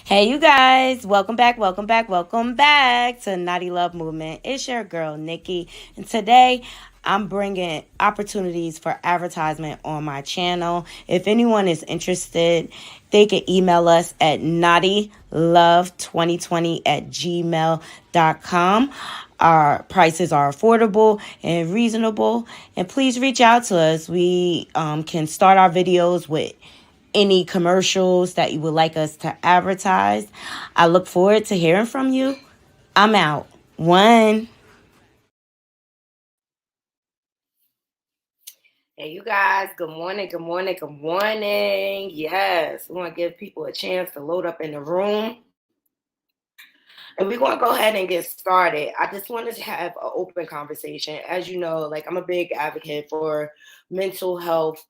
Hey, you guys, welcome back to Naughty Love Movement. It's your girl, Nikki, and today I'm bringing opportunities for advertisement on my channel. If anyone is interested, they can email us at naughtylove2020@gmail.com. Our prices are affordable and reasonable, and please reach out to us. We can start our videos with any commercials that you would like us to advertise. I look forward to hearing from you. I'm out. One. Hey, you guys. Good morning. Good morning. Good morning. Yes, we want to give people a chance to load up in the room. And we're going to go ahead and get started. I just wanted to have an open conversation. As you know, like I'm a big advocate for mental health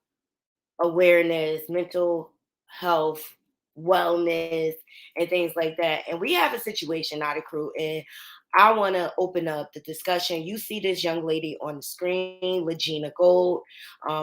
awareness, mental health, wellness, and things like that. And we have a situation, not a crew, and I want to open up the discussion. You see this young lady on the screen, Legena Gold.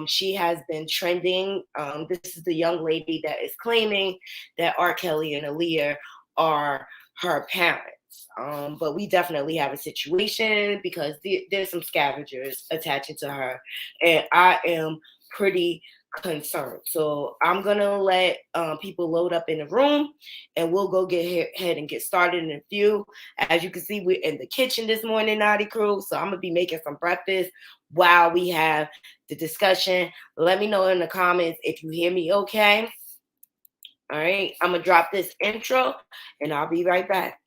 She has been trending. This is the young lady that is claiming that R. Kelly and Aaliyah are her parents. But we definitely have a situation because there's some scavengers attaching to her. And I am pretty concerned. So I'm gonna let people load up in the room, and we'll go get ahead and get started in a few. As you can see, we're in the kitchen this morning, Naughty Crew. So I'm gonna be making some breakfast while we have the discussion. Let me know in the comments if you hear me okay. All right, I'm gonna drop this intro, and I'll be right back.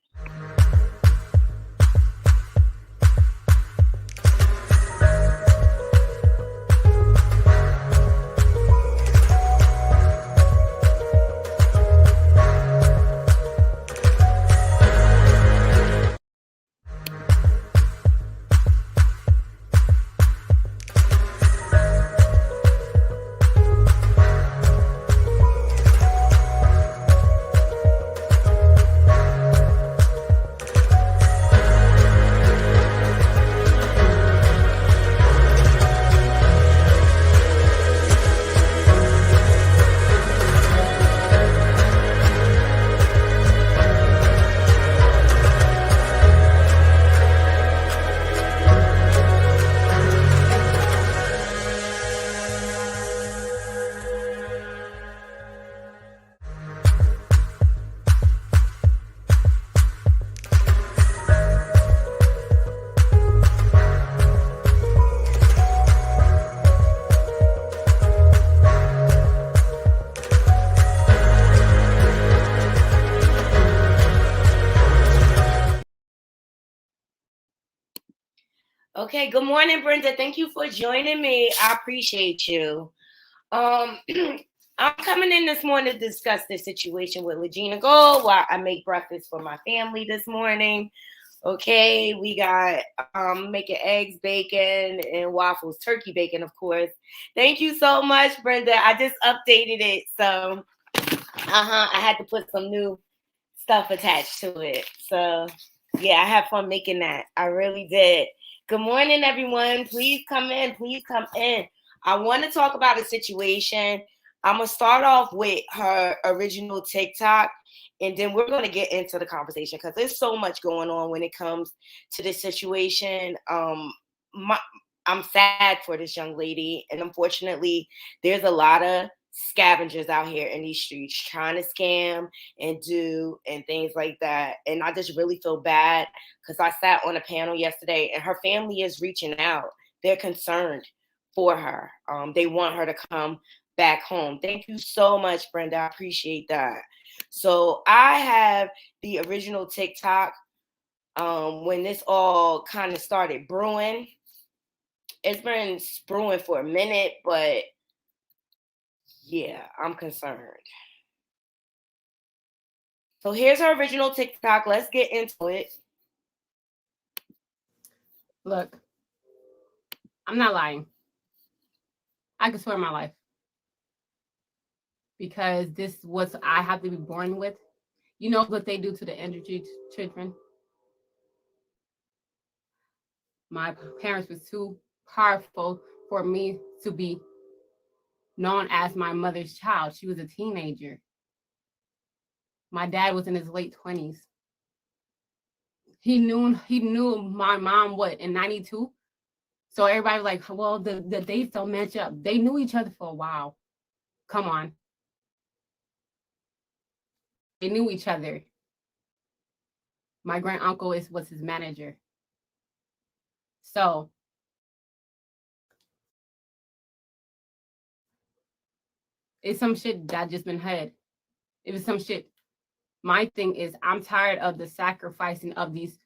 Okay, good morning, Brenda. Thank you for joining me. I appreciate you. Um, I'm coming in this morning to discuss this situation with Legena Gold while I make breakfast for my family this morning. Okay, we got making eggs, bacon, and waffles, turkey bacon, of course. Thank you so much, Brenda. I just updated it, so I had to put some new stuff attached to it. So yeah, I had fun making that. I really did. Good morning, everyone. Please come in. Please come in. I want to talk about a situation. I'm gonna start off with her original TikTok, and then we're gonna get into the conversation because there's so much going on when it comes to this situation. My, I'm sad for this young lady, and unfortunately, there's a lot of scavengers out here in these streets trying to scam and do and things like that. And I just really feel bad because I sat on a panel yesterday and her family is reaching out. They're concerned for her. They want her to come back home. Thank you so much, Brenda. I appreciate that. So I have the original TikTok when this all kind of started brewing. It's been brewing for a minute, but yeah, I'm concerned. So here's her original TikTok. Let's get into it. Look, I'm not lying. I can swear my life because this was I have to be born with. You know what they do to the energy children? My parents was too powerful for me to be known as my mother's child. She was a teenager. My dad was in his late 20s. He knew my mom in 92. So everybody was like, well, the dates don't match up. They knew each other for a while. Come on. They knew each other. My grand uncle was his manager. So it's some shit that just been had. It was some shit. My thing is, I'm tired of the sacrificing of these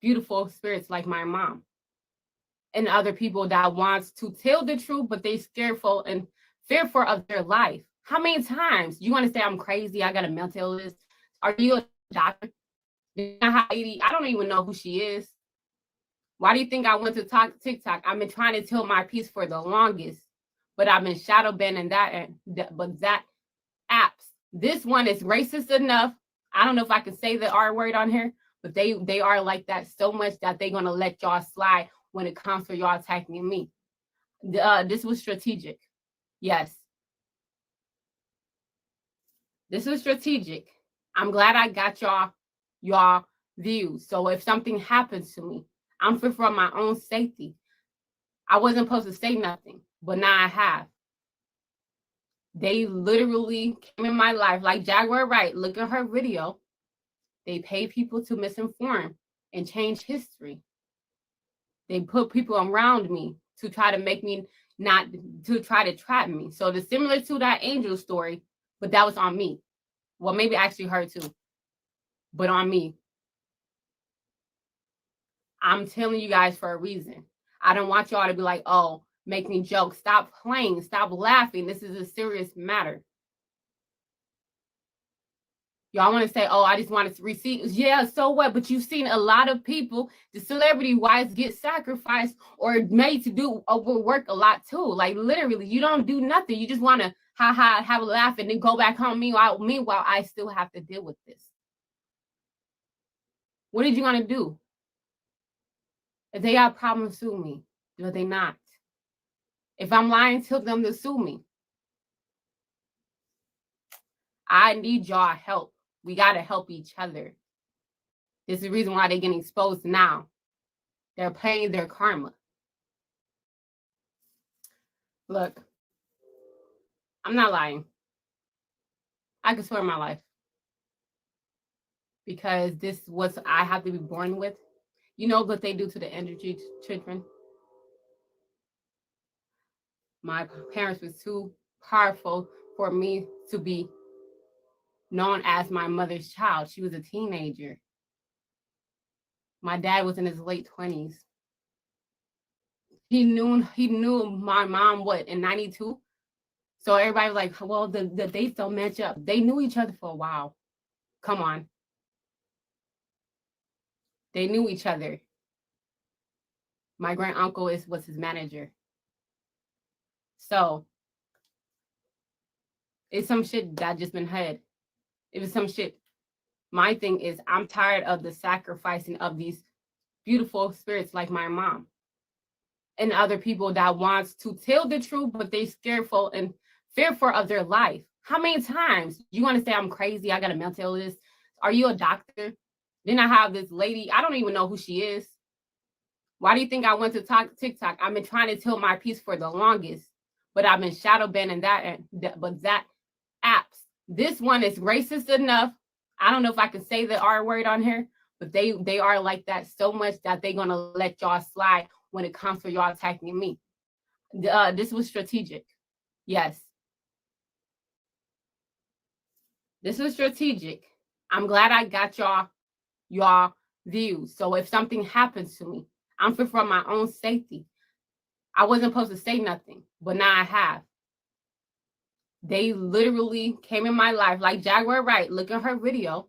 beautiful spirits like my mom and other people that wants to tell the truth, but they scareful and fearful of their life. How many times you want to say I'm crazy? I got a mental illness. Are you a doctor? I don't even know who she is. Why do you think I went to TikTok? I've been trying to tell my piece for the longest, but I've been shadow banning that apps. This one is racist enough. I don't know if I can say the R word on here, but they are like that so much that they're gonna let y'all slide when it comes to y'all attacking me. This was strategic. Yes. This was strategic. I'm glad I got y'all views. So if something happens to me, I'm fearful for my own safety. I wasn't supposed to say nothing, but now I have. They literally came in my life like Jaguar Wright. Look at her video. They pay people to misinform and change history. They put people around me to try to make me to try to trap me. So it's similar to that angel story, but that was on me. Well, maybe actually her too, but on me. I'm telling you guys for a reason. I don't want y'all to be like, oh, make me joke. Stop playing. Stop laughing. This is a serious matter. Y'all want to say, oh, I just wanted to receive. Yeah, so what? But you've seen a lot of people, the celebrity wives get sacrificed or made to do overwork a lot too. Like literally, you don't do nothing. You just want to have a laugh and then go back home. Meanwhile, I still have to deal with this. What did you want to do? If they got problems, sue me. Do they not? If I'm lying, tell them to sue me. I need y'all help. We got to help each other. This is the reason why they're getting exposed now. They're paying their karma. Look, I'm not lying. I can swear my life. Because this is what I have to be born with. You know what they do to the energy children? My parents was too powerful for me to be known as my mother's child. She was a teenager. My dad was in his late 20s. He knew my mom in 92. So everybody was like, well, the dates don't match up. They knew each other for a while. Come on. They knew each other. My grand uncle was his manager. So it's some shit that just been had. It was some shit. My thing is, I'm tired of the sacrificing of these beautiful spirits like my mom and other people that wants to tell the truth, but they scareful and fearful of their life. How many times you want to say I'm crazy? I got a mental illness. Are you a doctor? Then I have this lady. I don't even know who she is. Why do you think I went to TikTok? I've been trying to tell my piece for the longest, but I've been shadow banning that apps. This one is racist enough. I don't know if I can say the R word on here, but they are like that so much that they're gonna let y'all slide when it comes to y'all attacking me. This was strategic. Yes. This was strategic. I'm glad I got y'all views. So if something happens to me, I'm fearful for my own safety. I wasn't supposed to say nothing, but now I have. They literally came in my life like Jaguar Wright. Look at her video.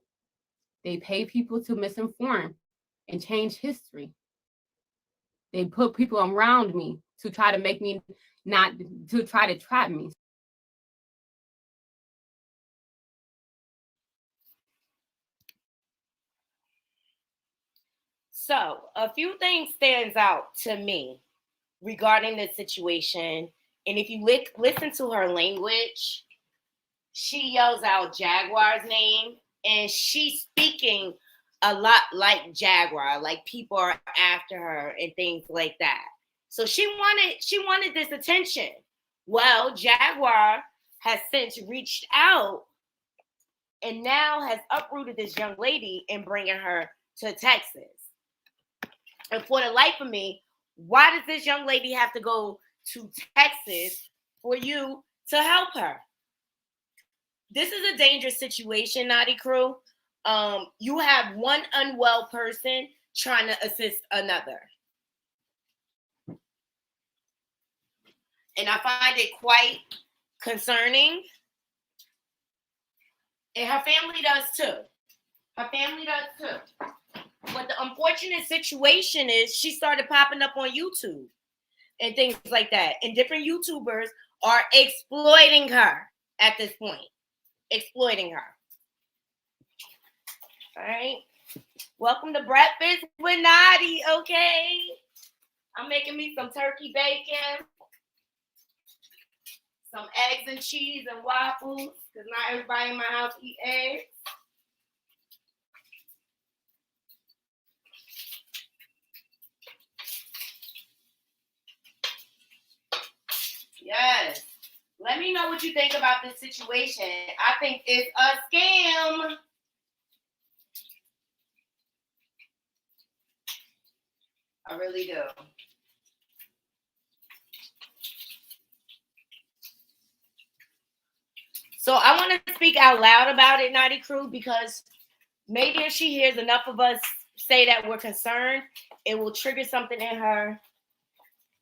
They pay people to misinform and change history. They put people around me to try to make me to try to trap me. So a few things stands out to me regarding this situation. And if you listen to her language, she yells out Jaguar's name and she's speaking a lot like Jaguar, like people are after her and things like that. So she wanted this attention. Well, Jaguar has since reached out and now has uprooted this young lady and bringing her to Texas. And for the life of me, why does this young lady have to go to Texas for you to help her? This is a dangerous situation, Naughty Crew. You have one unwell person trying to assist another. And I find it quite concerning. And her family does too. Her family does too. But the unfortunate situation is she started popping up on YouTube and things like that. And different YouTubers are exploiting her at this point. Exploiting her. All right. Welcome to Breakfast with Naughty, okay? I'm making me some turkey bacon, some eggs and cheese and waffles, because not everybody in my house eat eggs. Yes. Let me know what you think about this situation. I think it's a scam. I really do. So I want to speak out loud about it, Naughty Crew, because maybe if she hears enough of us say that we're concerned, it will trigger something in her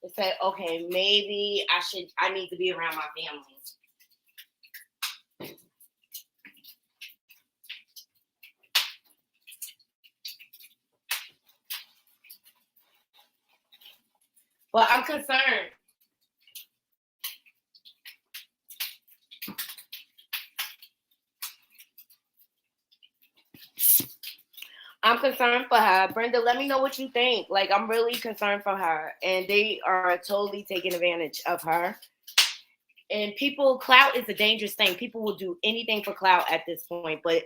to say, okay, maybe I need to be around my family. But I'm concerned. I'm concerned for her. Brenda, let me know what you think. Like, I'm really concerned for her. And they are totally taking advantage of her. And clout is a dangerous thing. People will do anything for clout at this point. But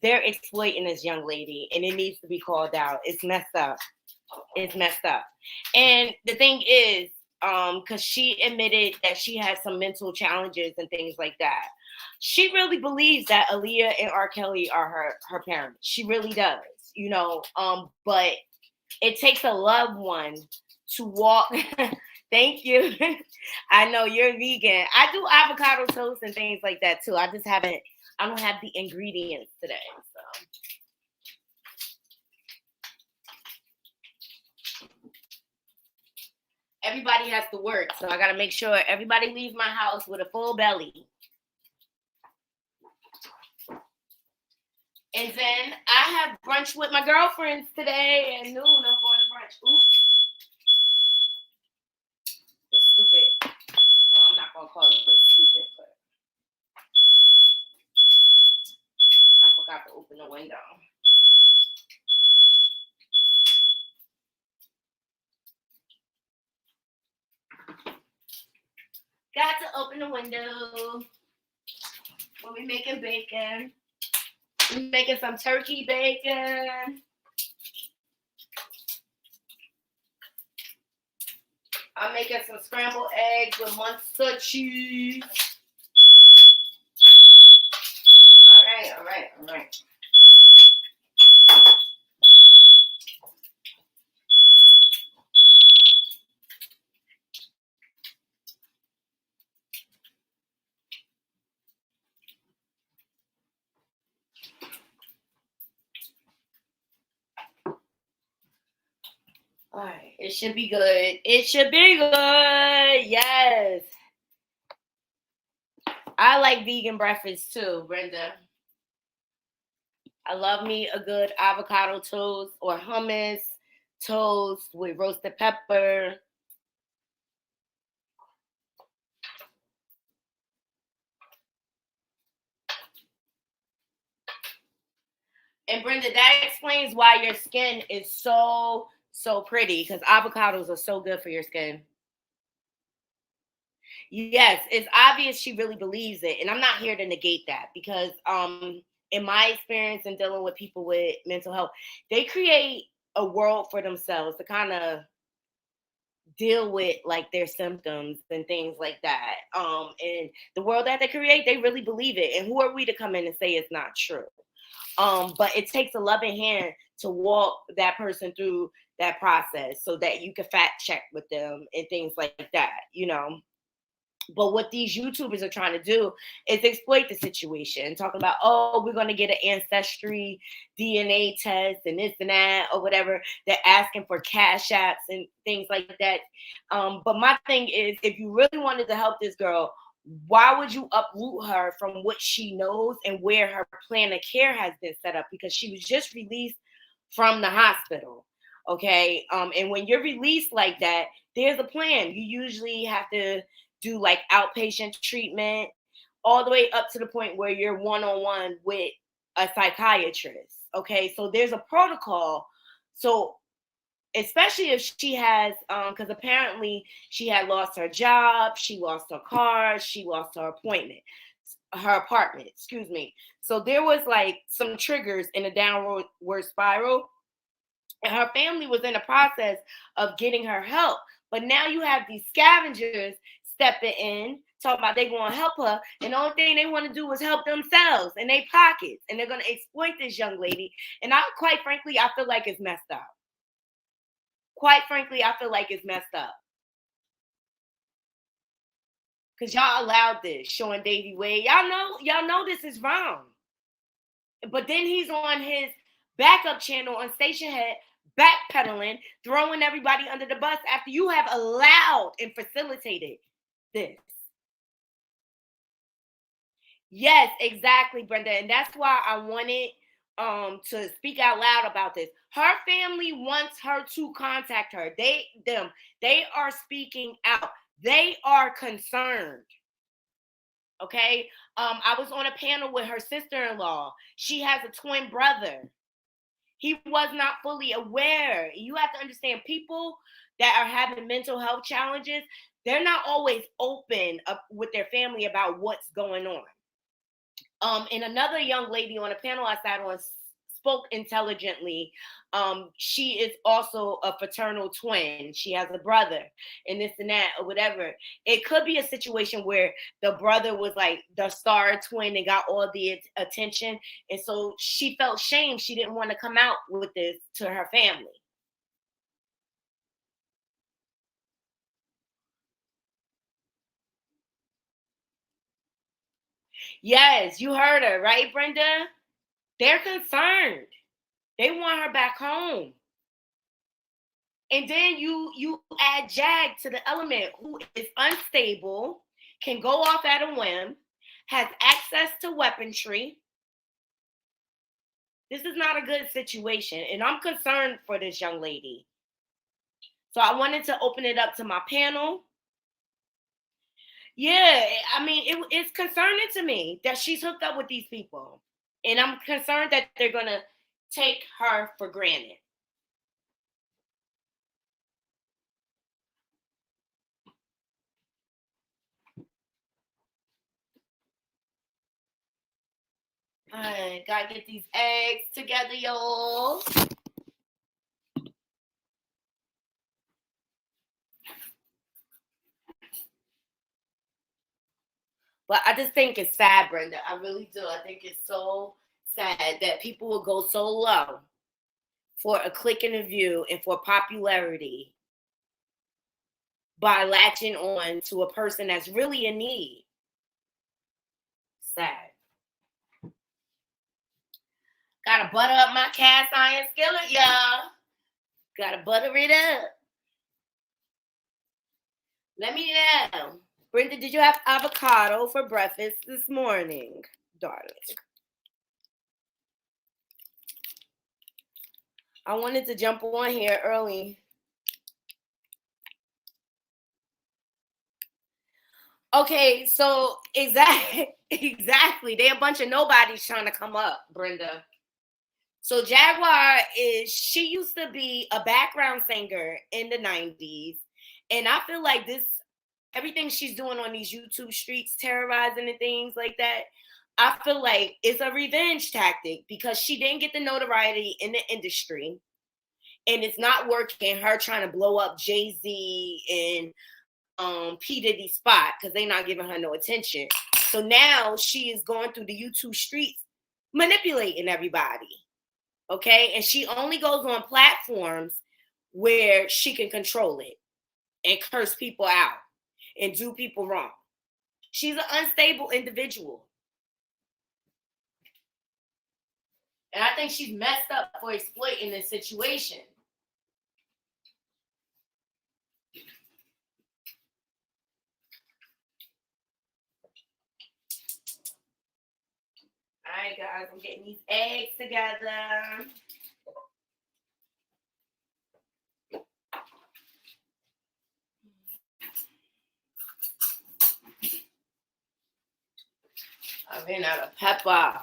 they're exploiting this young lady. And it needs to be called out. It's messed up. It's messed up. And the thing is, because she admitted that she has some mental challenges and things like that. She really believes that Aaliyah and R. Kelly are her parents. She really does, you know. But it takes a loved one to walk. Thank you. I know you're vegan. I do avocado toast and things like that too. I don't have the ingredients today. So everybody has to work. So I gotta make sure everybody leaves my house with a full belly. And then I have brunch with my girlfriends today at noon. I'm going to brunch. Oops. It's stupid. Well, I'm not going to call it stupid, but I forgot to open the window. Got to open the window. When we making bacon. We're making some turkey bacon. I'm making some scrambled eggs with Munster cheese. All right. All right, it should be good. It should be good. Yes. I like vegan breakfast too, Brenda. I love me a good avocado toast or hummus toast with roasted pepper. And Brenda, that explains why your skin is so pretty, because avocados are so good for your skin. Yes, it's obvious she really believes it. And I'm not here to negate that, because in my experience in dealing with people with mental health, they create a world for themselves to kind of deal with like their symptoms and things like that. And the world that they create, they really believe it. And who are we to come in and say it's not true? But it takes a loving hand to walk that person through that process so that you can fact check with them and things like that, you know. But what these YouTubers are trying to do is exploit the situation, talking about, oh, we're going to get an ancestry DNA test and this and that or whatever. They're asking for cash apps and things like that. But my thing is, if you really wanted to help this girl, why would you uproot her from what she knows and where her plan of care has been set up? Because she was just released from the hospital. Okay. And when you're released like that, there's a plan. You usually have to do like outpatient treatment all the way up to the point where you're one-on-one with a psychiatrist. Okay. So there's a protocol. So especially if she has because apparently she had lost her job, she lost her car, she lost her apartment, excuse me. So there was like some triggers in a downward spiral, and her family was in the process of getting her help. But now you have these scavengers stepping in, talking about they going to help her, and the only thing they want to do is help themselves in their pockets, and they're going to exploit this young lady. And quite frankly, I feel like it's messed up. Quite frankly, I feel like it's messed up. Because y'all allowed this, showing Davy Wade. Y'all know this is wrong. But then he's on his backup channel on Station Head, backpedaling, throwing everybody under the bus after you have allowed and facilitated this. Yes, exactly, Brenda. And that's why I wanted to speak out loud about this. Her family wants her to contact her. They are speaking out. They are concerned. Okay. I was on a panel with her sister-in-law. She has a twin brother. He was not fully aware. You have to understand, people that are having mental health challenges, they're not always open up with their family about what's going on. And another young lady on a panel I sat on spoke intelligently. She is also a fraternal twin. She has a brother and this and that or whatever. It could be a situation where the brother was like the star twin and got all the attention. And so she felt shame. She didn't want to come out with this to her family. Yes, you heard her, right, Brenda? They're concerned. They want her back home. And then you add Jag to the element, who is unstable, can go off at a whim, has access to weaponry. This is not a good situation. And I'm concerned for this young lady. So I wanted to open it up to my panel. Yeah, I mean, it's concerning to me that she's hooked up with these people. And I'm concerned that they're going to take her for granted. All right, gotta get these eggs together, y'all. But I just think it's sad, Brenda. I really do. I think it's so sad that people will go so low for a click and a view and for popularity by latching on to a person that's really in need. Sad. Gotta butter up my cast iron skillet, y'all. Gotta butter it up. Let me know. Brenda, did you have avocado for breakfast this morning, darling? I wanted to jump on here early. Okay, so exactly. They're a bunch of nobodies trying to come up, Brenda. So Jaguar she used to be a background singer in the 90s. And I feel like everything she's doing on these YouTube streets, terrorizing and things like that, I feel like it's a revenge tactic because she didn't get the notoriety in the industry and it's not working. Her trying to blow up Jay-Z and P. Diddy's spot because they're not giving her no attention. So now she is going through the YouTube streets manipulating everybody. Okay. And she only goes on platforms where she can control it and curse people out and do people wrong. She's an unstable individual. And I think she's messed up for exploiting this situation. All right, guys, I'm getting these eggs together. I ran out of pepper.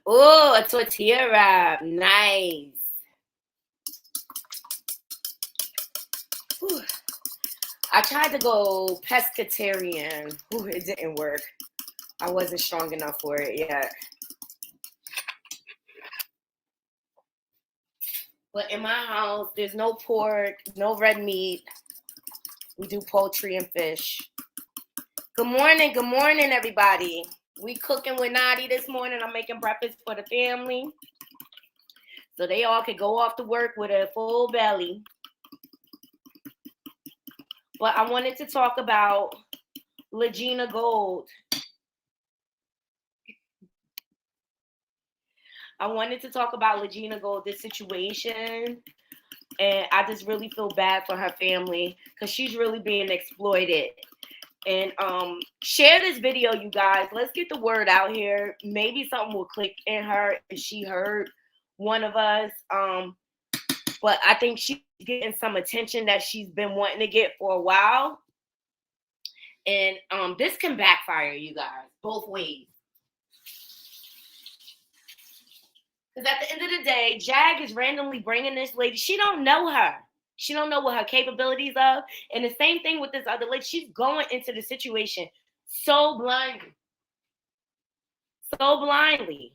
Oh, a tortilla wrap. Nice. Whew. I tried to go pescatarian. Ooh, it didn't work. I wasn't strong enough for it yet. But in my house, there's no pork, no red meat. We do poultry and fish. Good morning, everybody. We cooking with Knotty this morning. I'm making breakfast for the family. So they all can go off to work with a full belly. But I wanted to talk about Legena Gold. I wanted to talk about Legena Gold, this situation. And I just really feel bad for her family because she's really being exploited. And share this video, you guys. Let's get the word out here. Maybe something will click in her if she heard one of us. But I think she's getting some attention that she's been wanting to get for a while. And this can backfire, you guys, both ways. Because at the end of the day, Jag is randomly bringing this lady. She don't know her. She don't know what her capabilities are. And the same thing with this other lady. She's going into the situation so blindly. So blindly.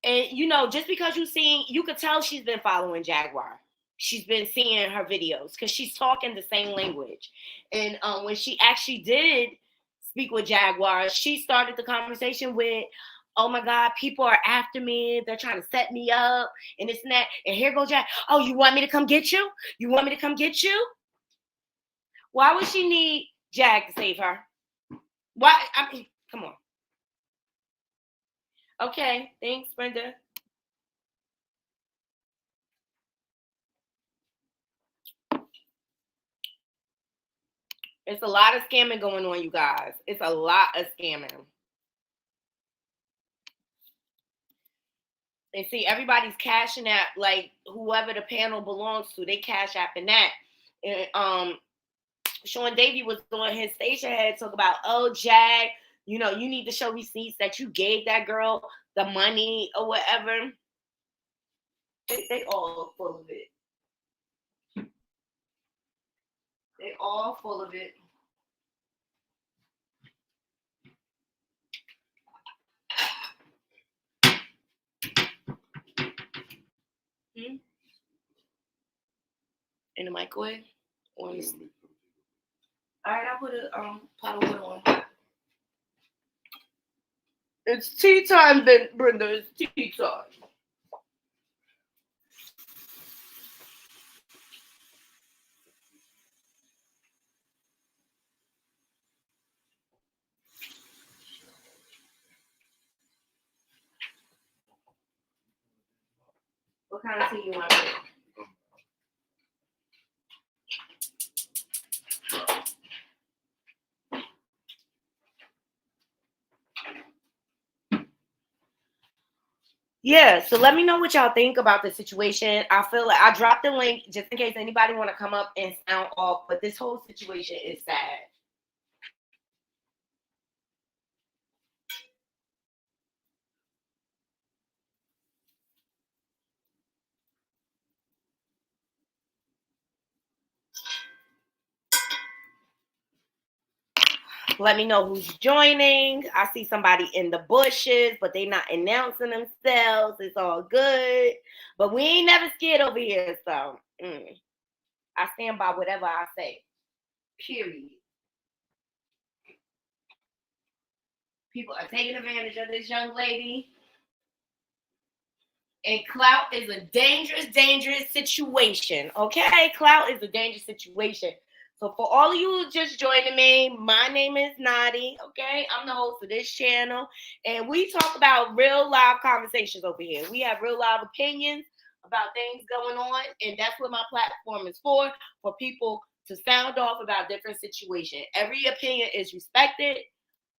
And, you know, just because you could tell she's been following Jaguar. She's been seeing her videos because she's talking the same language. And when she actually did speak with Jaguar, she started the conversation with, oh my God, people are after me. They're trying to set me up and this and that. And here goes Jag. Oh, you want me to come get you? You want me to come get you? Why would she need Jag to save her? Why? I mean, come on. Okay, thanks, Brenda. It's a lot of scamming going on, you guys. It's a lot of scamming. And see, everybody's cashing out, like whoever the panel belongs to, they cash apping that. And Sean Davey was on his station head talk about, oh, Jag, you know, you need to show receipts that you gave that girl the money or whatever. They all full of it. They all full of it. In the microwave? All right, I'll put a pot of water on. It's tea time, Brenda. It's tea time. What kind of tea you want? Yeah, so let me know what y'all think about the situation. I feel like I dropped the link just in case anybody want to come up and sound off, but this whole situation is sad. Let me know who's joining. I see somebody in the bushes, but they not announcing themselves. It's all good. But we ain't never scared over here, so I stand by whatever I say. Period. People are taking advantage of this young lady. And clout is a dangerous, dangerous situation. Okay? Clout is a dangerous situation. So for all of you who just joining me, my name is Knotty. Okay? I'm the host of this channel. And we talk about real live conversations over here. We have real live opinions about things going on. And that's what my platform is for people to sound off about different situations. Every opinion is respected.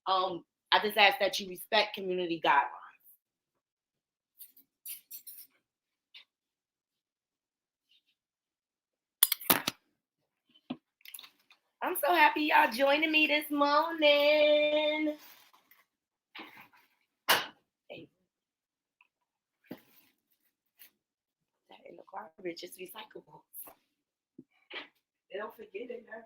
I just ask that you respect community guidelines. I'm so happy y'all joining me this morning. Hey. That in the garbage is recyclable. They don't forget it now.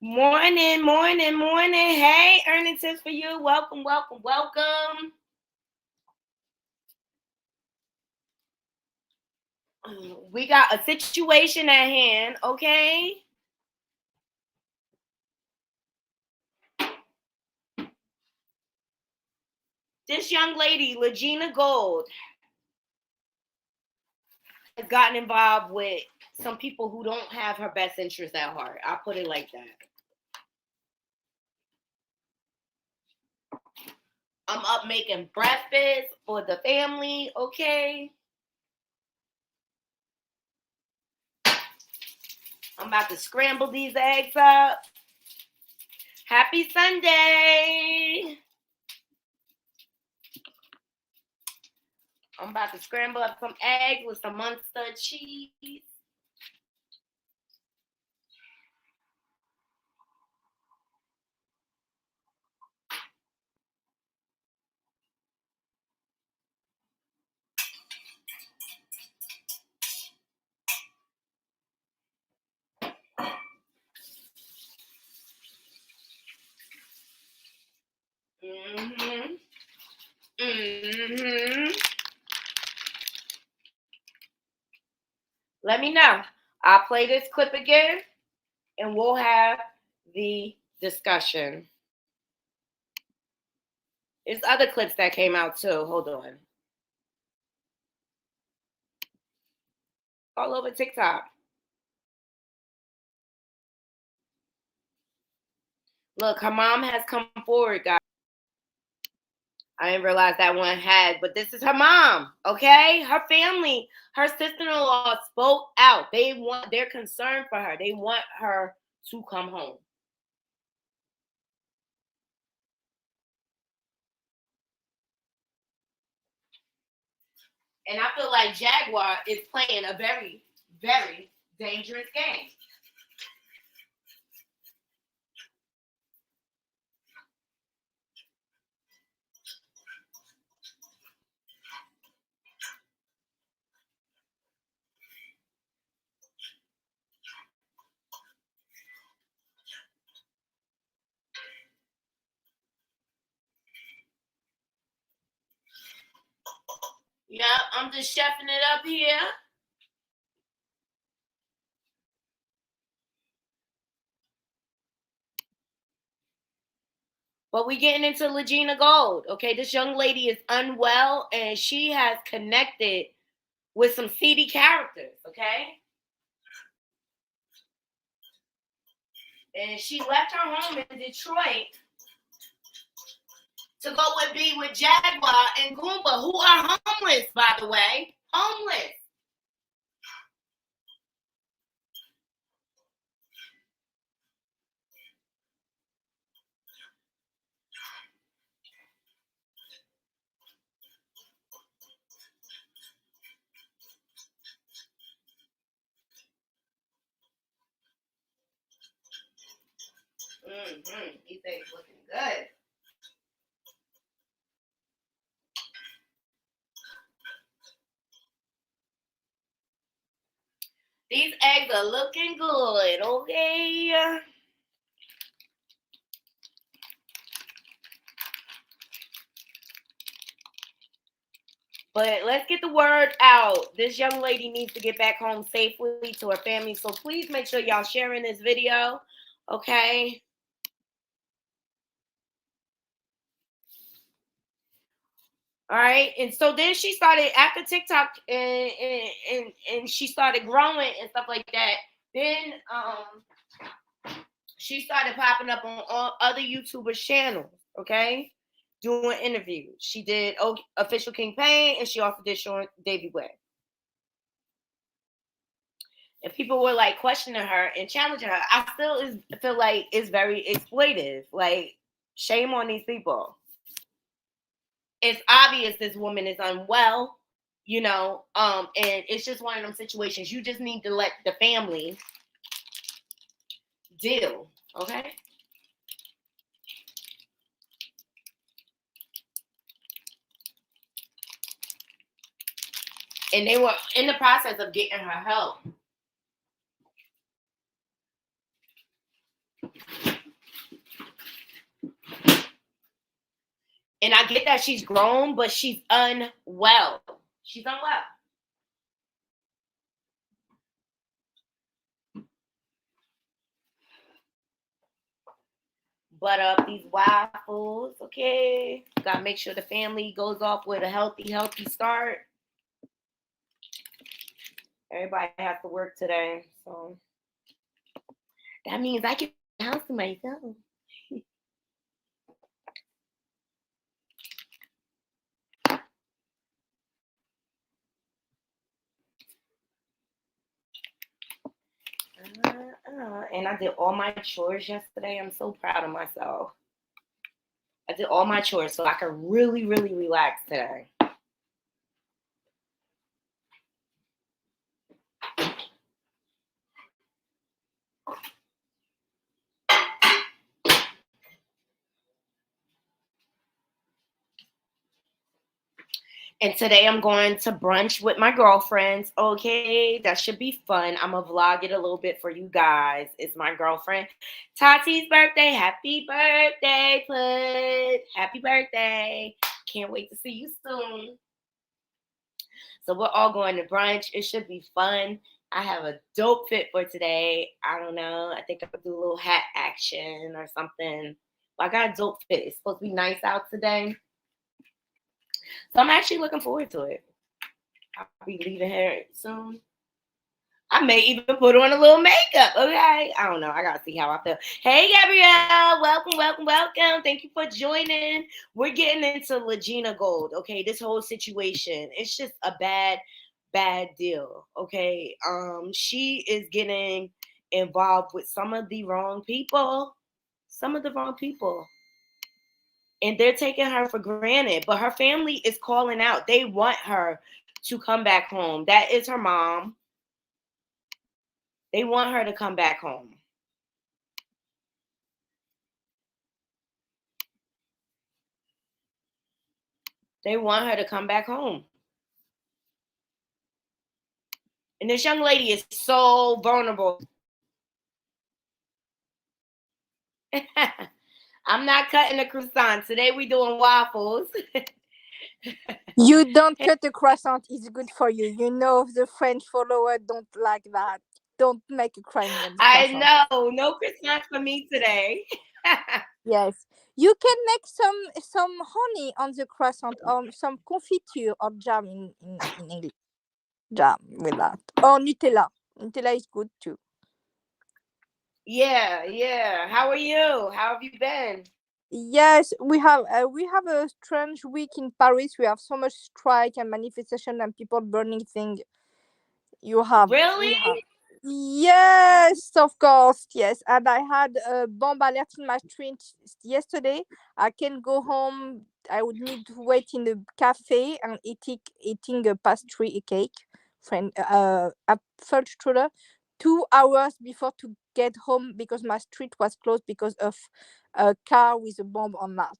Morning, morning, morning. Hey, earning tips for you. Welcome, welcome, welcome. We got a situation at hand, okay? This young lady, Legena Gold, has gotten involved with some people who don't have her best interest at heart. I'll put it like that. I'm up making breakfast for the family, okay? I'm about to scramble these eggs up. Happy Sunday. I'm about to scramble up some eggs with some Munster cheese. Let me know. I'll play this clip again and we'll have the discussion. There's other clips that came out too. Hold on. All over TikTok. Look, her mom has come forward, guys. I didn't realize that one had, but this is her mom, okay? Her family, her sister-in-law spoke out. They're concerned for her. They want her to come home. And I feel like Jaguar is playing a very, very dangerous game. Yeah, I'm just chefing it up here. But we getting into Legena Gold, okay? This young lady is unwell, and she has connected with some seedy characters, okay? And she left her home in Detroit to go and be with Jaguar and Goomba, who are homeless, by the way. Homeless. These eggs looking good. These eggs are looking good, okay? But let's get the word out. This young lady needs to get back home safely to her family. So please make sure y'all sharing this video. Okay. All right. And so then she started after TikTok and she started growing and stuff like that. Then she started popping up on all other YouTubers' channels. Okay. Doing interviews. She did Official King Payne and she also did Sean Davy Way. And people were like questioning her and challenging her. I still feel like it's very exploitive. Like, shame on these people. It's obvious this woman is unwell, and it's just one of them situations. You just need to let the family deal, okay? And they were in the process of getting her help. And I get that she's grown, but she's unwell. She's unwell. Butter up these waffles, okay? Gotta make sure the family goes off with a healthy start. Everybody has to work today, so that means I can house to myself. And I did all my chores yesterday. I'm so proud of myself. I did all my chores so I could really, really relax today. And today I'm going to brunch with my girlfriends. Okay, that should be fun. I'm going to vlog it a little bit for you guys. It's my girlfriend Tati's birthday. Happy birthday, Put. Happy birthday. Can't wait to see you soon. So we're all going to brunch. It should be fun. I have a dope fit for today. I don't know. I think I'll do a little hat action or something. I got a dope fit. It's supposed to be nice out today. So I'm actually looking forward to it. I'll be leaving here soon. I may even put on a little makeup, okay? I don't know. I got to see how I feel. Hey, Gabrielle. Welcome. Thank you for joining. We're getting into Legena Gold, okay? This whole situation. It's just a bad deal, okay? She is getting involved with some of the wrong people. And they're taking her for granted. But her family is calling out. They want her to come back home. That is her mom. They want her to come back home. They want her to come back home. And this young lady is so vulnerable. I'm not cutting a croissant. Today we're doing waffles. You don't cut a croissant. It's good for you. You know the French follower don't like that. Don't make a crime against croissant. I know. No croissants for me today. Yes. You can make some honey on the croissant or some confiture or jam in English. Jam with that. Or Nutella. Nutella is good too. Yeah. How are you? How have you been? Yes, we have a strange week in Paris. We have so much strike and manifestation and people burning things. You have really? Yes, of course, yes. And I had a bomb alert in my street yesterday. I can go home. I would need to wait in the cafe and eating a pastry, a cake, a fudge strudel, 2 hours before to get home because my street was closed because of a car with a bomb on that.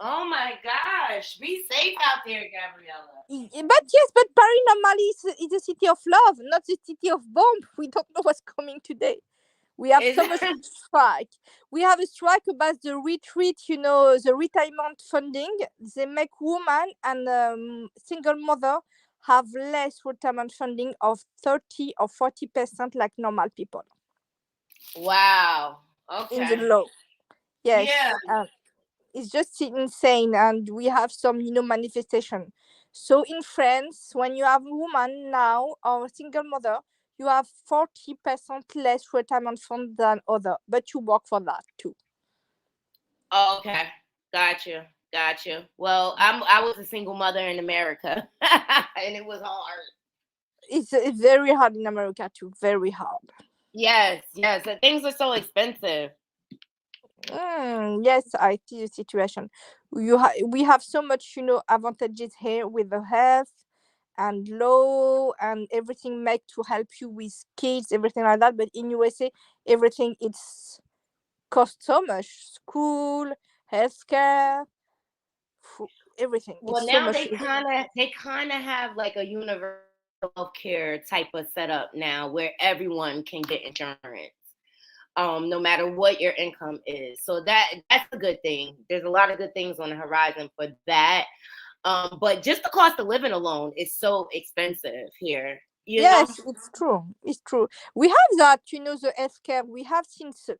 Oh my gosh. Be safe out there, Gabriella. But Paris normally is a city of love, not the city of bomb. We don't know what's coming today. We have Is so much strike. We have a strike about the retreat, the retirement funding. They make women and single mother have less retirement funding of 30 or 40% like normal people wow. in the Okay. law. Yeah. Yes, it's just insane, and we have some manifestation. So in France, when you have a woman now or a single mother, you have 40% less retirement fund than other, but you work for that too. Okay. Got you. Well, I was a single mother in America, and it was hard. It's very hard in America too, very hard. Yes. Things are so expensive. Yes, I see the situation. We have so much, advantages here with the health and law and everything made to help you with kids, everything like that. But in USA, everything it's cost so much. School, healthcare, everything. Well, It's so now much. they kind of have like a universal healthcare type of setup now, where everyone can get insurance, no matter what your income is. So that's a good thing. There's a lot of good things on the horizon for that. But just the cost of living alone is so expensive here. You know? Yes, it's true. It's true. We have that, the healthcare we have since the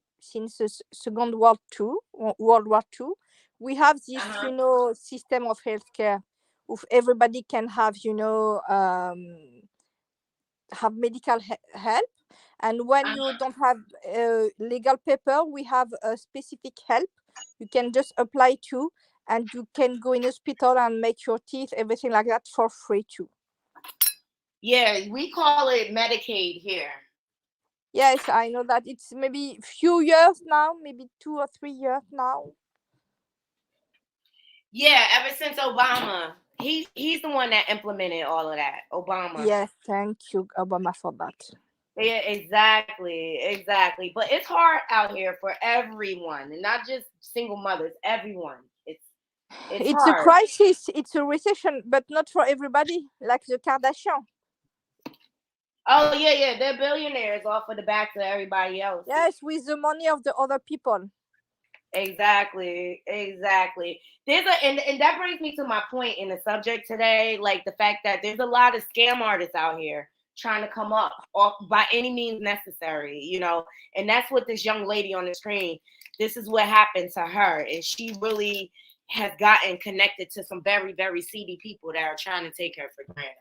Second World War Two. We have this, Uh-huh. system of healthcare, of everybody can have, have medical help, and when you Uh-huh. don't have legal paper, we have a specific help you can just apply to, and you can go in hospital and make your teeth, everything like that, for free too. Yeah, we call it Medicaid here. Yes, I know that it's maybe few years now, maybe 2 or 3 years now. Yeah, ever since Obama. He's the one that implemented all of that. Obama. Yes, thank you, Obama, for that. Yeah, exactly. But it's hard out here for everyone, and not just single mothers. Everyone. It's It's a hard. crisis, it's a recession, but not for everybody, like the Kardashian. Oh yeah. They're billionaires off of the backs of everybody else. Yes, with the money of the other people. Exactly. There's and that brings me to my point in the subject today, like the fact that there's a lot of scam artists out here trying to come up off by any means necessary, and that's what this young lady on the screen, this is what happened to her, and she really has gotten connected to some very, very seedy people that are trying to take her for granted.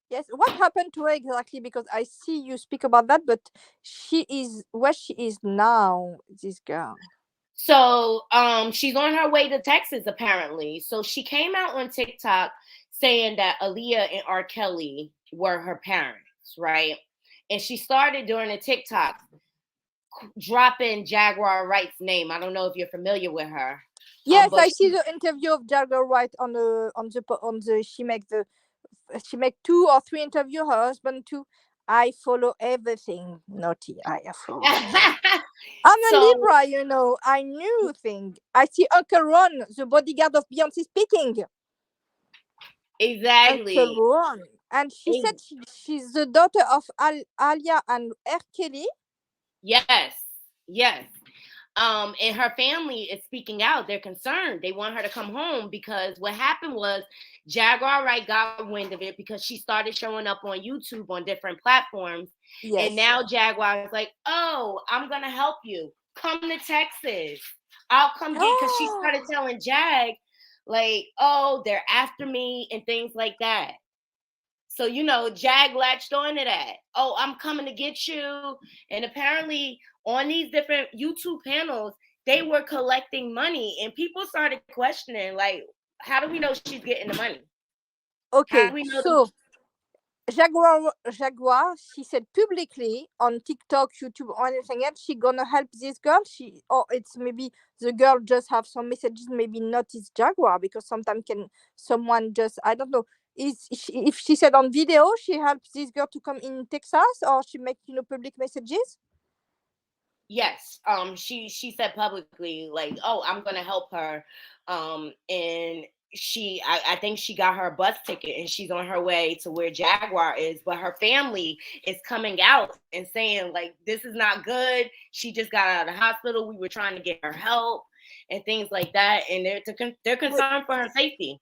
Yes, what happened to her exactly? Because I see you speak about that, but she is where she is now, this girl. So she's on her way to Texas apparently. So she came out on TikTok saying that Aaliyah and R. Kelly were her parents, right? And she started doing a TikTok dropping Jaguar Wright's name. I don't know if you're familiar with her. Yes, But I see the interview of Jagger White on the she make 2 or 3 interview, her husband too. I follow everything, Naughty. I follow everything. I'm a so Libra, I knew thing. I see Uncle Ron, the bodyguard of Beyonce, speaking. Uncle exactly. Ron. And she said she's the daughter of Alia and R. Kelly. Yes. And her family is speaking out. They're concerned. They want her to come home because what happened was Jaguar Wright got wind of it because she started showing up on YouTube on different platforms. Yes. And now Jaguar is like, oh, I'm going to help you. Come to Texas. I'll come get, because she started telling Jag, like, oh, they're after me and things like that. So, Jag latched onto that. Oh, I'm coming to get you. And apparently on these different YouTube panels, they were collecting money and people started questioning, like, how do we know she's getting the money? Okay, How do we know so Jaguar, she said publicly on TikTok, YouTube, or anything else, she gonna help this girl. Or it's maybe the girl just have some messages, maybe not this Jaguar, because sometimes someone just, I don't know. If she said on video she helps this girl to come in Texas, or she make public messages? Yes. She said publicly, like, oh, I'm gonna help her. And I think she got her a bus ticket and she's on her way to where Jaguar is, but her family is coming out and saying like, this is not good. She just got out of the hospital. We were trying to get her help and things like that. And they're concerned for her safety.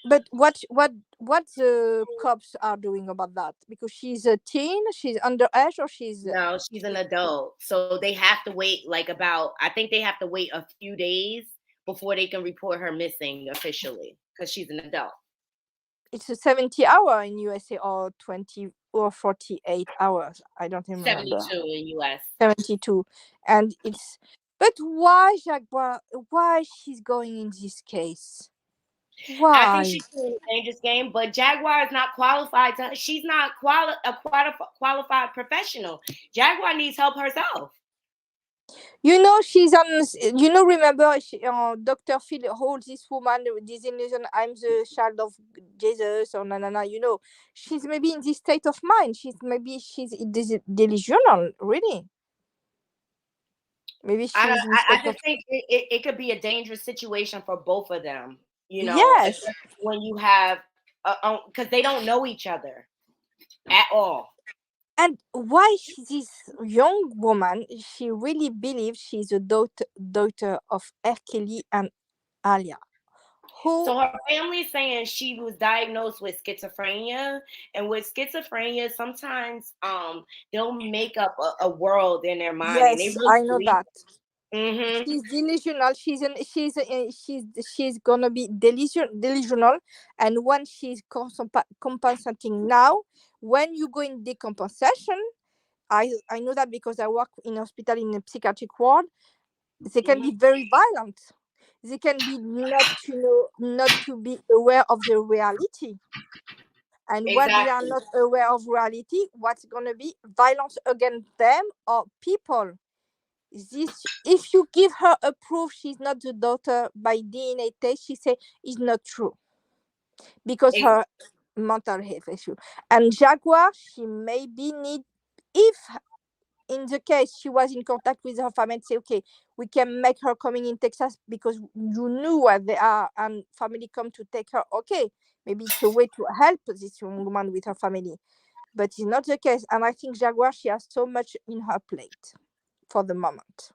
But what the cops are doing about that? Because she's a teen, she's underage, or she's No, she's an adult. So they have to wait I think they have to wait a few days before they can report her missing officially because she's an adult. it's a 70-hour in USA or 20 or 48 hours. I don't even remember. 72 in US. 72. And it's, but why Jaguar? Why she's going in this case? Why? I think she's playing a dangerous game, but Jaguar is not qualified she's not qualified professional. Jaguar needs help herself. You know, she's on, you know, remember Dr. Phil holds this woman with this illusion, I'm the child of Jesus, or you know, she's maybe in this state of mind. She's delusional, really. Maybe she's I just think it could be a dangerous situation for both of them, you know. Yes. When you have, because they don't know each other at all. And why this young woman, she really believes she's a daughter of R. Kelly and Alia. So her family is saying she was diagnosed with schizophrenia, and with schizophrenia, sometimes they'll make up a world in their mind. Yes, and they really I know that. Mm-hmm. She's delusional. She's gonna be delusional, and when she's compensating now, when you go in decompensation, I know that because I work in a hospital in a psychiatric ward. They can be very violent. They can be not to be aware of the reality. And when they are not aware of reality, what's gonna be violence against them or people. If you give her a proof she's not the daughter by DNA test, she say it's not true because her mental health issue. And Jaguar, she maybe need, if in the case she was in contact with her family, say, okay, we can make her coming in Texas because you knew where they are and family come to take her. Okay, maybe it's a way to help this young woman with her family, but it's not the case. And I think Jaguar, she has so much in her plate for the moment.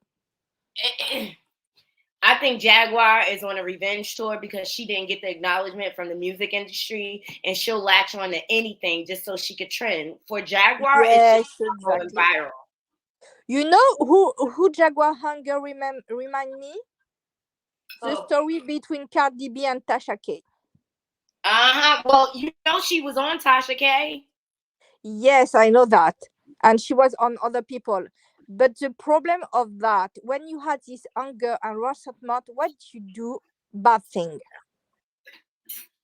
I think Jaguar is on a revenge tour because she didn't get the acknowledgement from the music industry, and she'll latch on to anything just so she could trend. For Jaguar, yes, it's just going viral. You know who Jaguar Hunger remind me? The story between Cardi B and Tasha K. Well, you know she was on Tasha K. Yes, I know that, and she was on other people. But the problem of that, when you had this anger and resentment, what you do? Bad thing.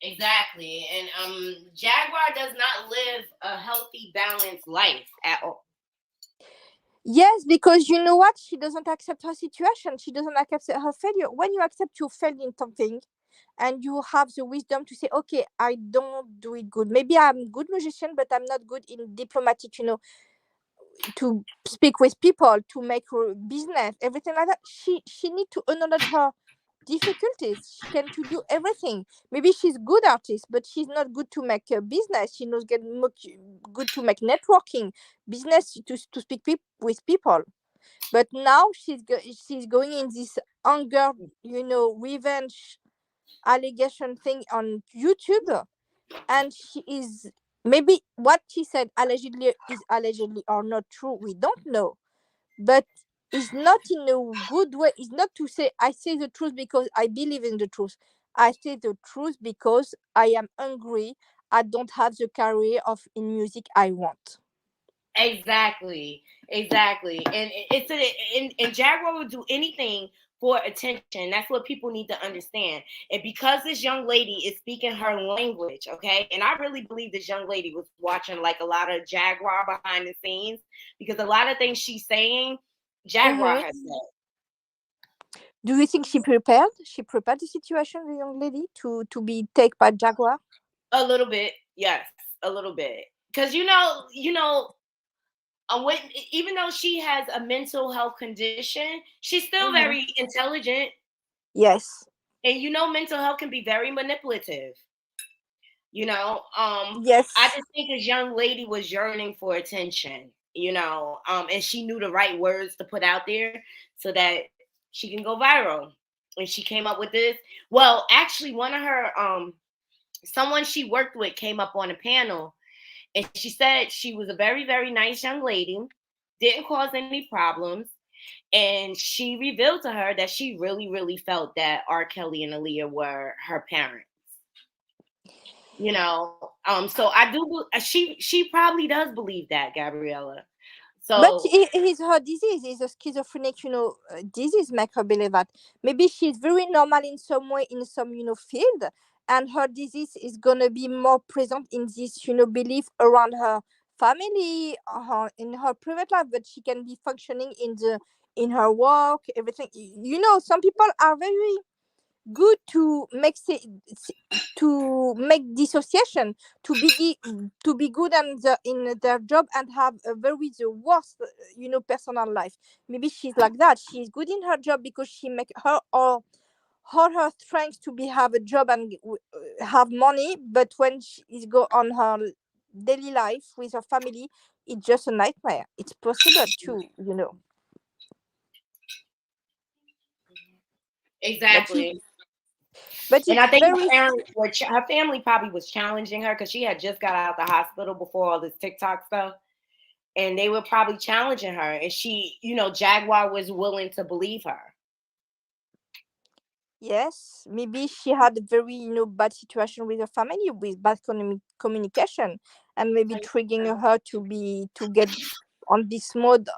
Exactly. And Jaguar does not live a healthy, balanced life at all. Yes, because you know what? She doesn't accept her situation. She doesn't accept her failure. When you accept you failed in something and you have the wisdom to say, okay, I don't do it good. Maybe I'm a good musician, but I'm not good in diplomatic, to speak with people, to make her business, everything like that. She need to acknowledge her difficulties. She can to do everything. Maybe she's good artist, but she's not good to make a business. She knows get good to make networking business, to speak with people. But now she's going in this anger, revenge allegation thing on YouTube, and she is, maybe what she said allegedly is allegedly or not true, we don't know, but it's not in a good way. It's not to say I say the truth because I believe in the truth. I say the truth because I am angry. I don't have the career in music I want. Exactly. And and Jaguar will do anything for attention. That's what people need to understand. And because this young lady is speaking her language, okay, and I really believe this young lady was watching like a lot of Jaguar behind the scenes, because a lot of things she's saying, Jaguar has said. Do you think she prepared? She prepared the situation, the young lady, to be taken by Jaguar? A little bit, yes, a little bit. Because when, even though she has a mental health condition, she's still very intelligent. Yes. And mental health can be very manipulative. I Yes. just think this young lady was yearning for attention, and she knew the right words to put out there so that she can go viral. And she came up with this. Well, actually, one of her someone she worked with came up on a panel, and she said she was a very, very nice young lady, didn't cause any problems, and she revealed to her that she really, really felt that R. Kelly and Aaliyah were her parents. So I do. She probably does believe that, Gabriella. But So it is her disease. It's a schizophrenic, disease make her believe that. Maybe she's very normal in some way, in some, field, and her disease is gonna be more present in this, belief around her family, in her private life. But she can be functioning in her work, everything. Some people are very good to to make dissociation, to be good in their job and have a very the worst personal life. Maybe she's like that. She's good in her job because she make her all her strength to be have a job and have money, but when she is go on her daily life with her family, it's just a nightmare. It's possible too, but she exactly, but and I it's think very her family probably was challenging her because she had just got out the hospital before all this TikTok stuff, and they were probably challenging her, and she, Jaguar was willing to believe her. Yes, maybe she had a very, bad situation with her family with bad communication, and maybe triggering her to get on this mode,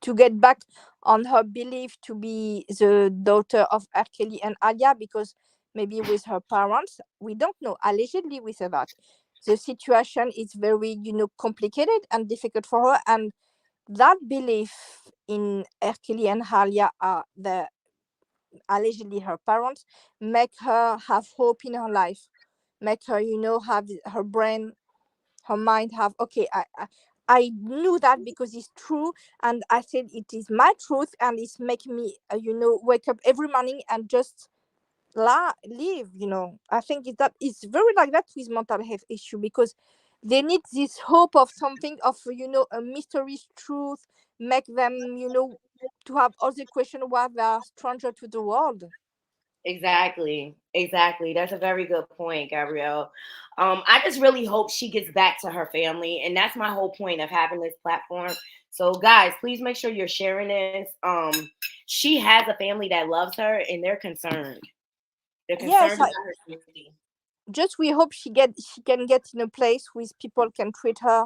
to get back on her belief to be the daughter of R. Kelly and Alia, because maybe with her parents, we don't know. Allegedly, we say that the situation is very, complicated and difficult for her, and that belief in R. Kelly and Alia are the allegedly her parents, make her have hope in her life, make her have her brain, her mind have, okay, I knew that because it's true, and I said it is my truth, and it's making me wake up every morning and just live. I think that it's very like that with mental health issue, because they need this hope of something, of a mysterious truth, make them to have all the question why they are stranger to the world. Exactly. Exactly. That's a very good point, Gabrielle. I just really hope she gets back to her family. And that's my whole point of having this platform. So, guys, please make sure you're sharing this. She has a family that loves her and they're concerned. They're Yes, concerned about her safety. just we hope she can get in a place with people can treat her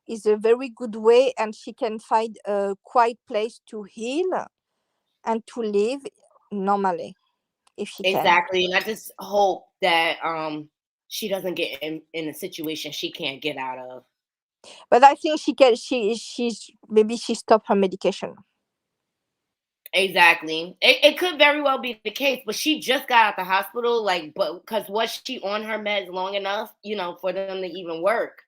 is a very good way, and she can find a quiet place to heal and to live normally if she can. Exactly. And I just hope that she doesn't get in a situation she can't get out of. But I think she's maybe she stopped her medication. Exactly. It could very well be the case, but she just got out the hospital, like, but because was she on her meds long enough, for them to even work?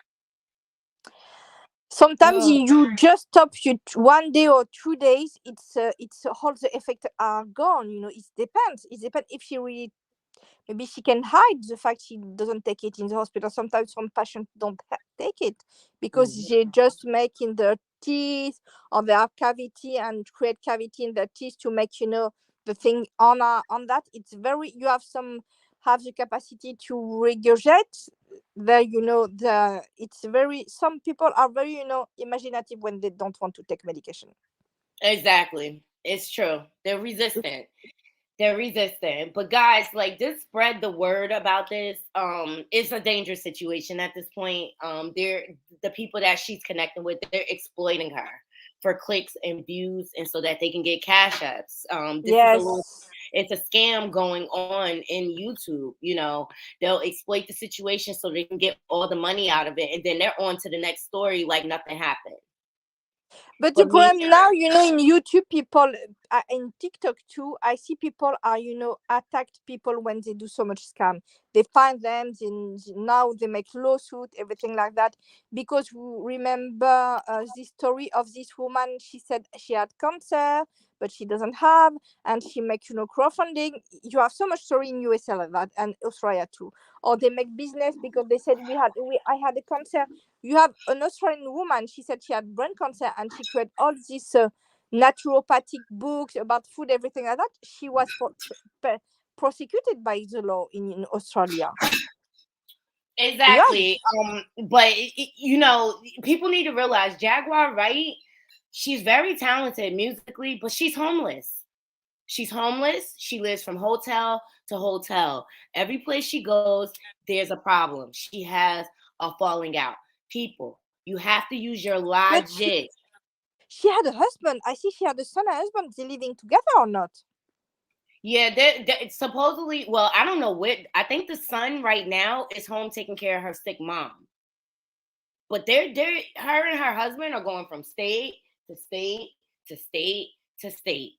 Sometimes Oh, you just stop you 1 day or 2 days, it's all the effects are gone. It depends. It depends if she really, maybe she can hide the fact she doesn't take it in the hospital. Sometimes some patients don't take it because mhm. they just make in their teeth, or they have cavity and create cavity in their teeth to make the thing on that. It's very, you have some have the capacity to regurgitate. There, the it's very, some people are very imaginative when they don't want to take medication. Exactly. It's true. They're resistant. They're resistant. But guys, like, just spread the word about this. It's a dangerous situation at this point. They're the people that she's connecting with, they're exploiting her for clicks and views and so that they can get cash apps. This is a little Yes. it's a scam going on in YouTube. They'll exploit the situation so they can get all the money out of it, and then they're on to the next story like nothing happened. But the But me, problem now, in YouTube, people, in TikTok too, I see people are, attacked people when they do so much scam. They find them, now they make lawsuit, everything like that. Because remember this story of this woman, she said she had cancer, but she doesn't have, and she makes crowdfunding. You have so much story in USA like that, and Australia too. Or they make business because they said I had a cancer. You have an Australian woman. She said she had brain cancer, and she created all these naturopathic books about food, everything like that. She was prosecuted by the law in Australia. Exactly. But people need to realize Jaguar, right? She's very talented musically, but she's homeless. She's homeless. She lives from hotel to hotel. Every place she goes, there's a problem. She has a falling out. People, you have to use your But logic. she had a husband. I see she had a son and husband. They living together or not? Yeah, they're supposedly. Well, I don't know what. I think the son right now is home taking care of her sick mom. But her and her husband are going from state to state to state to state.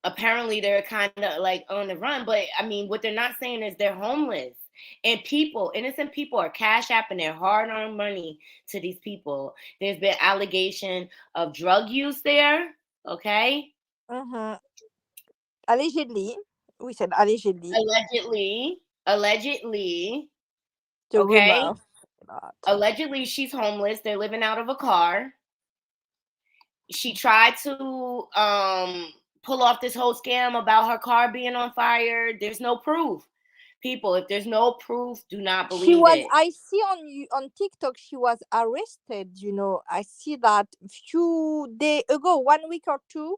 Apparently, they're kind of like on the run. But I mean, what they're not saying is they're homeless. And innocent people are cash apping their hard-earned money to these people. There's been allegation of drug use there. Okay. Mm-hmm. Allegedly, we said allegedly. Allegedly. The Okay. rumor. Allegedly, she's homeless. They're living out of a car. She tried to pull off this whole scam about her car being on fire. There's no proof. People, if there's no proof, do not believe it. I see on TikTok she was arrested. I see that few days ago, 1 week or two,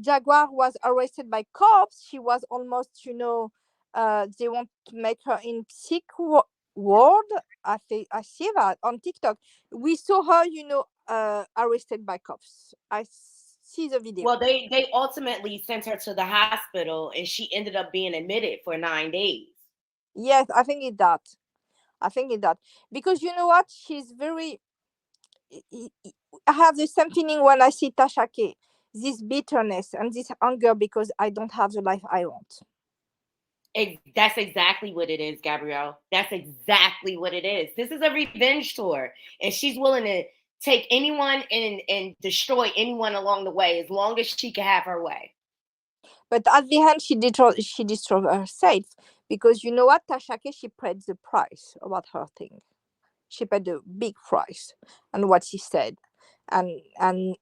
Jaguar was arrested by cops. She was almost, they want to make her in sick ward. I see that on TikTok. We saw her, arrested by cops. I see the video. Well, they ultimately sent her to the hospital, and she ended up being admitted for 9 days. Yes, I think it that. Because you know what? She's very. I have the same feeling when I see Tasha K. This bitterness and this anger because I don't have the life I want. That's exactly what it is, Gabrielle. That's exactly what it is. This is a revenge tour, and she's willing to take anyone and destroy anyone along the way as long as she can have her way. But at the end, she destroyed herself because you know what, Tasha K, she paid the price about her thing. She paid a big price and what she said, and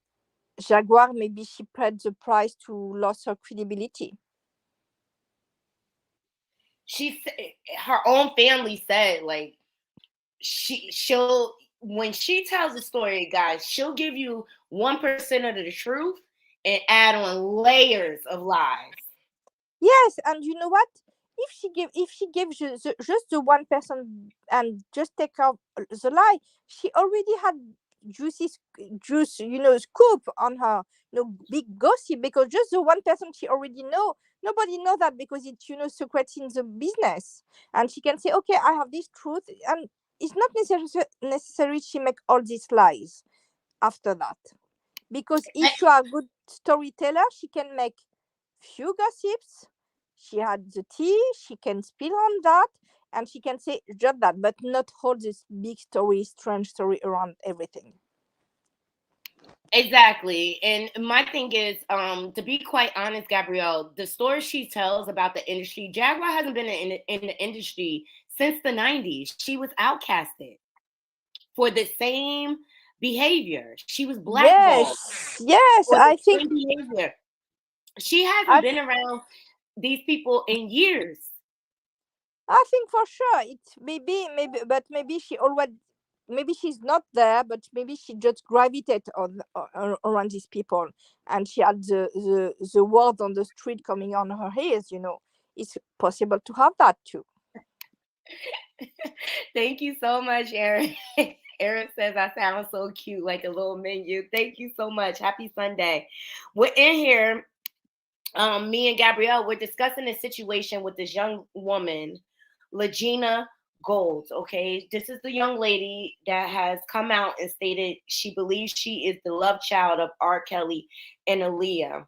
Jaguar, maybe she paid the price to lose her credibility. Her own family said, like, she'll when she tells a story, guys, she'll give you 1% of the truth and add on layers of lies. Yes, and you know what? If she gave just the 1% and just take out the lie, she already had juice, scoop on her, big gossip, because just the 1% she already know. Nobody know that because it's secret in the business, and she can say, okay, I have this truth, and it's not necessary she make all these lies after that, because if you are a good storyteller, she can make few gossips. She had the tea, she can spill on that, and she can say just that, but not hold this big story, strange story around everything. Exactly. And my thing is, to be quite honest, Gabrielle, the story she tells about the industry, Jaguar hasn't been in the industry since the 90s. She was outcasted for the same behavior. She was blackballed. Yes, For the I think same behavior. She hasn't been around these people in years. I think for sure it's maybe, but maybe maybe she's not there, but maybe she just gravitated around these people, and she had the word on the street coming on her ears. It's possible to have that too. Thank you so much, Erin. Erin says I sound so cute, like a little menu. Thank you so much. Happy Sunday. We're in here. Me and Gabrielle, we're discussing a situation with this young woman, Legena Gold. Okay, this is the young lady that has come out and stated she believes she is the love child of R. Kelly and Aaliyah.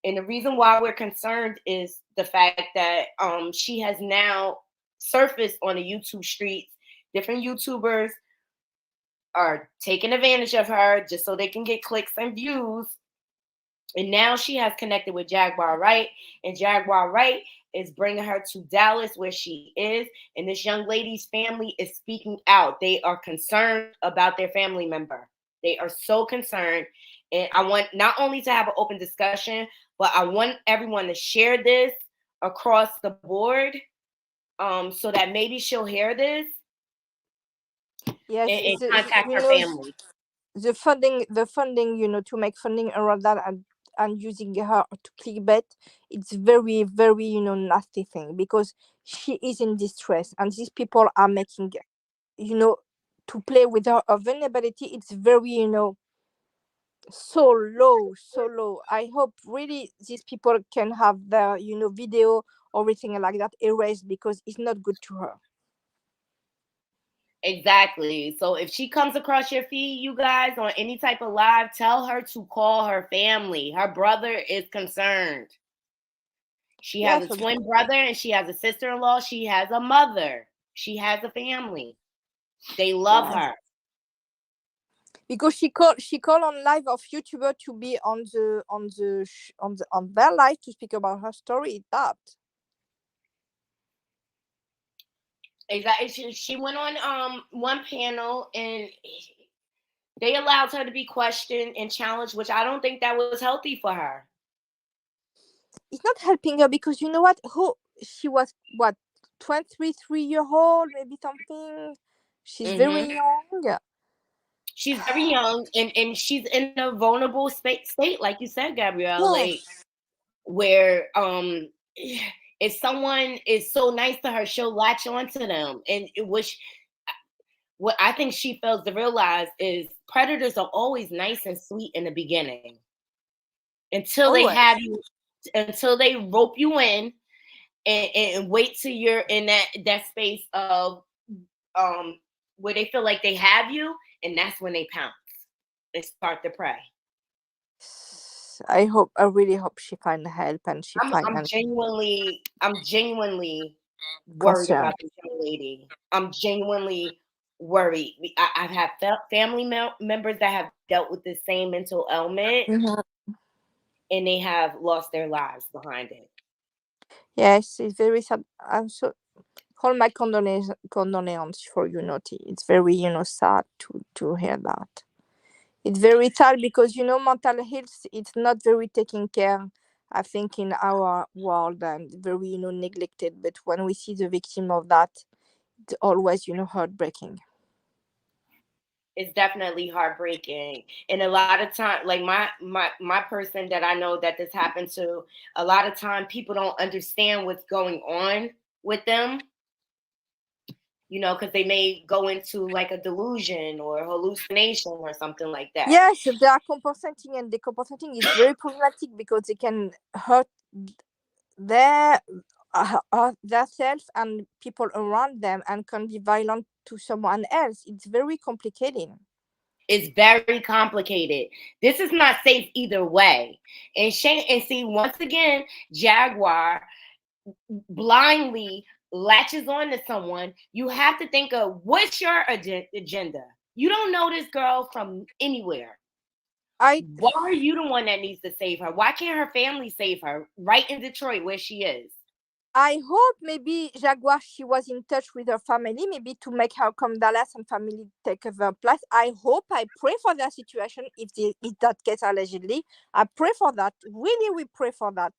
And the reason why we're concerned is the fact that she has now surfaced on the YouTube streets. Different YouTubers are taking advantage of her just so they can get clicks and views. And now she has connected with Jaguar Wright, and Jaguar Wright is bringing her to Dallas where she is. And this young lady's family is speaking out. They are concerned about their family member. They are so concerned. And I want not only to have an open discussion, but I want everyone to share this across the board, so that maybe she'll hear this Yes, and contact you her know, family. the funding, you know, to make funding around that and using her to clickbait, it's very, very, you know, nasty thing, because she is in distress and these people are making, you know, to play with her vulnerability. It's very, you know, so low, so low. I hope really these people can have their, you know, video or everything like that erased, because it's not good to her. Exactly. So if she comes across your feed, you guys, on any type of live, tell her to call her family. Her brother is concerned. She has Yes, a twin brother and she has a sister-in-law. She has a mother. She has a family. They love yes. her. Because she called on live of YouTuber to be on their live to speak about her story. That Exactly. She went on one panel and they allowed her to be questioned and challenged, which I don't think that was healthy for her. it's not helping her, because you know what? Who she was? What, 23 year old, maybe something. She's very Mm-hmm. young. She's very young and she's in a vulnerable state, like you said, Gabrielle. Like, Yes, where if someone is so nice to her, she'll latch onto them. And what I think she fails to realize is predators are always nice and sweet in the beginning until they have always. you, until they rope you in and wait till you're in that space of um where they feel like they have you, and that's when they pounce and start to prey. I really hope she find help and she find I'm and genuinely worried concern. about this young lady. I'm genuinely worried. I've had family members that have dealt with the same mental ailment, Mhm. and they have lost their lives behind it. Yes, it's very sad. I'm so all my condolences for you, Naughty. It's very, you know, sad to hear that. It's very sad because, you know, mental health, it's not very taken care, I think, in our world, and very, you know, neglected. But when we see the victim of that, it's always, you know, heartbreaking. It's definitely heartbreaking, and a lot of time, like my person that I know that this happened to, a lot of time people don't understand what's going on with them, because they may go into like a delusion or hallucination or something like that. Yes, they are compensating, and the compensating is very problematic because they can hurt their themselves and people around them, and can be violent to someone else. It's very complicated. It's very complicated. This is not safe either way. And Shane, and see, once again, Jaguar blindly latches on to someone. You have to think of what's your agenda. You don't know this girl from anywhere. I Why are you the one that needs to save her? Why can't her family save her right in Detroit where she is? I hope maybe Jaguar, she was in touch with her family, maybe to make her come Dallas and family take over place. I hope, I pray for that situation. If that case allegedly, I pray for that. Really, we pray for that,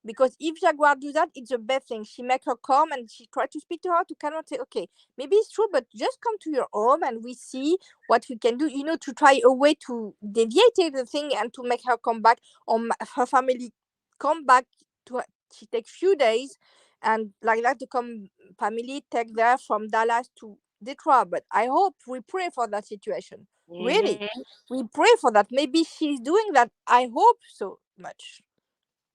because if Jaguar do that, it's a bad thing. She make her come and she try to speak to her, to cannot say, okay, maybe it's true, but just come to your home and we see what we can do. You know, to try a way to deviate the thing and to make her come back, or her family come back to. She take few days and like that to come family take there from Dallas to Detroit. But I hope, we pray for that situation. Really, Mm-hmm. we pray for that. Maybe she's doing that. I hope so much.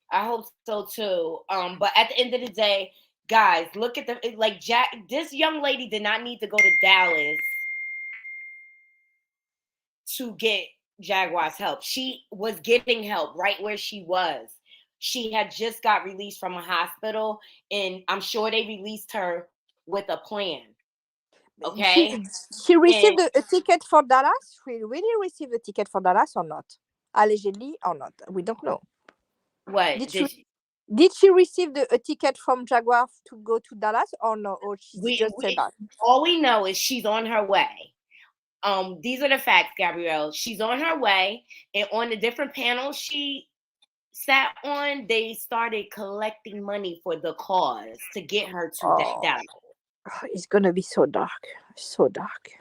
I hope so too. But at the end of the day, guys, look at the like Jack. This young lady did not need to go to Dallas to get Jaguar's help. She was getting help right where she was. She had just got released from a hospital, and I'm sure they released her with a plan. Okay. She received And a ticket for Dallas. She really received a ticket for Dallas or not? Allegedly or not? We don't know. what Did she did did she receive a ticket from Jaguar to go to Dallas or no? Or she we, just said that? all we know is she's on her way. These are the facts, Gabrielle. She's on her way, and on the different panels she sat on, they started collecting money for the cause to get her to Oh, Dallas. it's gonna be so dark, so dark.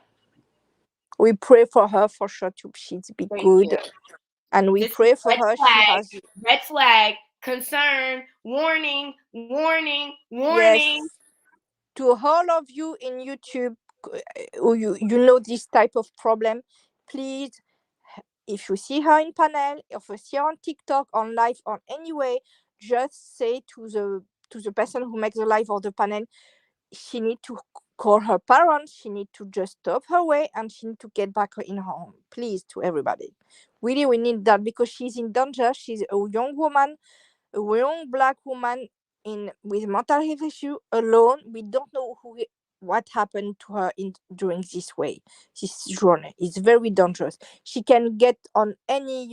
We pray for her for sure to she's be Thank good, you. and we This is pray for her. She has red flag, concern, warning, warning, yes. warning. To all of you in YouTube, who you know this type of problem, please, if you see her in panel, if you see her on TikTok, on live, or anyway, just say to the person who makes the live or the panel, she need to call her parents. She need to just stop her way, and she need to get back in her home. Please, to everybody, really, we need that because she's in danger. She's a young woman, a young black woman with mental health issue alone. We don't know what happened to her during this journey. It's very dangerous. She can get on any,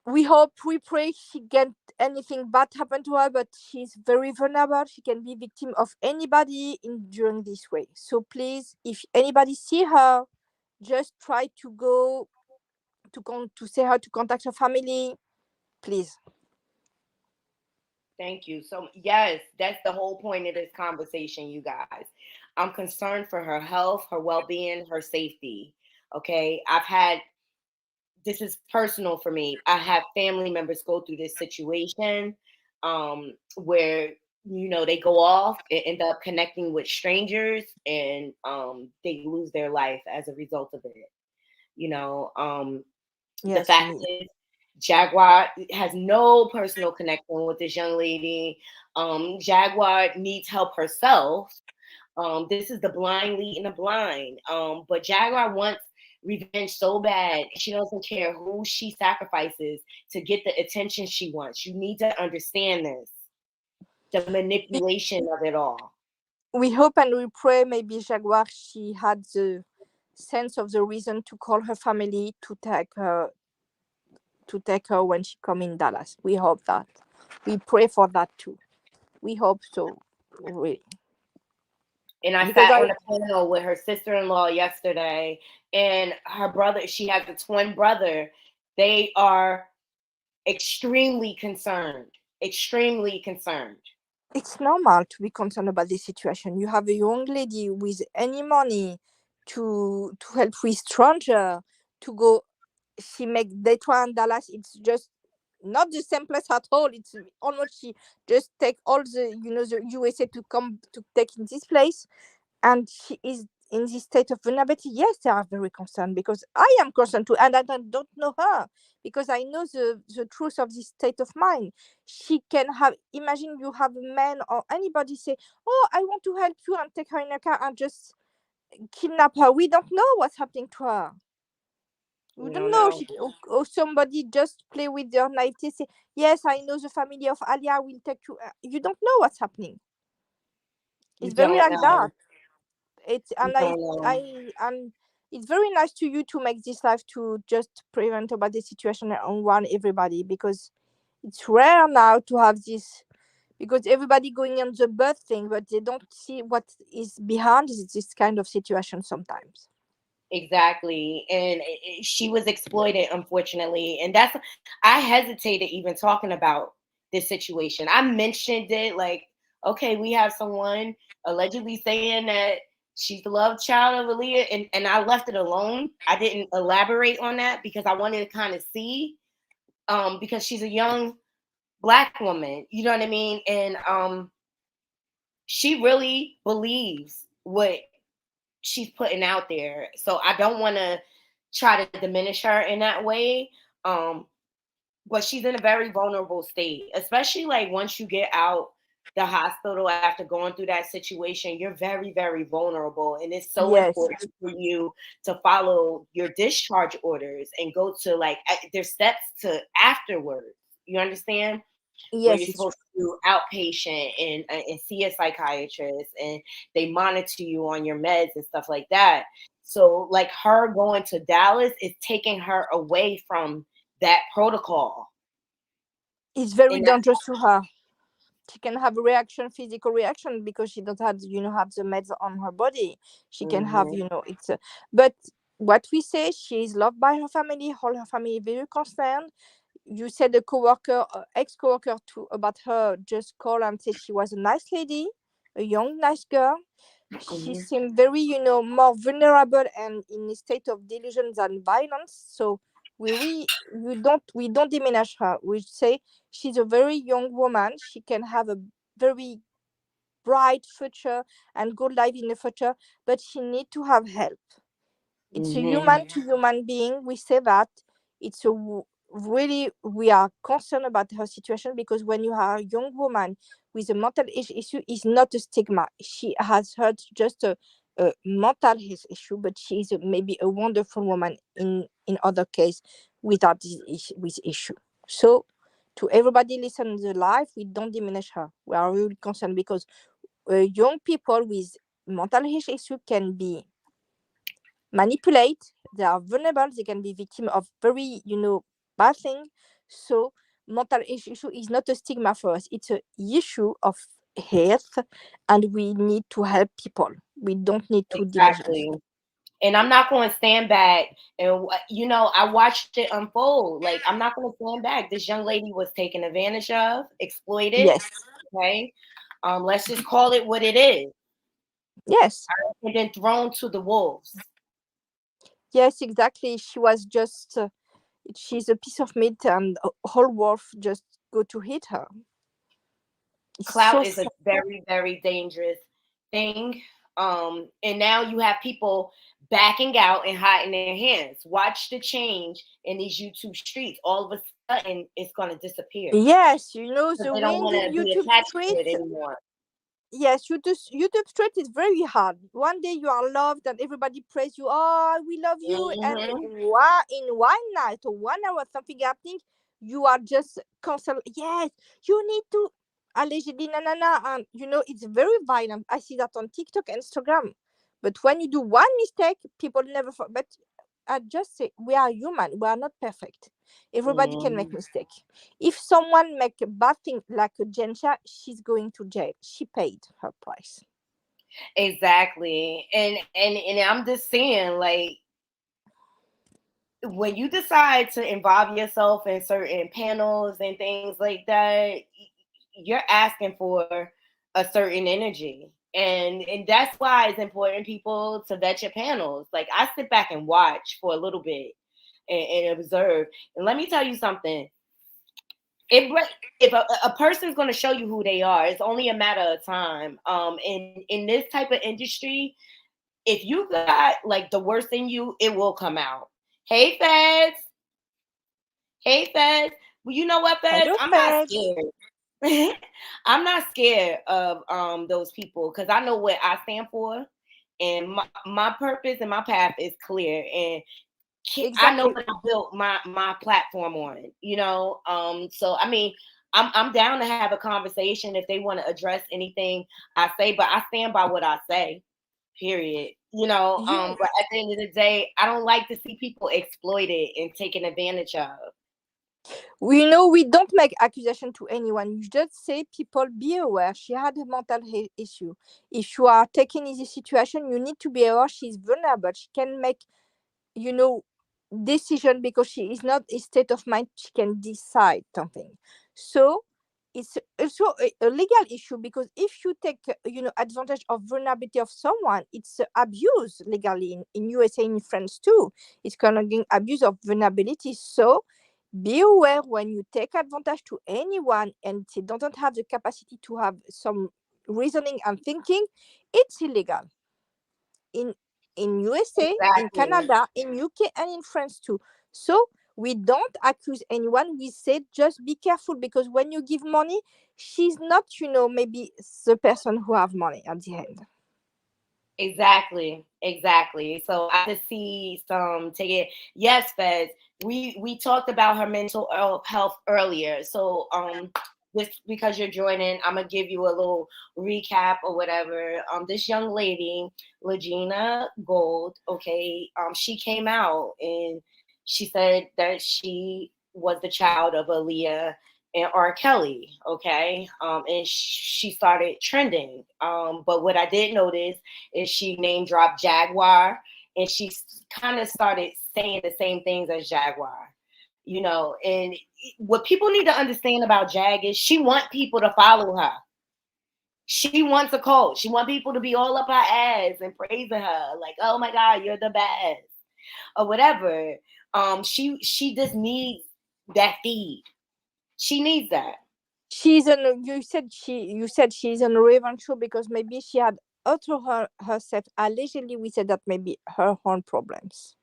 we pray she get anything bad happen to her, but she's very vulnerable. She can be victim of anybody during this way. So please, if anybody see her, just try to go to say her to contact her family, please. Thank you. So yes, that's the whole point of this conversation, you guys. I'm concerned for her health, her well-being, her safety. Okay. This is personal for me. I have family members go through this situation where they go off and end up connecting with strangers, and they lose their life as a result of it. The Yes, fact is, Jaguar has no personal connection with this young lady. Jaguar needs help herself. This is the blind leading the blind. But Jaguar wants revenge so bad. She doesn't care who she sacrifices to get the attention she wants. You need to understand this. The manipulation of it all. we hope and we pray maybe Jaguar she had the sense of the reason to call her family to take her when she come in Dallas. We hope that. We pray for that too. We hope so, really. And I Because sat on a panel with her sister-in-law yesterday, and her brother, she has a twin brother. They are extremely concerned. Extremely concerned. it's normal to be concerned about this situation. You have a young lady with any money to help with stranger to go. She make Detroit and Dallas. It's just not the same place at all. It's almost she just take all the USA to come to take in this place, and she is in this state of vulnerability. Yes, they are very concerned because I am concerned too, and I don't know her because I know the truth of this state of mind. She can have. Imagine you have a man or anybody say, "Oh, I want to help you," and take her in a car and just kidnap her. We don't know what's happening to her. We don't know. Or somebody just play with your naivety. Say, "Yes, I know the family of Alia will take you." You don't know what's happening. It's very like that. It's and it's very nice to you to make this live to just prevent about the situation and warn everybody because it's rare now to have this because everybody going on the birth thing, but they don't see what is behind this kind of situation sometimes. Exactly. And she was exploited, unfortunately. And I hesitated even talking about this situation. I mentioned it like, okay, we have someone allegedly saying that she's the love child of Aaliyah. And I left it alone. I didn't elaborate on that because I wanted to kind of see, because she's a young Black woman, you know what I mean? And she really believes what she's putting out there. So I don't want to try to diminish her in that way. But she's in a very vulnerable state, especially like once you get out the hospital after going through that situation, you're very, very vulnerable. And it's so important for you to follow your discharge orders and go to there's steps to afterwards. You understand? Where Yes, you're supposed to you outpatient and see a psychiatrist, and they monitor you on your meds and stuff like that. So like her going to Dallas is taking her away from that protocol. It's very And that, dangerous to her. She can have a reaction, physical reaction, because she doesn't have, have the meds on her body. She can have, mhm, it's but what we say, she is loved by her family, all her family very concerned. You said a coworker, ex-coworker too, about her, just call and say she was a nice lady, a young nice girl. She mhm, seemed very, more vulnerable and in a state of delusion than violence. So we don't diminish her. We say she's a very young woman. She can have a very bright future and good life in the future, but she need to have help. It's a mhm. human to human being. We say that it's really, we are concerned about her situation, because when you are a young woman with a mental issue, is not a stigma. She has had just a mental issue, but she is maybe a wonderful woman in other case without this issue. So to everybody listen to the life, we don't diminish her. We are really concerned, because young people with mental issue can be manipulate, they are vulnerable, they can be victim of very, bad thing. So mental issue is not a stigma for us, it's a issue of health, and we need to help people. We don't need to diminish us. Exactly. And I'm not going to stand back. And I watched it unfold. Like, I'm not going to stand back. This young lady was taken advantage of, exploited. Yes, Okay, let's just call it what it is, yes, and then thrown to the wolves. yes, exactly. She was just she's a piece of meat, and a whole wolf just go to hit her. It's so Clout is a sad. very, very dangerous thing. And now you have people backing out and hiding their hands. Watch the change in these YouTube streets. All of a sudden, it's going to disappear Yes, because the they don't wind want in to be YouTube attached to it streets. anymore. Yes, YouTube straight is very hard. One day you are loved and everybody praise you. Oh, we love you. And Hmm. in one night or 1 hour, something happening, you are just constant. Yes, you need to allegedly na na na. And it's very violent. I see that on TikTok, Instagram. But when you do one mistake, people never. But I just say we are human. We are not perfect. Everybody can make Hmm. mistake. If someone make a bad thing like a Gensha, she's going to jail. She paid her price. Exactly. And I'm just saying, like, when you decide to involve yourself in certain panels and things like that, you're asking for a certain energy. And that's why it's important, people, to vet your panels. Like, I sit back and watch for a little bit and observe. And let me tell you something. It if a person's going to show you who they are, it's only a matter of time. In this type of industry, if you got like the worst in you, it will come out. Hey, Feds. Hey, Feds. Well, you know what, Feds? Hello, I'm not Feds. scared. I'm not scared of those people, because I know what I stand for, and my purpose and my path is clear, and I know Exactly. what I built my platform on. So I mean, I'm down to have a conversation if they want to address anything I say, but I stand by what I say. Period. You But at the end of the day, I don't like to see people exploited and taken advantage of. we don't make accusation to anyone. You just say people be aware. She had a mental issue. If you are taken in this situation, you need to be aware she's vulnerable. She can make you know decision, because she is not a state of mind she can decide something. So it's also a legal issue, because if you take advantage of vulnerability of someone, it's abuse legally in USA, in France too. It's kind of abuse of vulnerability. So be aware when you take advantage to anyone and they don't have the capacity to have some reasoning and thinking, it's illegal in USA, in Exactly. Canada, in UK, and in France too. So we don't accuse anyone. We say just be careful, because when you give money, she's not, maybe the person who have money at the end. Exactly. Exactly. So I just see some take it. Yes, Feds. We talked about her mental health earlier. So Just because you're joining, I'm gonna give you a little recap or whatever. This young lady, Legena Gold, okay, she came out and she said that she was the child of Aaliyah and R. Kelly, okay, and she started trending. But what I did notice is she name dropped Jaguar, and she kind of started saying the same things as Jaguar, and what people need to understand about Jag is she want people to follow her. She wants a cult. She want people to be all up her ass and praising her, like, oh my God, you're the best, or whatever. She just needs that feed. She needs that. She's on. You said she's on a revenge show because maybe she had herself. Allegedly, we said that maybe her own problems.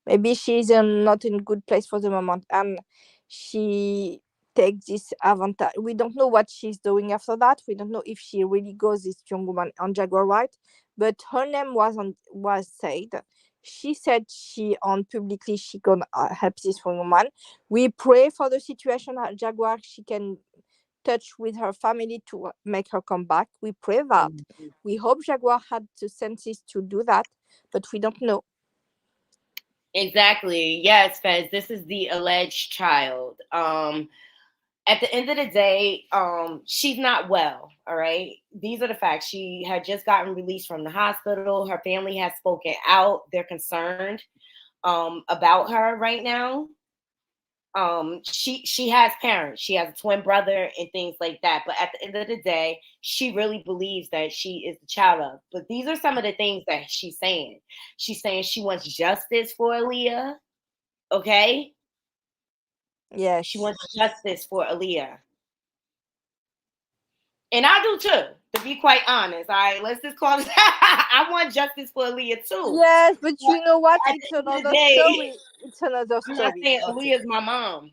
Maybe she's not in good place for the moment, and she takes this advantage. We don't know what she's doing after that. We don't know if she really goes this young woman on Jaguar, right? But her name was said. She said she on publicly she gonna help this young woman. We pray for the situation at Jaguar. She can touch with her family to make her come back. We pray that. We hope Jaguar had the senses to do that, but we don't know. Exactly. Yes, Fez. This is the alleged child. At the end of the day, she's not well. All right. These are the facts. She had just gotten released from the hospital. Her family has spoken out. They're concerned about her right now. She has parents. She has a twin brother and things like that. But at the end of the day, she really believes that she is the child of. But these are some of the things that she's saying. She's saying she wants justice for Aaliyah. Okay. Yes. She wants justice for Aaliyah. And I do too, to be quite honest. All right, let's just call it. I want justice for Aaliyah too. Yes, but you know what? At It's the end of the another day, story. It's another I'm not story. saying Okay. Aaliyah's my mom.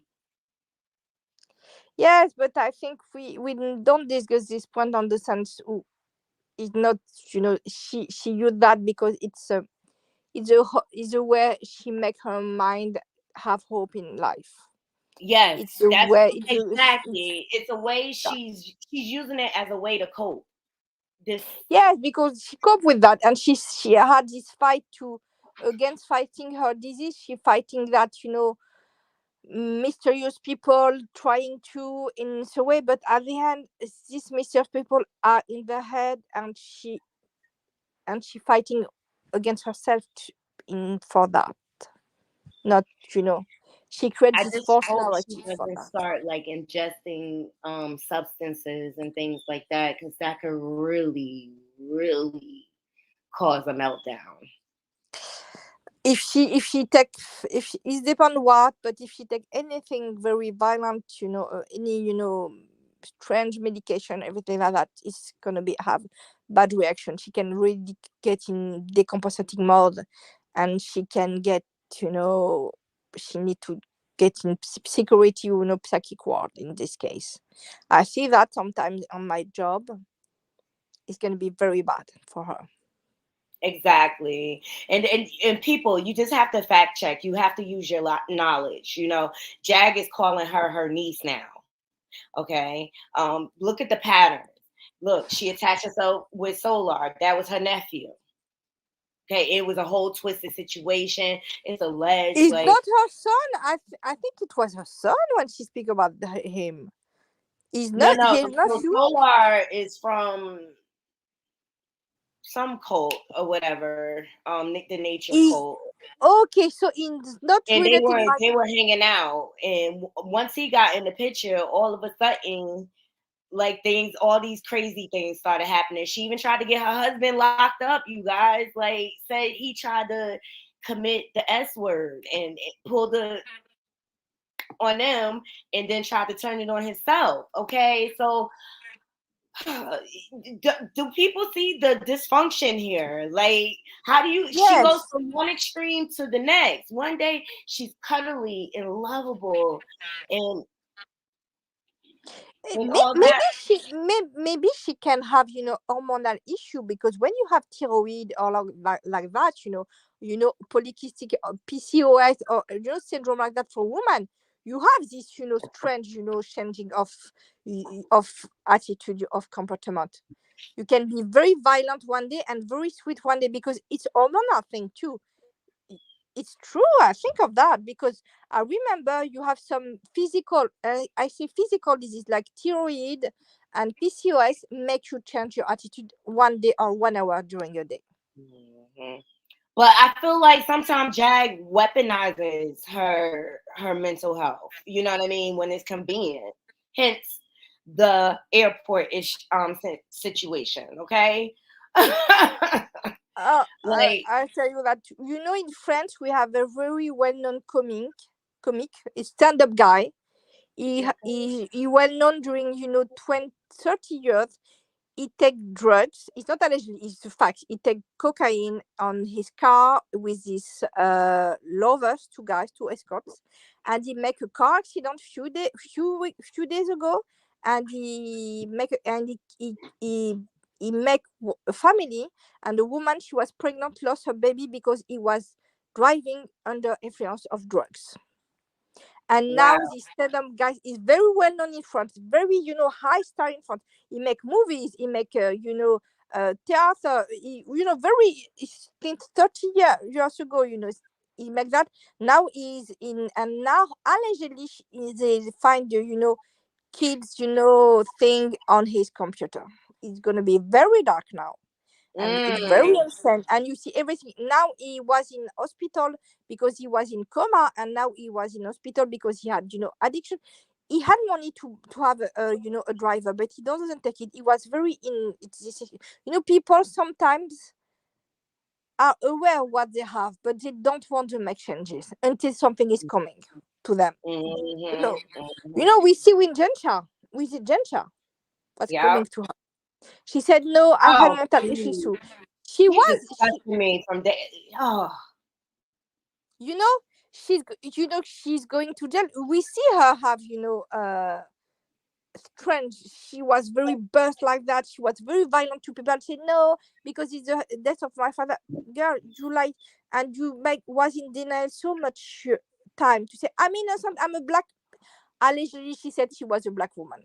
Yes, but I think we don't discuss this point on the sense who is not, she used that because it's a way she make her mind have hope in life. Yes, It's a that's way. exactly. It's a way she's using it as a way to cope. This Yes, because she coped with that, and she had this fight to against fighting her disease. She fighting that, mysterious people trying to in a way, but at the end these mysterious people are in the head, and she fighting against herself in for that, not, she creates I this just false hope she narrative for doesn't that. start like ingesting substances and things like that, because that could really, really cause a meltdown. If she take, it depends what, but if she take anything very violent, any, strange medication, everything like that is gonna be have bad reaction. She can really get in decompensating mode, and she can get, she need to get in security, psychic ward. In this case, I see that sometimes on my job. It's gonna be very bad for her. Exactly. And people, you just have to fact check. You have to use your knowledge. Jag is calling her niece now. Okay. Look at the pattern. Look, she attached herself with Solar. That was her nephew. Okay. It was a whole twisted situation. It's alleged. It's Like, not her son. I think it was her son when she speak about him. He's no, not no. his So nephew. Solar is from some cult or whatever. The nature He's cult. okay. So he's not And they related. were they were hanging out, and once he got in the picture, all of a sudden, like, all these crazy things started happening. She even tried to get her husband locked up. You guys, like, said he tried to commit the S word and pulled the on them, and then tried to turn it on himself. Okay, so do people see the dysfunction here? Like, how do you? She goes Yes. from one extreme to the next. One day she's cuddly and lovable, and all Maybe that. maybe she can have, hormonal issue, because when you have thyroid or like that, polycystic PCOS, or syndrome like that for women, you have this, strange, changing of attitude, of comportment. You can be very violent one day and very sweet one day, because it's hormonal thing too. It's true. I think of that because I remember you have some physical, I say physical disease like thyroid and PCOS make you change your attitude one day or 1 hour during your day. Mhm. But I feel like sometimes Jag weaponizes her mental health. You know what I mean? When it's convenient. Hence the airport ish situation. Okay. Like, I tell you that, in France we have a very well-known comic, a stand-up guy. He well known during 20, 30 years. He take drugs. It's not allegedly, it's a fact. He take cocaine on his car with his lovers, two guys, two escorts, and he make a car accident few days ago, and he make a family, and the woman, she was pregnant, lost her baby because he was driving under influence of drugs. And wow. now this stand-up guy is very well known in France, very high star in France. He make movies, he make theater. Very since 30 years ago. He make that. Now he's in, and now allegedly they find the kids thing on his computer. It's gonna be very dark now, and it's very insane. And you see everything now. He was in hospital because he was in coma, and now he was in hospital because he had addiction. He had money to have a driver, but he doesn't take it. He was very in it's this, people sometimes are aware of what they have, but they don't want to make changes until something is coming to them. We see with Gensha what's Yeah. coming to her. She said, no, I had Oh, mental please. issues. She You was, disgusted me from day. Oh, you know, she's going to jail. We see her have, strange. She was very burst like that. She was very violent to people. Say no, because it's the death of my father. Girl, you like, and you make was in denial so much time to say, I'm innocent, I'm a black. Allegedly, she said she was a black woman.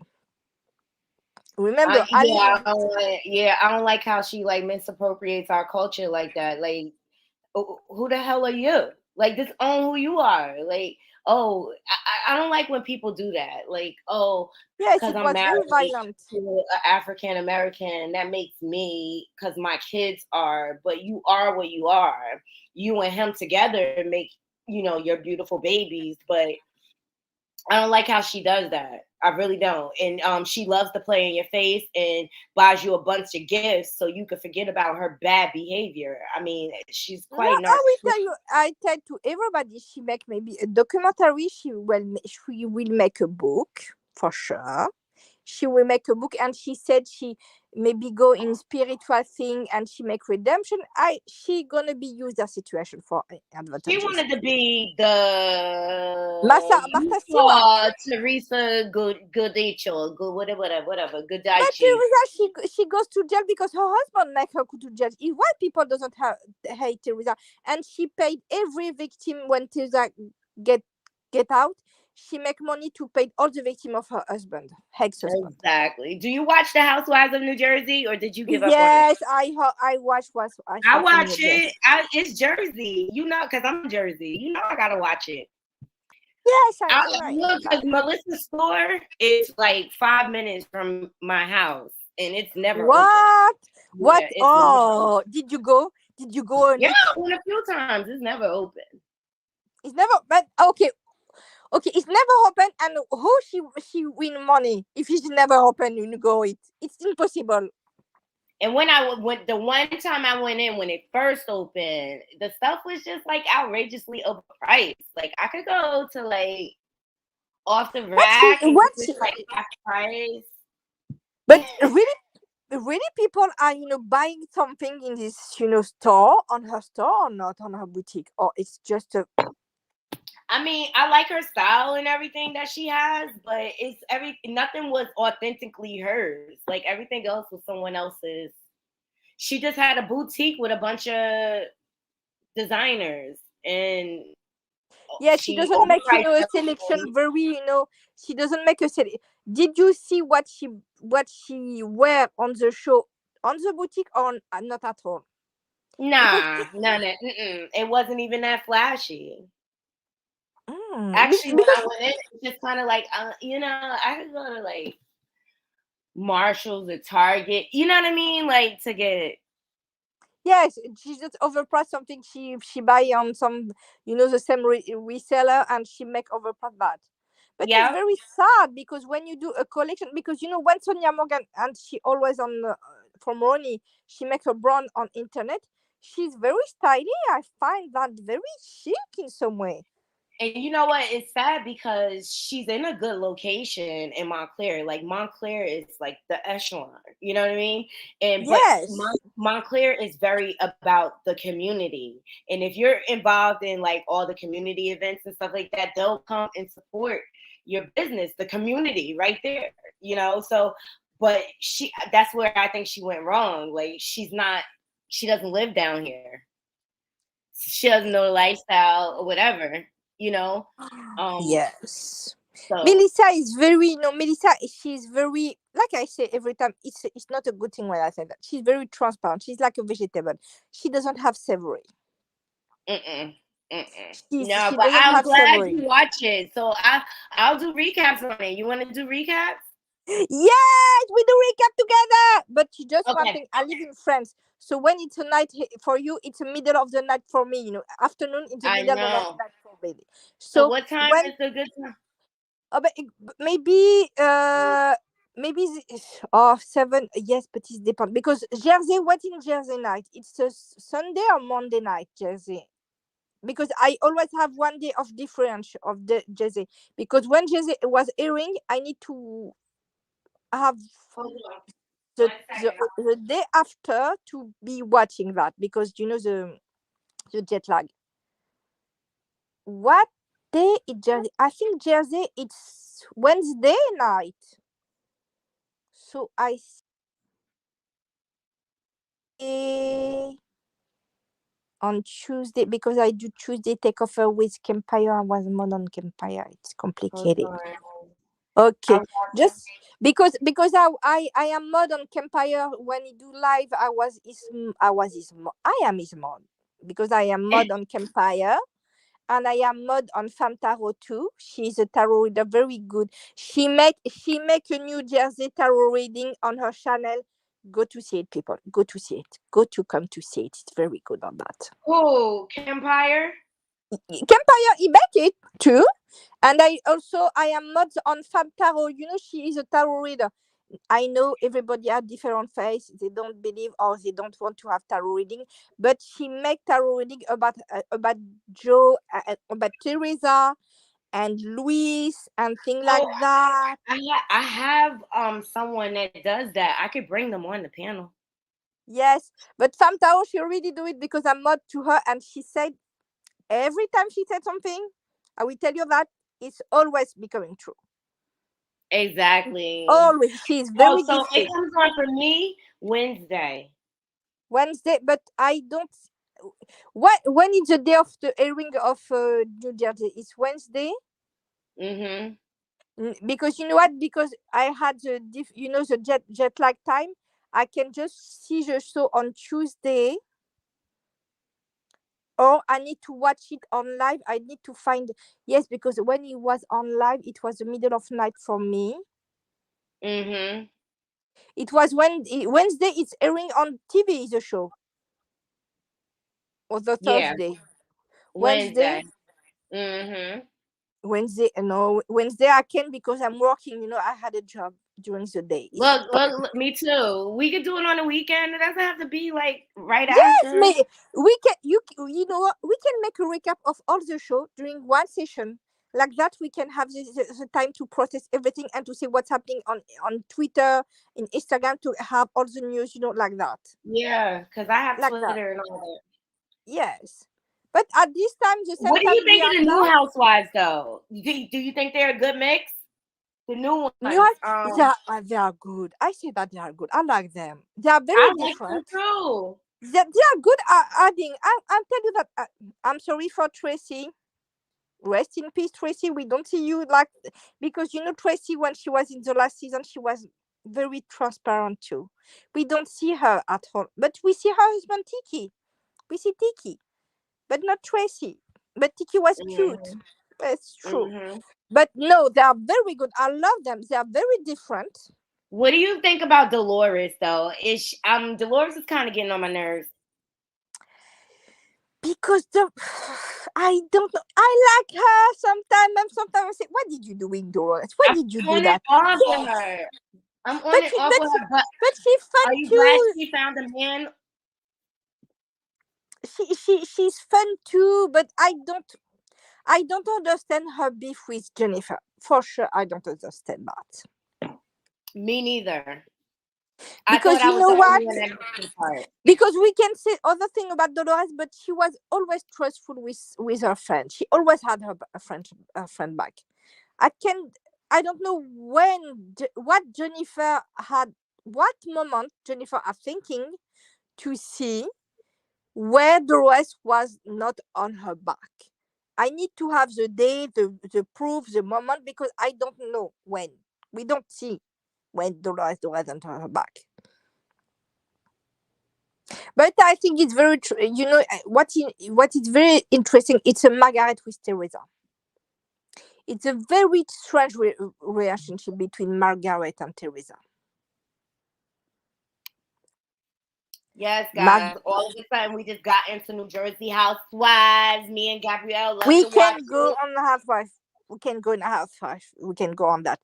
Remember, I don't like how she like misappropriates our culture like that. Like, who the hell are you? Like, just own who you are. Like, oh, I don't like when people do that. Like, oh, yes, because it I'm was very married violent. to an African American, that makes me, because my kids are, but you are what you are. You and him together make, your beautiful babies. But I don't like how she does that. I really don't. And she loves to play in your face and buys you a bunch of gifts so you can forget about her bad behavior. I mean, she's No, quite I will narcissistic. tell you. I tell to everybody. She make maybe a documentary. She will make a book for sure. She will make a book, and she said she maybe go in spiritual thing, and she make redemption. She gonna be use that situation for She advantages. wanted to be the Martha Stewart. Teresa Good whatever, But Goodaichi. Teresa, she goes to jail because her husband make her go to jail. Why people doesn't hate Teresa? And she paid every victim when Teresa get get out. She make money to pay all the victim of her husband, ex-husband. Exactly. Do you watch The Housewives of New Jersey, or did you give up on it? Yes, I watch what I I saw some watch news. it. Yes, It's Jersey, because I'm Jersey. I gotta watch it. yes, Look, because Melissa's store is like 5 minutes from my house, and it's never open. what? Yeah, it's never open. Oh, did you go? Did you go on Yeah, it? I went a few times. It's never open. It's never. But okay, okay, it's never open, and who she win money if it's never open? You go it. It's impossible. And when I went, the one time I went in when it first opened, the stuff was just like outrageously overpriced. Like, I could go to like off the rack and get What's this like half price. but really people are buying something in this store, on her store, or not on her boutique, or it's just a I mean, I like her style and everything that she has, but nothing was authentically hers. Like, everything else was someone else's. She just had a boutique with a bunch of designers, and Yeah, she She doesn't make, overpriced a selection everything. very, she doesn't make a selection. Did you see what she wear on the show, on the boutique, or not at all? Because Nah, none of it. It wasn't even that flashy. Actually, when because I went in, it's just kind of like, I could go to like Marshalls or Target. You know what I mean? Like to get. yes, she just overpriced something she buy on some, the same reseller, and she make overprice that. But it's Yeah. very sad because when you do a collection, because when Sonia Morgan, and she always on from Ronnie, she makes a brand on internet. She's very stylish. I find that very chic in some way. And you know what? It's sad because she's in a good location in Montclair. Like Montclair is like the echelon. You know what I mean? But Yes, Montclair is very about the community. And if you're involved in like all the community events and stuff like that, they'll come and support your business, the community right there. So but that's where I think she went wrong. Like she doesn't live down here. She doesn't know the lifestyle or whatever, you know. Um, yes. so Melissa is very, Melissa, she's very, like I say every time, it's not a good thing when I say that. She's very transparent. She's like a vegetable. She doesn't have savory. mm-mm, mm-mm. No, She but doesn't I'm have glad savory. you watch it. So I'll do recaps on it. You want to do recaps? Yes, we do recap together. But just one Okay. thing, I live in France. So when it's a night for you, it's the middle of the night for me, afternoon, it's the I middle of the know. night for baby. So So what time when is a good time? but maybe 7, yes, but it depends because Jersey, what in Jersey night? It's a Sunday or Monday night, Jersey. Because I always have one day of difference of the Jersey. Because when Jersey was airing, I need to have Hold on the, one the second. the day after to be watching that because the jet lag. What day is Jersey? I think Jersey it's Wednesday night. So I say on Tuesday because I do Tuesday takeover with Campfire. I was more on Campfire. It's Hold complicated. on. Okay, I'm watching. just because I am mod on Campfire when he do live. I am his mod because I am mod on Campfire. And I am mod on Femme Tarot too. She's a tarot reader, very good. She make a New Jersey tarot reading on her channel. Go to see it, people. Go to see it. Go to come to see it. It's very good on that. Oh, Empire. Campfire, he make it too. And I am mod on Femme Tarot. She is a tarot reader. I know everybody has different face. They don't believe or they don't want to have tarot reading, but she make tarot reading about Joe, about Teresa and Luis and things like Oh, that. I have someone that does that. I could bring them on the panel. Yes, but Femme Tarot, she already do it because I'm mod to her, and she said every time she said something, I will tell you that it's always becoming true. Exactly. Always, she's Oh, very so it gifted. comes on for me Wednesday. Wednesday, but I don't. When is the day of the airing of New Jersey? It's Wednesday. Mm-hmm. Because you know what? Because I had the jet lag time. I can just see the show on Tuesday, or I need to watch it on live. I need to find, yes, because when it was on live, it was the middle of night for me. Mm-hmm. It was Wednesday. It's airing on TV. The show or the Yeah, Thursday. Wednesday. Wednesday. Mm-hmm. Wednesday I can because I'm working. I had a job during the day. It's Look, me too. We could do it on the weekend. It doesn't have to be like right yes, after. we can. You know what? We can make a recap of all the show during one session. Like that, we can have the time to process everything and to see what's happening on Twitter, in Instagram, to have all the news. Like that, Yeah, because I have like that. Twitter and all that. Yes, but at this time, the same What do time you we think are of the new now. housewives though? Do you think they're a good mix? The new New ones. they are good. I say that they are good. I like them. They are very I like them different. too. They are good at adding. I'll tell you that. I'm sorry for Tracy. Rest in peace, Tracy. We don't see you like, because Tracy, when she was in the last season, she was very transparent too. We don't see her at all, but we see her husband Tiki. We see Tiki, but not Tracy. But Tiki was cute. Mhm. That's true. Mhm. But no, they are very good. I love them. They are very different. What do you think about Dolores though? Dolores is kind of getting on my nerves. Because I don't know. I like her sometimes, and sometimes I say, "What did you do in Dolores? Why did you I'm do on that?" it off with Yes, her. I'm on but it off with her. But she's fun are you glad too. she found a man? She's fun too. But I don't understand her beef with Jennifer. For sure, I don't understand that. Me neither. I Because thought I you was know the what? only one that missed the part. Because we can say other thing about Dolores, but she was always trustful with her friend. She always had her friend back. I can I don't know what Jennifer had, what moment Jennifer are thinking to see where Dolores was not on her back. I need to have the day, the proof, the moment, because I don't know when. We don't see when Dolores on her back. But I think it's very what is very interesting. It's a Margaret with Teresa. It's a very strange relationship between Margaret and Teresa. Yes, Mag- guys. All of a sudden, we just got into New Jersey Housewives. Me and Gabrielle love we to watch can go it. on the housewife. We can go in a housewife. We can go on that.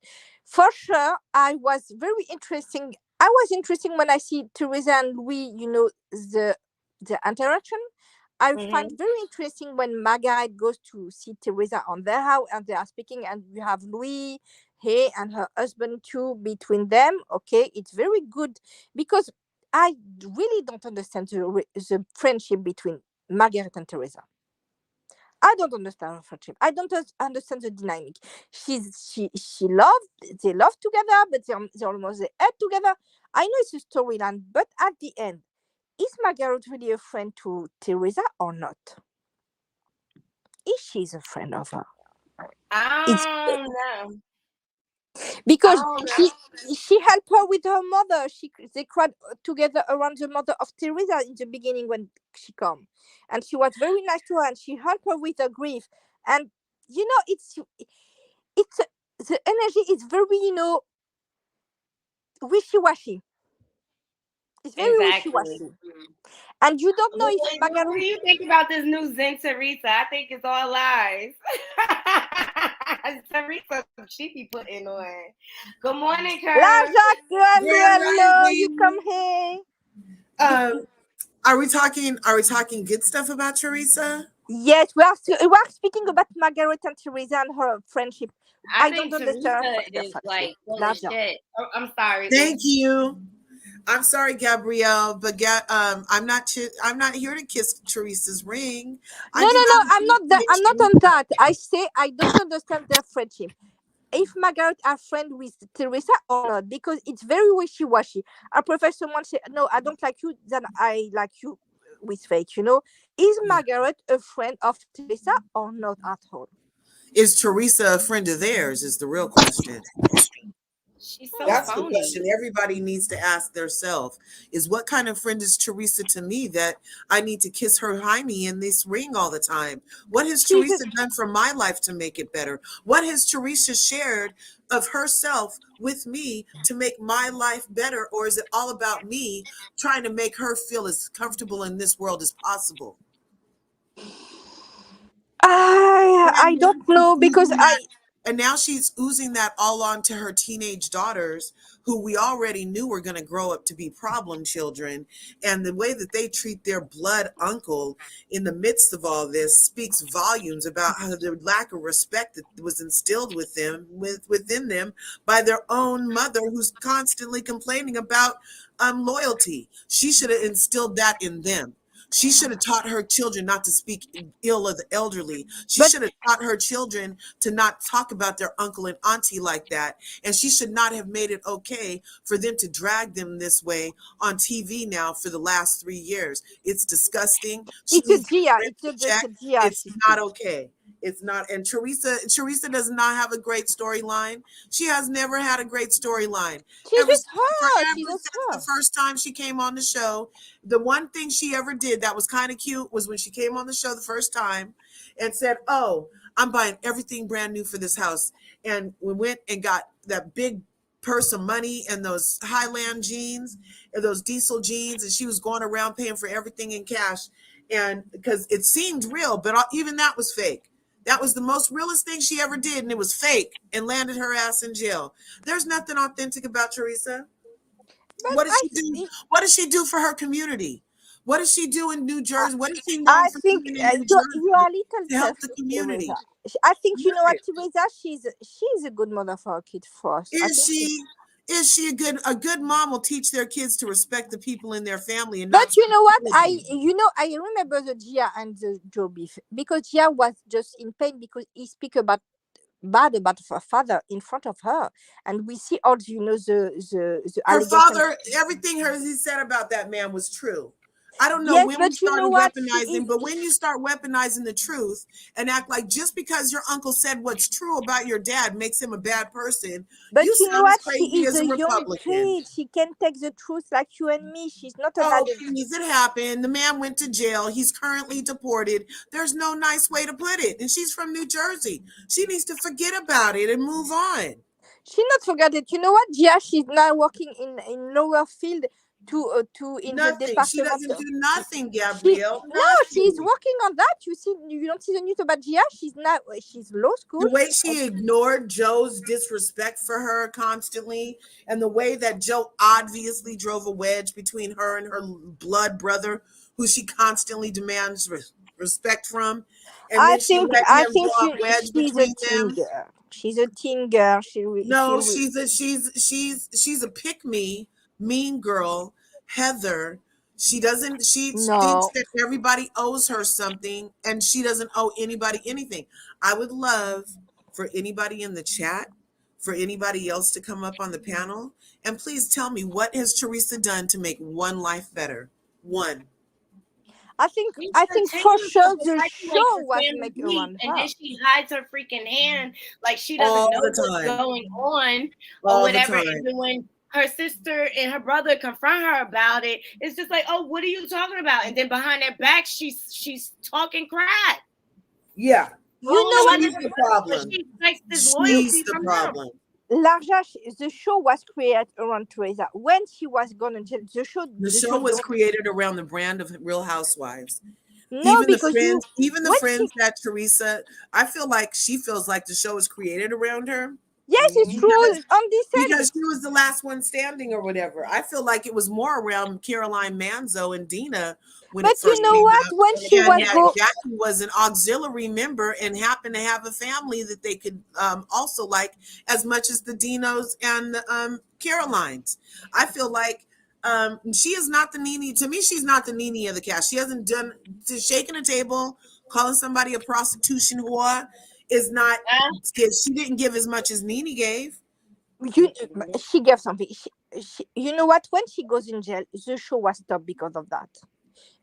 For sure, I was very interesting. I was interesting when I see Teresa and Louis, the interaction. I find Hmm. very interesting when Margaret goes to see Teresa on their house and they are speaking, and you have Louis, hey, and her husband too between them. Okay, it's very good because I really don't understand the friendship between Margaret and Teresa. I don't understand her friendship. I don't understand the dynamic. She loved, they love together, but they almost they hate together. I know it's a storyline, but at the end, is Margaret really a friend to Teresa or not? Is she a friend of her? It's I don't know. I because don't know. she helped her with her mother. They cried together around the mother of Teresa in the beginning when she come, and she was very nice to her, and she helped her with her grief. And it's the energy is very wishy-washy. It's very Exactly. wishy-washy, and you don't know if What do Margaret. you think about this new Zen Teresa? I think it's all lies. Teresa, she be putting on. Good morning, La Curve. Jacques, Grand hello, you come Rising. here. Um, are we talking? Are we talking good stuff about Teresa? Yes, we are speaking about Margaret and Teresa and her friendship. I I don't think understand Teresa their is friendship. like full La of Jacques. shit. Oh, I'm sorry. Thank you. I'm sorry, Gabrielle, but I'm not here to kiss Teresa's ring. No, I do no, not no. I'm agree not that. with I'm not on Teresa. that. I say I don't understand their friendship. If Margaret are friend with Teresa or not, because it's very wishy-washy. I prefer someone say, no, I don't like you, than I like you with fake. Is Margaret a friend of Teresa or not at all? Is Teresa a friend of theirs? Is the real question. She's so That's the phony. question everybody needs to ask themselves is what kind of friend is Teresa to me that I need to kiss her hiney in this ring all the time? What has She's a, Teresa done for my life to make it better? What has Teresa shared of herself with me to make my life better? Or is it all about me trying to make her feel as comfortable in this world as possible? I don't know because And now she's oozing that all on to her teenage daughters, who we already knew were going to grow up to be problem children. And the way that they treat their blood uncle in the midst of all this speaks volumes about how the lack of respect that was instilled within them by their own mother, who's constantly complaining about loyalty. She should have instilled that in them. She should have taught her children not to speak ill of the elderly. She but should have taught her children to not talk about their uncle and auntie like that. And she should not have made it okay for them to drag them this way on TV now for the last 3 years. It's disgusting. She it's a needs to Gia. get It's a just check. a Gia It's not system. okay. It's not. And Teresa does not have a great storyline. She has never had a great storyline. She's with Forever her. She's with since the her. first time she came on the show, the one thing she ever did that was kind of cute was when she came on the show the first time and said, "Oh, I'm buying everything brand new for this house." And we went and got that big purse of money and those Highland jeans and those diesel jeans, and she was going around paying for everything in cash. And because it seemed real, but even that was fake. That was the most realest thing she ever did, and it was fake and landed her ass in jail. There's nothing authentic about Teresa. But What does I she do? think What does she do for her community? What does she do in New I, Jersey? What is she I known for think doing in New you are Jersey a little to help tough the with community? Teresa. I think you know what, Right. Teresa. She's a good mother for her kid first. I Is think she. she a good mom will teach their kids to respect the people in their family and not But you know what? stupidity. I remember the Gia and the Joe beef because Gia was just in pain because he speak about bad about her father in front of her, and we see all the Her allegation. father, everything he said about that man was true. I don't know Yes, when we but you know started what? weaponizing, but when you start weaponizing the truth and act like just because your uncle said what's true about your dad makes him a bad person, But you you know sound as what? She crazy is as a a young Republican. kid. She can take the truth like you and me. She's not an Oh, adult. please, it happened. The man went to jail. He's currently deported. There's no nice way to put it. And she's from New Jersey. She needs to forget about it and move on. She not forget it. You know what? Gia, she's now working in lower field to in the Nothing. She department. doesn't do nothing, She Gabrielle. no, she's Nothing. working on that. You don't see the news about Gia. She's law school. The way she ignored Joe's disrespect for her constantly, and the way that Joe obviously drove a wedge between her and her blood brother, who she constantly demands respect from, and then she let I him think draw a wedge she's a between teen them. girl. She's a teen girl. She No, will. she's a pick me, mean girl, Heather. She doesn't she thinks No, that everybody owes her something and she doesn't owe anybody anything. I would love for anybody in the chat, for anybody else to come up on the panel and please tell me what has Teresa done to make one life better? One. She's I think for continuing to sure the perpetuate show the was family make beef, around and her. then she hides her freaking hand like she doesn't All know the what's time. going on or All the whatever. time. And then when her sister and her brother confront her about it, it's just like, oh, what are you talking about? And then behind their back, she's talking crap. Yeah. You know what? She's the problem. She expects this You, loyalty She's the from him. problem. Larja, the show was created around Teresa. When she was gone to jail, The show was created around the brand of Real Housewives. No, Even the because friends that Teresa, I feel like she feels like the show is created around her yes, it's true. Andy said because she was the last one standing or whatever. I feel like it was more around Caroline Manzo and Dina when it but you first know came what? out. When she And was go, Jackie was an auxiliary member and happened to have a family that they could also like as much as the Dinos and the Carolines. I feel like she is not the Nene. To me, she's not the Nene of the cast. She hasn't done shaking a table, calling somebody a prostitution whore. Is not. She didn't give as much as Nene gave. she gave something. You know what? When she goes in jail, the show was stopped because of that.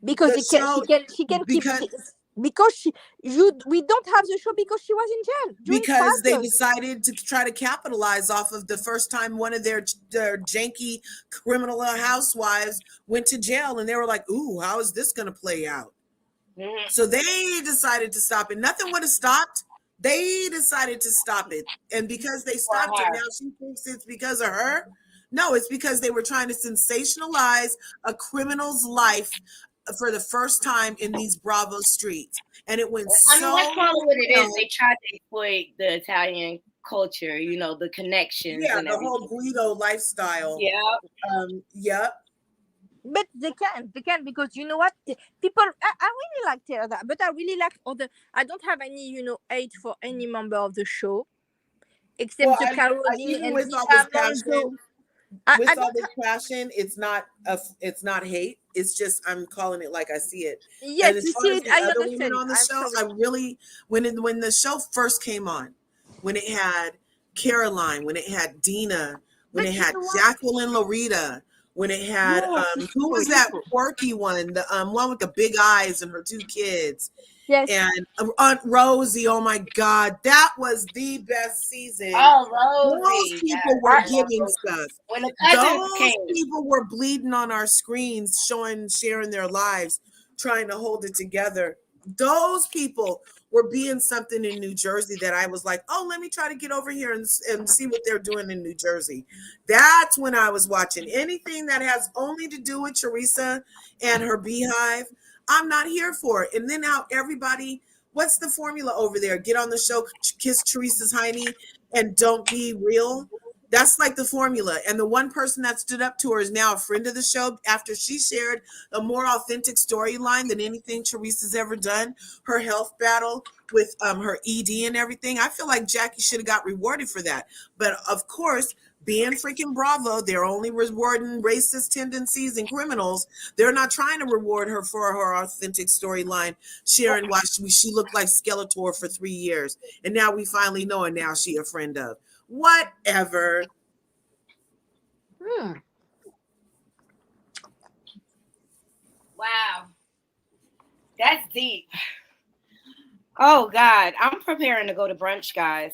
Because The show she can keep because because we don't have the show because she was in jail during because they trials. decided to try to capitalize off of the first time one of their janky criminal housewives went to jail, and they were like, "Ooh, how is this going to play out?" So they decided to stop it. Nothing would have stopped. They decided to stop it, and because they stopped it, now she thinks it's because of her. No, it's because they were trying to sensationalize a criminal's life for the first time in these Bravo streets, and it went I mean, let's call it what it is. well. They tried to exploit the Italian culture, the connections Yeah, and the everything. whole Guido lifestyle. Yeah. Yep. But they can because you know what, people. I really like that, but I really like other. I don't have any hate for any member of the show, except Well, the Caroline even and with all this Dina Manzo. passion, I with all don't. this passion, it's not hate. It's just I'm calling it like I see it. Yes, And as you far see as it. the I other women understand it. on the I'm show, sorry. I really when the show first came on, when it had Caroline, when it had Dina, when But it you had know what? Jacqueline Loretta, when it had Yes, it's who true, was it's that true. quirky one, the one with the big eyes and her two kids, Yes. and Aunt Rosie. Oh my God, that was the best season. Oh, Those Rosie. people Yes, were I love giving Rosie. stuff. When the cousins Those came. people were bleeding on our screens, sharing their lives, trying to hold it together. Those people were being something in New Jersey that I was like, oh, let me try to get over here and see what they're doing in New Jersey. That's when I was watching anything that has only to do with Teresa and her beehive. I'm not here for it. And then now everybody, what's the formula over there? Get on the show, kiss Teresa's hiney, and don't be real. That's like the formula. And the one person that stood up to her is now a friend of the show after she shared a more authentic storyline than anything Teresa's ever done. Her health battle with her ED and everything. I feel like Jackie should have got rewarded for that. But of course, being freaking Bravo, they're only rewarding racist tendencies and criminals. They're not trying to reward her for her authentic storyline, sharing why she looked like Skeletor for 3 years. And now we finally know, and now she a friend of. Whatever. Wow. That's deep. Oh God. I'm preparing to go to brunch, guys.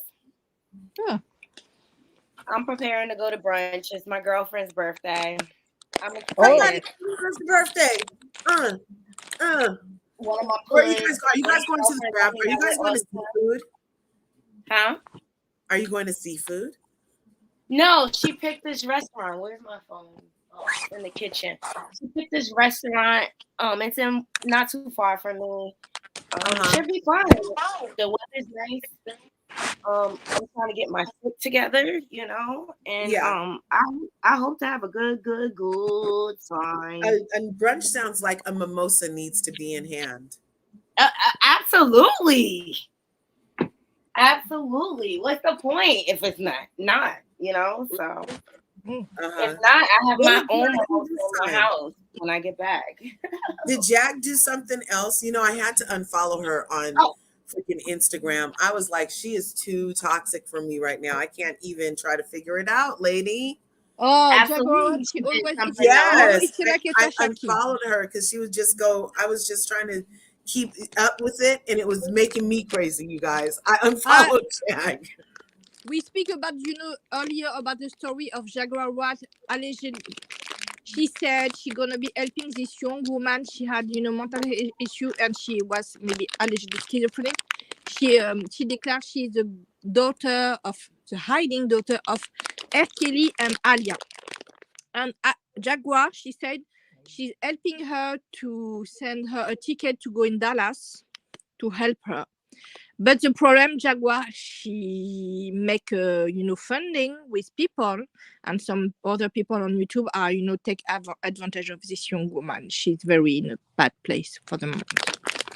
I'm preparing to go to brunch. It's my girlfriend's birthday. I'm excited. When's the birthday? One of my Where are you friends. guys going? Are you guys going to the crab? Are you guys going to seafood? Huh? Are you going to seafood? No, she picked this restaurant. Where's my phone? Oh, it's in the kitchen. She picked this restaurant. It's in not too far from me. Should be fine. The weather's nice. I'm trying to get my foot together, and Yeah. I hope to have a good time. And brunch sounds like a mimosa needs to be in hand. Absolutely. Absolutely. What's the point if it's not, So if not, I have my own house in my house when I get back. Did Jack do something else? I had to unfollow her on freaking Instagram. I was like, she is too toxic for me right now. I can't even try to figure it out, lady. Oh, Absolutely. Jaguar, she always Yes, I Shaki. unfollowed her because she would just go. I was just trying to keep up with it, and it was making me crazy. You guys, I unfollowed Jack. We speak about, earlier about the story of Jaguar Watt alleged. She said she gonna be helping this young woman. She had, mental issue, and she was maybe allegedly schizophrenic. She declared she is the hiding daughter of R. Kelly and Alia. And Jaguar, she said she's helping her to send her a ticket to go in Dallas to help her. But the problem, Jaguar, she make funding with people, and some other people on YouTube are take advantage of this young woman. She's very in a bad place for the moment.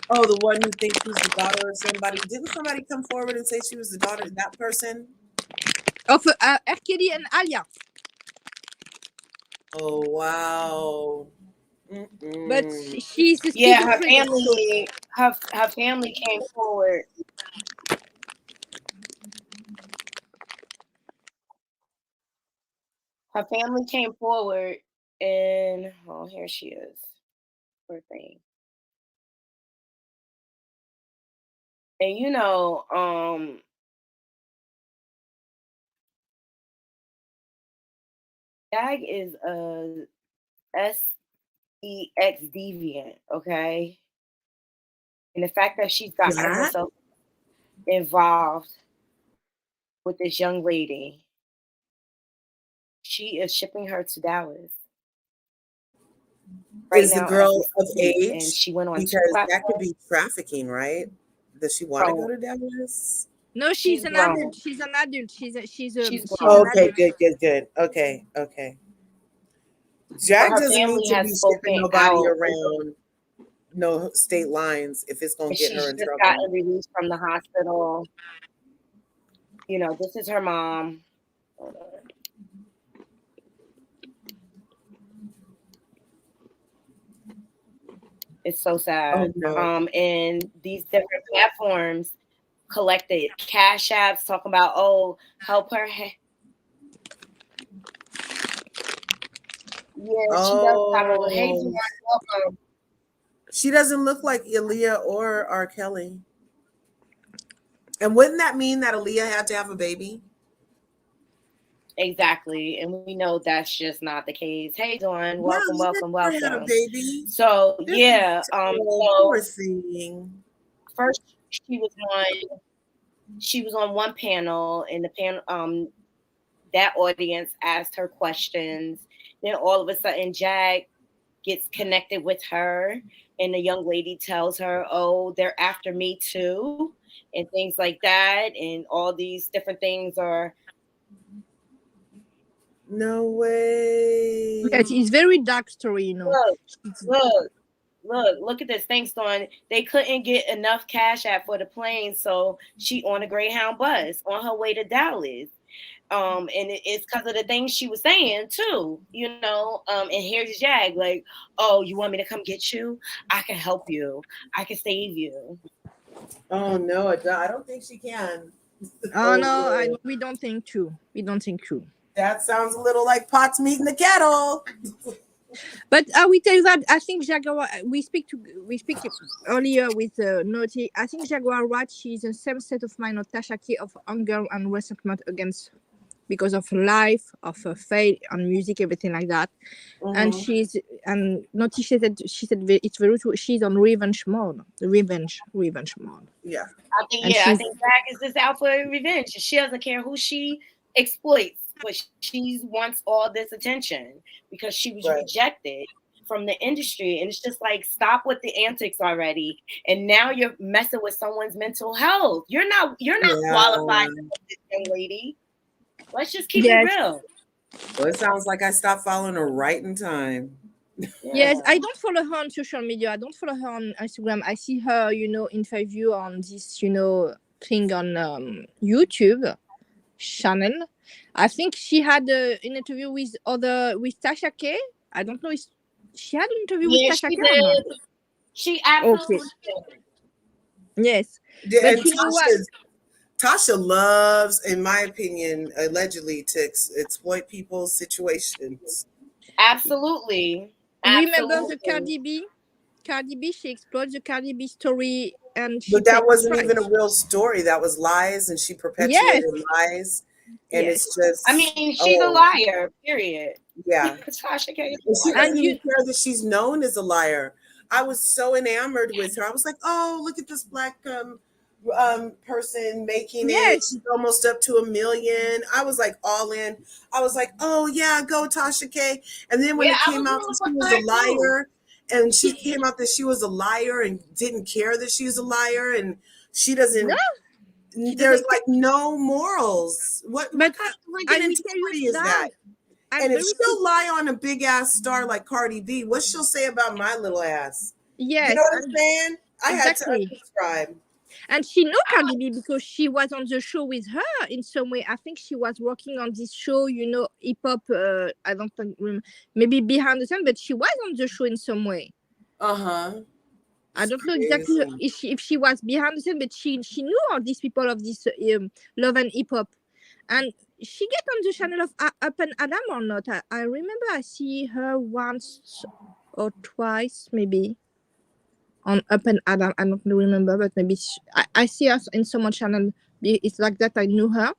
Oh, the one who thinks she's the daughter of somebody. Didn't somebody come forward and say she was the daughter of that person? Of R. Kelly and Alia. Oh wow. But she's the her family. Her family came forward. Her family came forward, and here she is. Poor thing. And Jag is a sex deviant, okay? And the fact that she's gotten herself involved with this young lady, she is shipping her to Dallas. Is the girl of age? And she went on because that could be trafficking, right? Does she want to go to Dallas? No, she's an adult. She's an adult. She's okay, good. Okay. Jack doesn't need to be shipping nobody around no state lines if it's gonna get her in trouble. She's just gotten released from the hospital. This is her mom. Hold on. It's so sad. Oh, no. And these different platforms collected cash apps talking about, help her. Yeah, she does have a hey, Oh, Dawn, welcome. she doesn't look like Aaliyah or R. Kelly. And wouldn't that mean that Aaliyah had to have a baby? Exactly. And we know that's just not the case. Hey Dawn, Yeah, welcome, Aaliyah welcome, never had a welcome. baby. So This is yeah, terrible. so Poor thing. first she was on one panel, and the panel that audience asked her questions. Then all of a sudden Jag gets connected with her, and the young lady tells her, oh, they're after me too, and things like that, and all these different things are No way. Yes, it's very dark story, you know. look, look at this. Thanks, Dawn. They couldn't get enough cash out for the plane, so she on a Greyhound bus on her way to Dallas. And it's because of the things she was saying too, you know. And here's Jag, like, oh, you want me to come get you? I can help you. I can save you. Oh no, I don't think she can. Oh no, we don't think true. We don't think true. That sounds a little like pots meeting the kettle. But I will tell you that I think Jaguar. We speak earlier with Naughty. I think Jaguar Rat. She's the same state of mind of Tasha K of anger and resentment against because of life, of her fate on music, everything like that. Mm-hmm. And Naughty said it's very true. She's on revenge mode. Revenge mode. Yeah. I think Zach is just out for revenge. She doesn't care who she exploits, but she wants all this attention because she was rejected from the industry. And it's just like, stop with the antics already. And now you're messing with someone's mental health. You're not qualified to be this young lady. Let's just keep it real. Well, it sounds like I stopped following her right in time. Yes, I don't follow her on social media. I don't follow her on Instagram. I see her, interview on this, thing on YouTube channel. I think she had an interview with Tasha K. I don't know if she had an interview with Tasha K or not. She absolutely did. Yes. Yeah, but you know what? Tasha loves, in my opinion, allegedly to exploit people's situations. Absolutely. Remember the Cardi B? Cardi B, she explored the Cardi B story, but that wasn't even a real story. That was lies, and she perpetuated lies. And it's just, I mean, she's a liar, period. Yeah. Tasha K. She doesn't even care that she's known as a liar. I was so enamored with her. I was like, oh, look at this Black person making it. She's almost up to 1 million. I was like all in. I was like, oh yeah, go Tasha K. And then when it came out that she was a liar, and she came out that she was a liar and didn't care that she's a liar, and she doesn't. There's like no morals. What kind of integrity is that? And if she'll lie on a big ass star like Cardi B, what she'll say about my little ass? Yes, you know what I'm saying? I had to unsubscribe. And she knew Cardi B because she was on the show with her in some way. I think she was working on this show, hip hop. I don't think, maybe behind the scene, but she was on the show in some way. I don't know exactly if she was behind the scene, but she knew all these people of this love and hip hop, and she get on the channel of Up and Adam or not. I remember I see her once or twice maybe on Up and Adam. I don't remember, but maybe I see her in someone's channel. It's like that I knew her,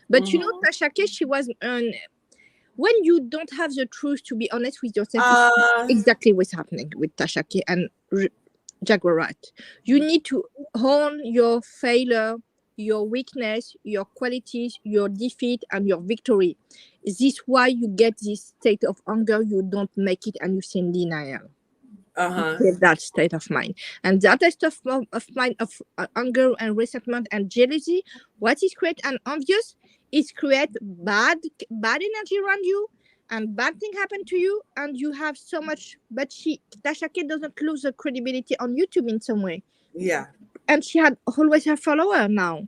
but Tasha K, she was when you don't have the truth to be honest with yourself, exactly what's happening with Tasha K and Jaguar Rat. You need to own your failure, your weakness, your qualities, your defeat, and your victory. This is why you get this state of anger. You don't make it, and you stay in denial. Get that state of mind, and that state of mind of anger and resentment and jealousy. What is create and obvious is create bad energy around you, and bad thing happen to you, and you have so much. But Tasha K doesn't lose her credibility on YouTube in some way. Yeah, and she had always her follower now.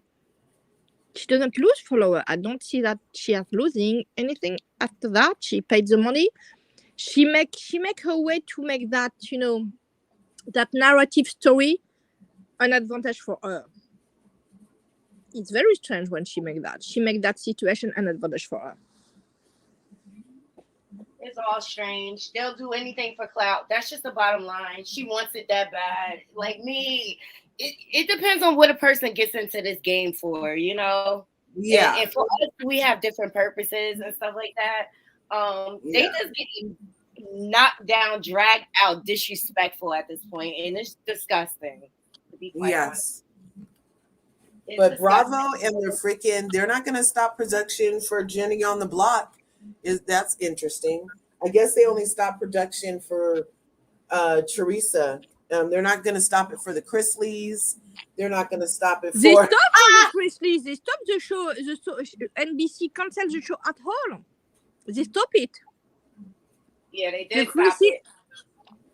She doesn't lose follower. I don't see that she is losing anything after that. She paid the money. She make her way to make that, that narrative story an advantage for her. It's very strange when she make that. She make that situation an advantage for her. It's all strange. They'll do anything for clout. That's just the bottom line. She wants it that bad. Like me, it depends on what a person gets into this game for, you know? Yeah. And for us, we have different purposes and stuff like that. They Yeah. just get knocked down, dragged out, disrespectful at this point, and it's disgusting, to be quite honest. Yes. It's But disgusting. Bravo and they're not going to stop production for Jenny on the Block. That's interesting. I guess they only stopped production for Teresa. They're not going to stop it for the Chrisleys. They're not going to stop it They for. stopped the Chrisleys. They stopped the show. NBC canceled the show at all. They stopped it. Yeah, they The did stop Chrisley, it.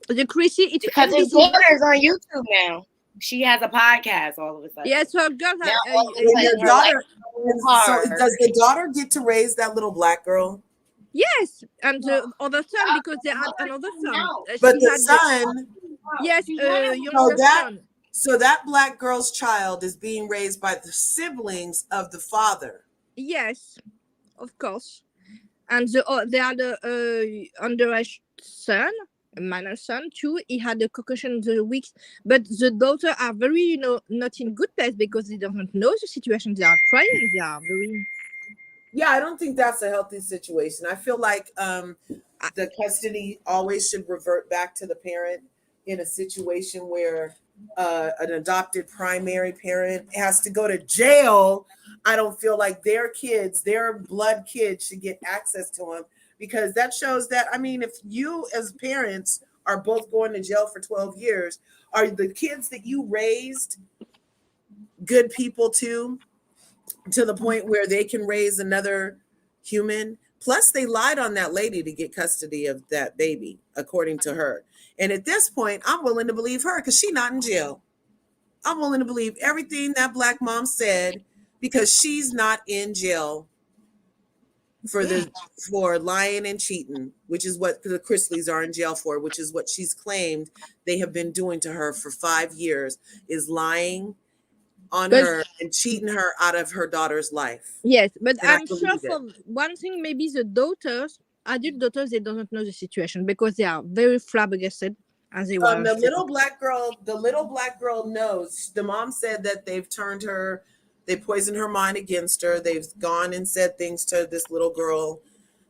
the Chrisley, it's Because his NBC. daughter's on YouTube now. She has a podcast all of a sudden. Yes, her girl. Now all of a And sudden your her life daughter. is So hard. does the daughter get to raise that little black girl? Yes, and the other son, because they had another son. No. But She the had son. yes, younger that- son. So that black girl's child is being raised by the siblings of the father. Yes, of course. And they had a underage son, a minor son too. He had a concussion the weeks, but the daughter are very, not in good place because they don't know the situation. They are crying. They are very. Yeah, I don't think that's a healthy situation. I feel like the custody always should revert back to the parent in a situation where an adopted primary parent has to go to jail. I don't feel like their kids, their blood kids, should get access to them, because that shows that, I mean, if you as parents are both going to jail for 12 years, are the kids that you raised good people to the point where they can raise another human? Plus, they lied on that lady to get custody of that baby, according to her. And at this point, I'm willing to believe her because she's not in jail. I'm willing to believe everything that black mom said because she's not in jail for lying and cheating, which is what the Chrisleys are in jail for, which is what she's claimed they have been doing to her for 5 years, is lying on her and cheating her out of her daughter's life. Yes, but And I I'm sure believe it. for one thing, maybe the daughters, adult daughters, they don't know the situation because they are very flabbergasted as they were. The little black girl knows. The mom said that they've turned her, they poisoned her mind against her. They've gone and said things to this little girl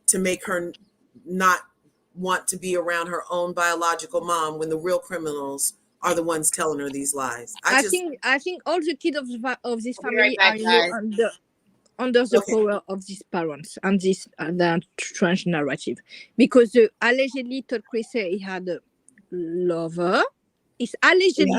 to make her not want to be around her own biological mom, when the real criminals are the ones telling her these lies. I think all the kids of this I'll be right family back, are guys. under the Okay. power of these parents and this that strange narrative, because allegedly Todd Chrisley he had a lover. It's allegedly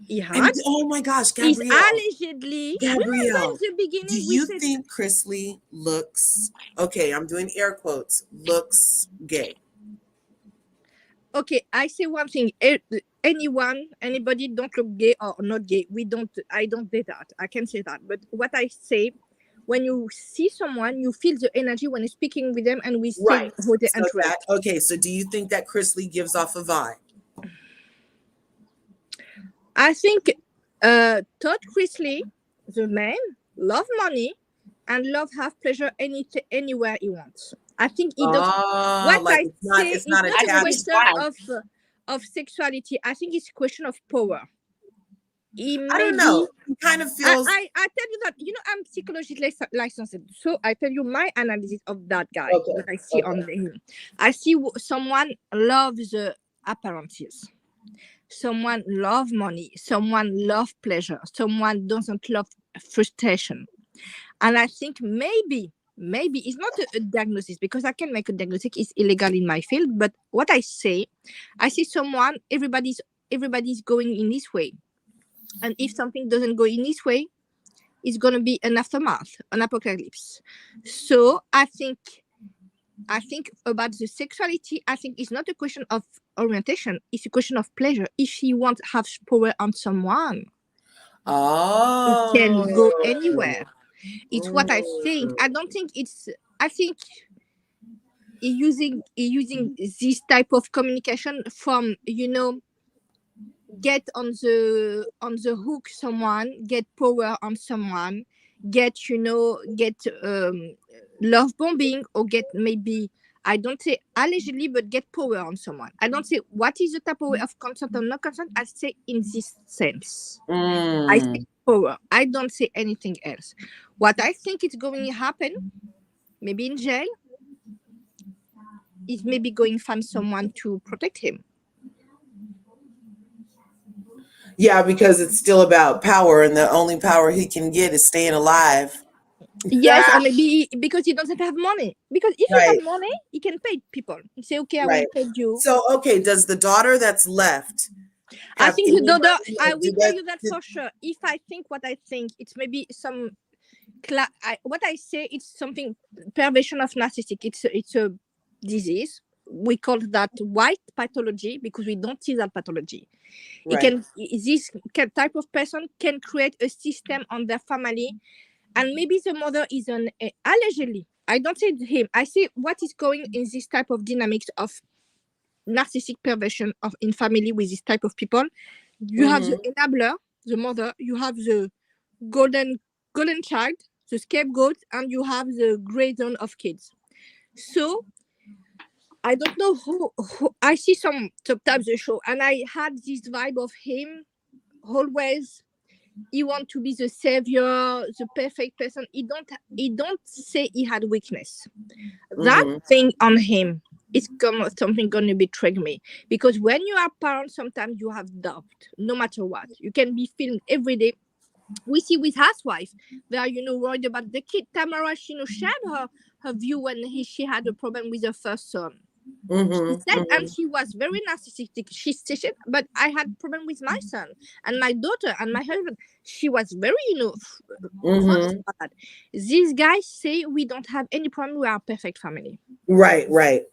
he had. And, oh my gosh, It's Gabrielle. allegedly. Remember in the beginning Do we you said, think Chrisley looks, okay, I'm doing air quotes, looks gay? okay, I say one thing. Anybody don't look gay or not gay. I don't say that. I can say that. But what I say, when you see someone, you feel the energy when you're speaking with them, and we see Right. how they So interact. so do you think that Chrisley gives off a vibe? I think Todd Chrisley, the man, love money and love have pleasure anywhere he wants. I think he does. What like I say it's is not not a attached. question of sexuality. I think it's a question of power. I don't know. It kind of feels. I tell you that, I'm psychologically licensed, so I tell you my analysis of that guy. Okay, That I see on him. I see someone loves the appearances. Someone love money. Someone love pleasure. Someone doesn't love frustration. And I think maybe it's not a diagnosis, because I can make a diagnosis. It's illegal in my field. But what I see someone, everybody's going in this way. And if something doesn't go in this way, it's going to be an aftermath, an apocalypse. So I think about the sexuality, I think it's not a question of orientation. It's a question of pleasure. If he wants to have power on someone, Oh. it can go anywhere. It's what I think. I don't think it's. I think using this type of communication from get on the hook someone, get power on someone, get love bombing, or get maybe I don't say allegedly, but get power on someone. I don't say what is the type of way of consent or not consent. I say in this sense. I say power. I don't say anything else. What I think is going to happen, maybe in jail, is maybe going to find someone to protect him. Yeah, because it's still about power, and the only power he can get is staying alive. Yes, or maybe because he doesn't have money. Because if he Right. had money, he can pay people. He say, okay, I will Right. pay you. So, okay, does the daughter that's left I have think the anybody- daughter, I will do tell that- you that did- for sure. If I think what I think, it's maybe some what I say, it's something perversion of narcissistic. It's a disease. We call that white pathology because we don't see that pathology. Right. This type of person can create a system on their family, and maybe the mother is allegedly. I don't say him. I say what is going in this type of dynamics of narcissistic perversion of in family with this type of people. You have the enabler, the mother. You have the golden child, the scapegoat, and you have the gray zone of kids. So I don't know who I see sometimes the show, and I had this vibe of him always. He want to be the savior, the perfect person. He don't say he had weakness. That thing on him is something gonna betray me, because when you are parents, sometimes you have doubt. No matter what, you can be filmed every day. We see with housewife, they are worried about the kid. Tamara, she shared her view when she had a problem with her first son. She said, and she was very narcissistic. She said, but I had problem with my son and my daughter and my husband. She was very, honest about that. These guys say we don't have any problem. We are a perfect family. Right, right.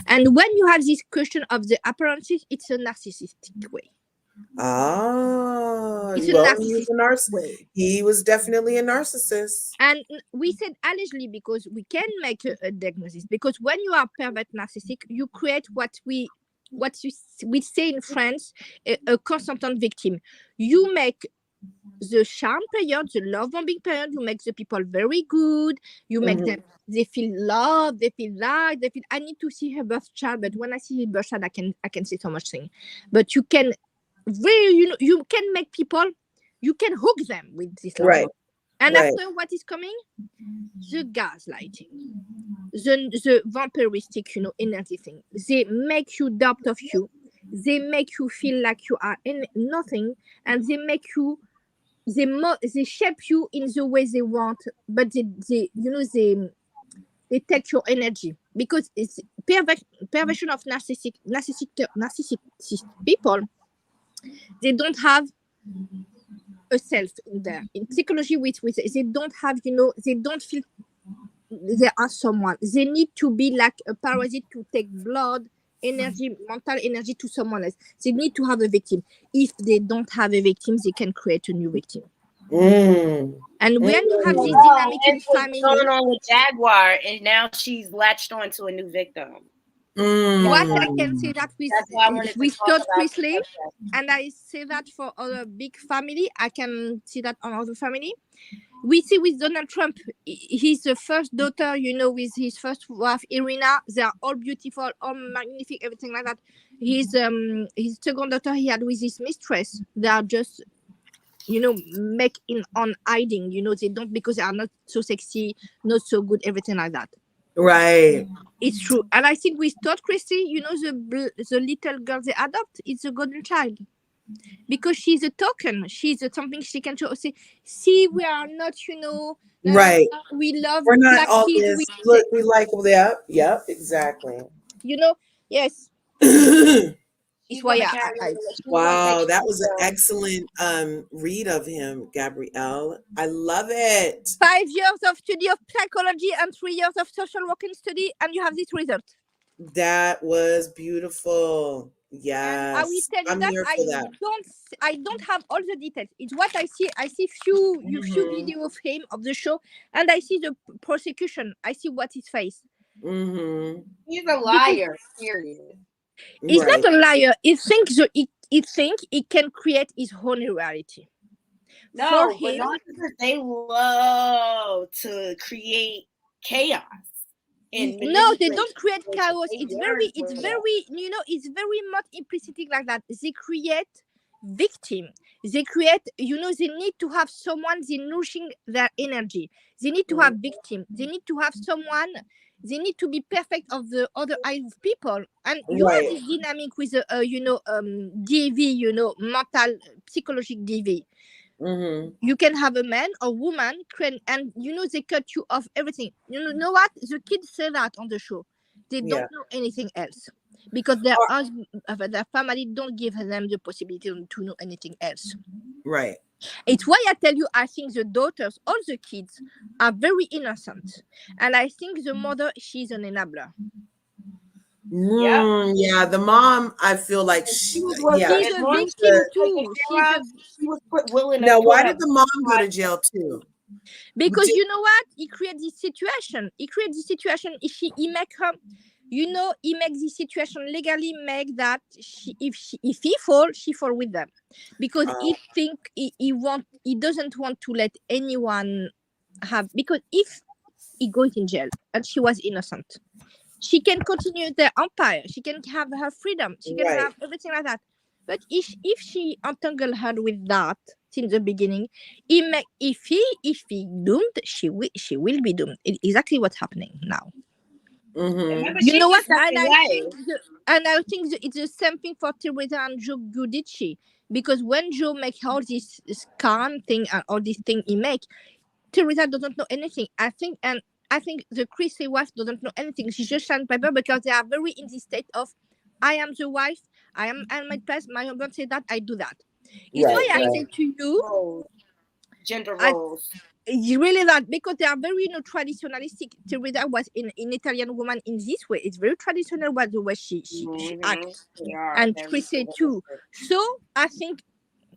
And when you have this question of the appearances, it's a narcissistic way. Ah, It's a well, narcissistic way. he was definitely a narcissist. And we said allegedly because we can make a diagnosis. Because when you are pervert narcissistic, you create what we say in France, a consentant victim. You make the charm period, the love bombing period, you make the people very good. You make them, they feel love, they feel like, they feel, I need to see her birth child, but when I see her birth child, I can say so much thing. But you can really, you can make people, you can hook them with this love. Right. And after, what is coming? The gaslighting, the vampiristic, energy thing. They make you doubt of you. They make you feel like you are in nothing, and they make you, they shape you in the way they want, but they take your energy, because it's perversion of narcissistic people. They don't have a self in there. In psychology, with they don't have, they don't feel they are someone. They need to be like a parasite to take blood, energy, mental energy to someone else. They need to have a victim. If they don't have a victim, they can create a new victim. And when you have this dynamic in family, what's going on with Jaguar, and now she's latched onto a new victim. What I can say that with Todd Chrisley, and I say that for other big family, I can see that on other family. We see with Donald Trump, he's the first daughter, with his first wife, Irina. They are all beautiful, all magnificent, everything like that. His second daughter he had with his mistress. They are just, making on hiding. They don't, because they are not so sexy, not so good, everything like that. Right. It's true. And I think with Todd Christie, the little girl they adopt, it's a golden child. Because she's a token. She's something she can show. See, we are not, right. We love. We're not all this. Look, we like. Yep, exactly. Yes. It's why wow, that was an excellent read of him, Gabrielle. I love it. 5 years of study of psychology and 3 years of social working study, and you have this result. That was beautiful. Yes, I will tell you I'm here for that. I don't have all the details. It's what I see. I see few videos of him, of the show, and I see the prosecution. I see what his face. He's a liar. Period. He's not a liar. He thinks he can create his own reality. No, but they love to create chaos. and No, they manipulate don't create people's chaos. It's behavior. very, it's very much implicitly like that. They create victim. They create, they need to have someone, they nourishing their energy. They need to have victim. They need to have someone, they need to be perfect of the other eye of people. And you have Right. this dynamic with, DV, mental, psychological DV. Mm-hmm. You can have a man or woman and they cut you off everything. You know what? The kids say that on the show. They Yeah. don't know anything else because their family don't give them the possibility to know anything else. Right. It's why I tell you, I think the daughters, all the kids, are very innocent, and I think the mother, she's an enabler. Yeah, the mom, I feel like She was working. yeah. She's As a long as victim she was too. taken care of, she was willing to Now, put why up did the mom go to jail too? Because you know what? He created this situation. If he make her, he makes this situation legally make that if he fall, she fall with them, because he think he doesn't want to let anyone have, because if he goes in jail and she was innocent, she can continue their empire. She can have her freedom. She can have everything like that. But if she entangled her with that since the beginning, if he doomed, she will be doomed. Exactly what's happening now. Mm-hmm. You know what? And I think it's the same thing for Teresa and Joe Gudici, because when Joe make all this scam thing and all this thing he make, Teresa doesn't know anything. I think the Chrissy wife doesn't know anything. She just signed paper because they are very in this state of, I am the wife, I'm my place, my husband say that, I do that. It's why I say to you, gender roles. It's really that, because they are very traditionalistic. Teresa was an Italian woman in this way. It's very traditional what the way she acts, and Chrissy too. So I think,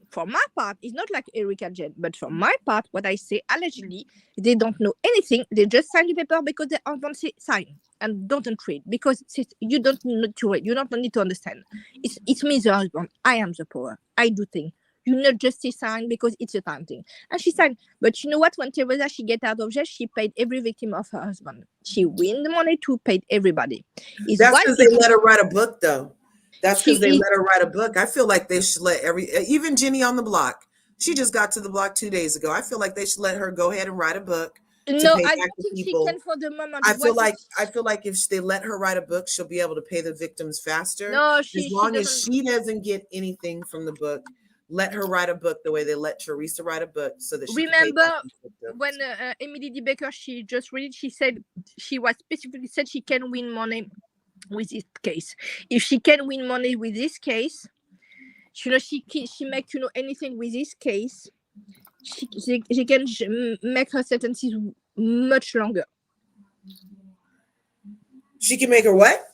for my part, it's not like Erica Jen, but for my part, what I say, allegedly, they don't know anything. They just sign the paper because they don't sign and don't read, because you don't need to read. You don't need to understand. It's me, the husband. I am the power. I do things. You not just say sign because it's a time thing. And she signed. But you know what? When Teresa, she get out of jail, she paid every victim of her husband. She win the money to pay everybody. That's because they let her write a book, though. That's because they let her write a book. I feel like they should let even Jenny on the block. She just got to the block 2 days ago. I feel like they should let her go ahead and write a book. No, I don't think she can for the moment. I feel like if they let her write a book, she'll be able to pay the victims faster. No, as long as she doesn't get anything from the book, let her write a book the way they let Teresa write a book, so that she remember can pay back when Emily D. Baker, she just read it, she said she was specifically said she can win money with this case. If she can win money with this case, she make anything with this case, she can make her sentences much longer. She can make her what?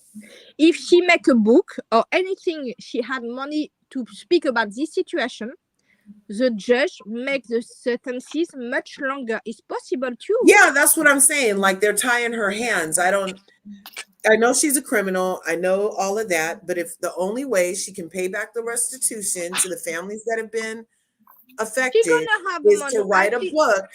If she make a book or anything, she had money to speak about this situation, the judge make the sentences much longer. It's possible too. Yeah, that's what I'm saying. Like, they're tying her hands. I know she's a criminal. I know all of that. But if the only way she can pay back the restitution to the families that have been affected is to write a book,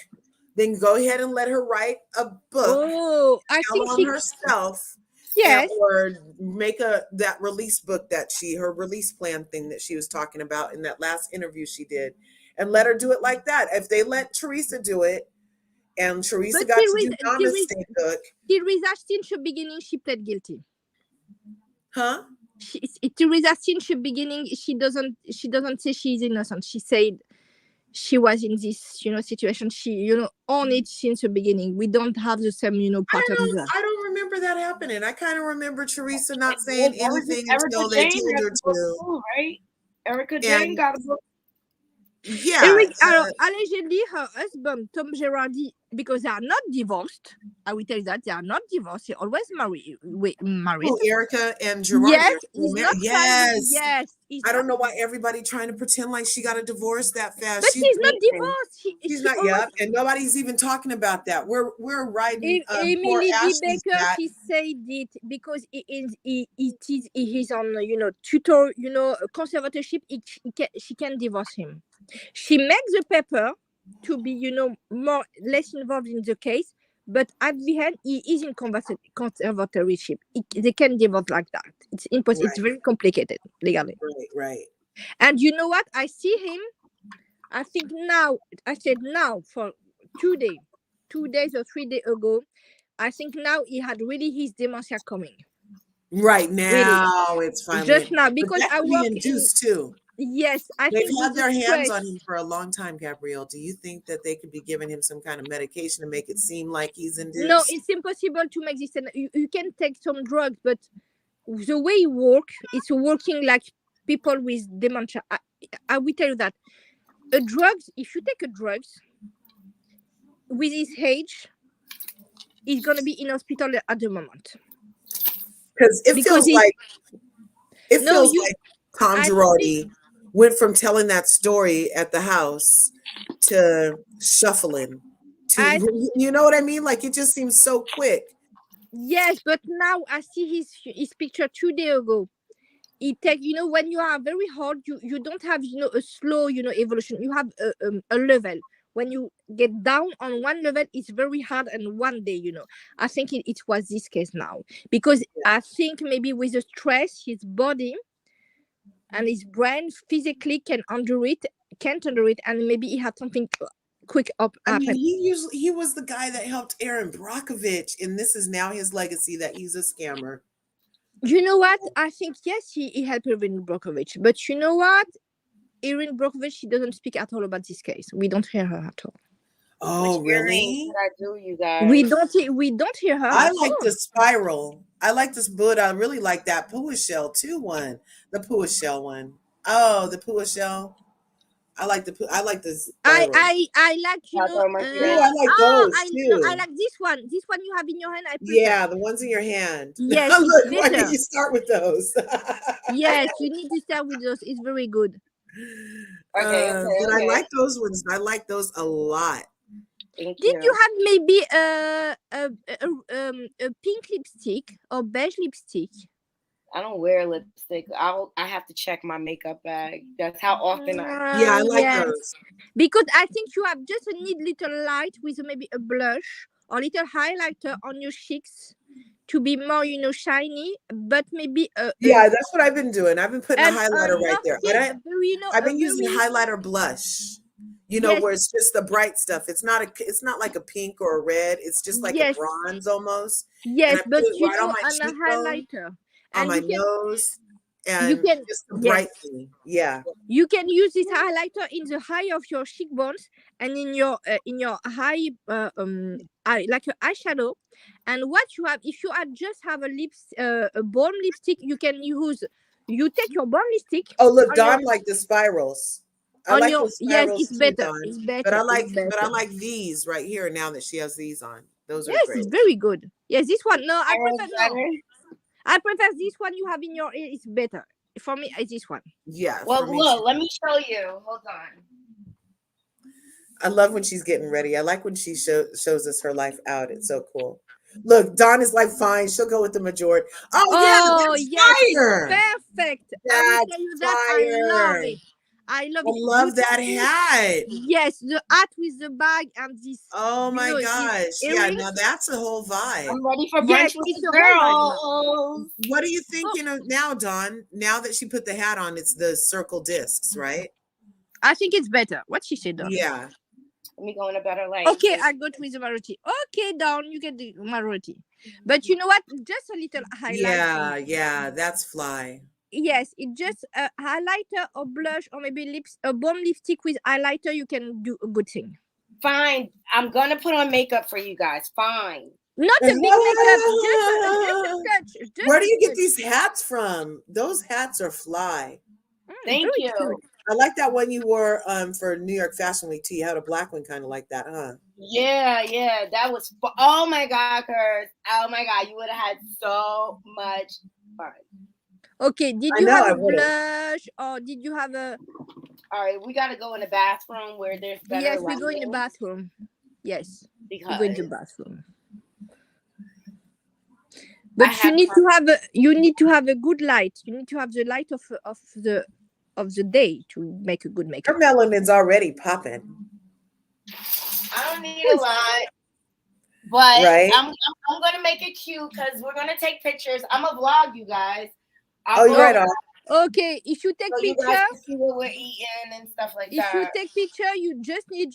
then go ahead and let her write a book. Oh, I think on herself. Yes. Or make that release book that her release plan thing that she was talking about in that last interview she did, and let her do it like that. If they let Teresa do it, and Teresa got to do Namaste book. Teresa, since the beginning, she pled guilty. Huh? Teresa, since the beginning, she doesn't say she's innocent. She said she was in this, situation. She, on it since the beginning. We don't have the same, pattern. I don't remember that happening. I kind of remember Teresa not saying anything until they told her to. Right? Erica Jane got a book. Yeah. Allegedly, her husband, Tom Girardi, because they are not divorced. I will tell you that they are not divorced. They always married. Oh, Erica and Girardi. Yes, yes. I don't know why everybody trying to pretend like she got a divorce that fast. But she's not divorced. She's not yet, and nobody's even talking about that. We're riding. Emily D. Baker, she said it because he is on tutor, conservatorship. She can divorce him. She makes the paper to be less involved in the case, but at the end, he is in conservatorship. They can divorce like that. It's impossible. It's Right. very complicated legally. Right. And you know what? I see him. I think now. I said now for 2 days, 2 days or 3 days ago. I think now he had really his dementia coming. Right Really, now, it's finally just now but because that I could be work in. induced too. Yes, I They've think had with their the hands stress. on him for a long time, Gabrielle. Do you think that they could be giving him some kind of medication to make it seem like he's induced? No, it's impossible to make this. You can take some drugs, but the way you work, it's working like people with dementia. I will tell you that a drugs, if you take a drugs with his age, he's gonna be in hospital at the moment. Because it feels like Tom I Girardi went from telling that story at the house to shuffling to you know what I mean? Like it just seems so quick. Yes, but now I see his picture 2 days ago. It take, when you are very hard, you don't have a slow evolution. You have a level. When you get down on one level, it's very hard, and one day I think it was this case now, because I think maybe with the stress, his body and his brain physically can't handle it, and maybe he had something quick up. I mean, he was the guy that helped Aaron Brockovich, and this is now his legacy that he's a scammer. You know what? I think yes, he helped Erin Brockovich, but you know what? Erin Brockovich, she doesn't speak at all about this case. We don't hear her at all. Oh, really? I do, you guys. We don't hear her. I like the spiral. I like this, but I really like that Puashell too one. The Puashell one. Oh, the Puashell. I like the spiral. I like I like those too. I like this one. This one you have in your hand. I prefer. Yeah, the ones in your hand. Yes, look, why did you start with those? Yes, you need to start with those. It's very good. Okay. But I like those ones. I like those a lot. Did you have maybe a pink lipstick or beige lipstick? I don't wear lipstick. I have to check my makeup bag. That's how often I like those. Because I think you have just a need little light with maybe a blush or little highlighter on your cheeks to be more, shiny. But maybe that's what I've been doing. I've been putting a highlighter right there. I've been using highlighter blush. Where it's just the bright stuff. It's not like a pink or a red. It's just like a bronze almost. Yes, but right on my a highlighter. On my nose, and just the bright thing. Yeah. You can use this highlighter in the high of your cheekbones and in your high like your eyeshadow. And what you have, if you just have a balm lipstick, you can use. You take your balm lipstick. Oh, look, Dawn like the spirals. I like the spirals yes, it's too, better. Dawn. It's better. But I like these right here now that she has these on. Those are great. It's very good. Yes, this one. No, I prefer this one you have in your ear. It's better. For me, it's this one. Yeah. Well, look, let me show you. Hold on. I love when she's getting ready. I like when she shows us her life out. It's so cool. Look, Dawn is like, fine. She'll go with the majority. Oh yeah, perfect. That's I love it. I love that hat. Yes, the hat with the bag and this. Oh my gosh. Yeah, now that's a whole vibe. I'm ready for brunch with the girls. What are you thinking of now, Dawn? Now that she put the hat on, it's the circle discs, right? I think it's better. What she said, Dawn. Yeah. Let me go in a better light. Okay, I go with the majority. Okay, Dawn, you get the majority. But you know what? Just a little highlight. Yeah, that's fly. Yes, it's just a highlighter or blush or maybe a balm lipstick with highlighter. You can do a good thing. Fine. I'm going to put on makeup for you guys. Fine. Not a big makeup. Just a touch. Where do you get these hats from? Those hats are fly. Thank you. Cute. I like that one you wore for New York Fashion Week too. You had a black one kind of like that, huh? Yeah. That was oh my God, Kurt. Oh my God. You would have had so much fun. Okay, did you have a blush or did you have a... All right, we got to go in the bathroom where there's better Yes, lighting. we go in the bathroom. Yes, because we go in the bathroom. But you need to have a good light. You need to have the light of the day to make a good makeup. Her melanin's already popping. I don't need a lot. But Right. I'm gonna make it cute because we're gonna take pictures. I'm gonna vlog you guys. Oh, you're right on. Okay, if you take So you picture, guys can see what we're eating and stuff like if you that. take picture, you just need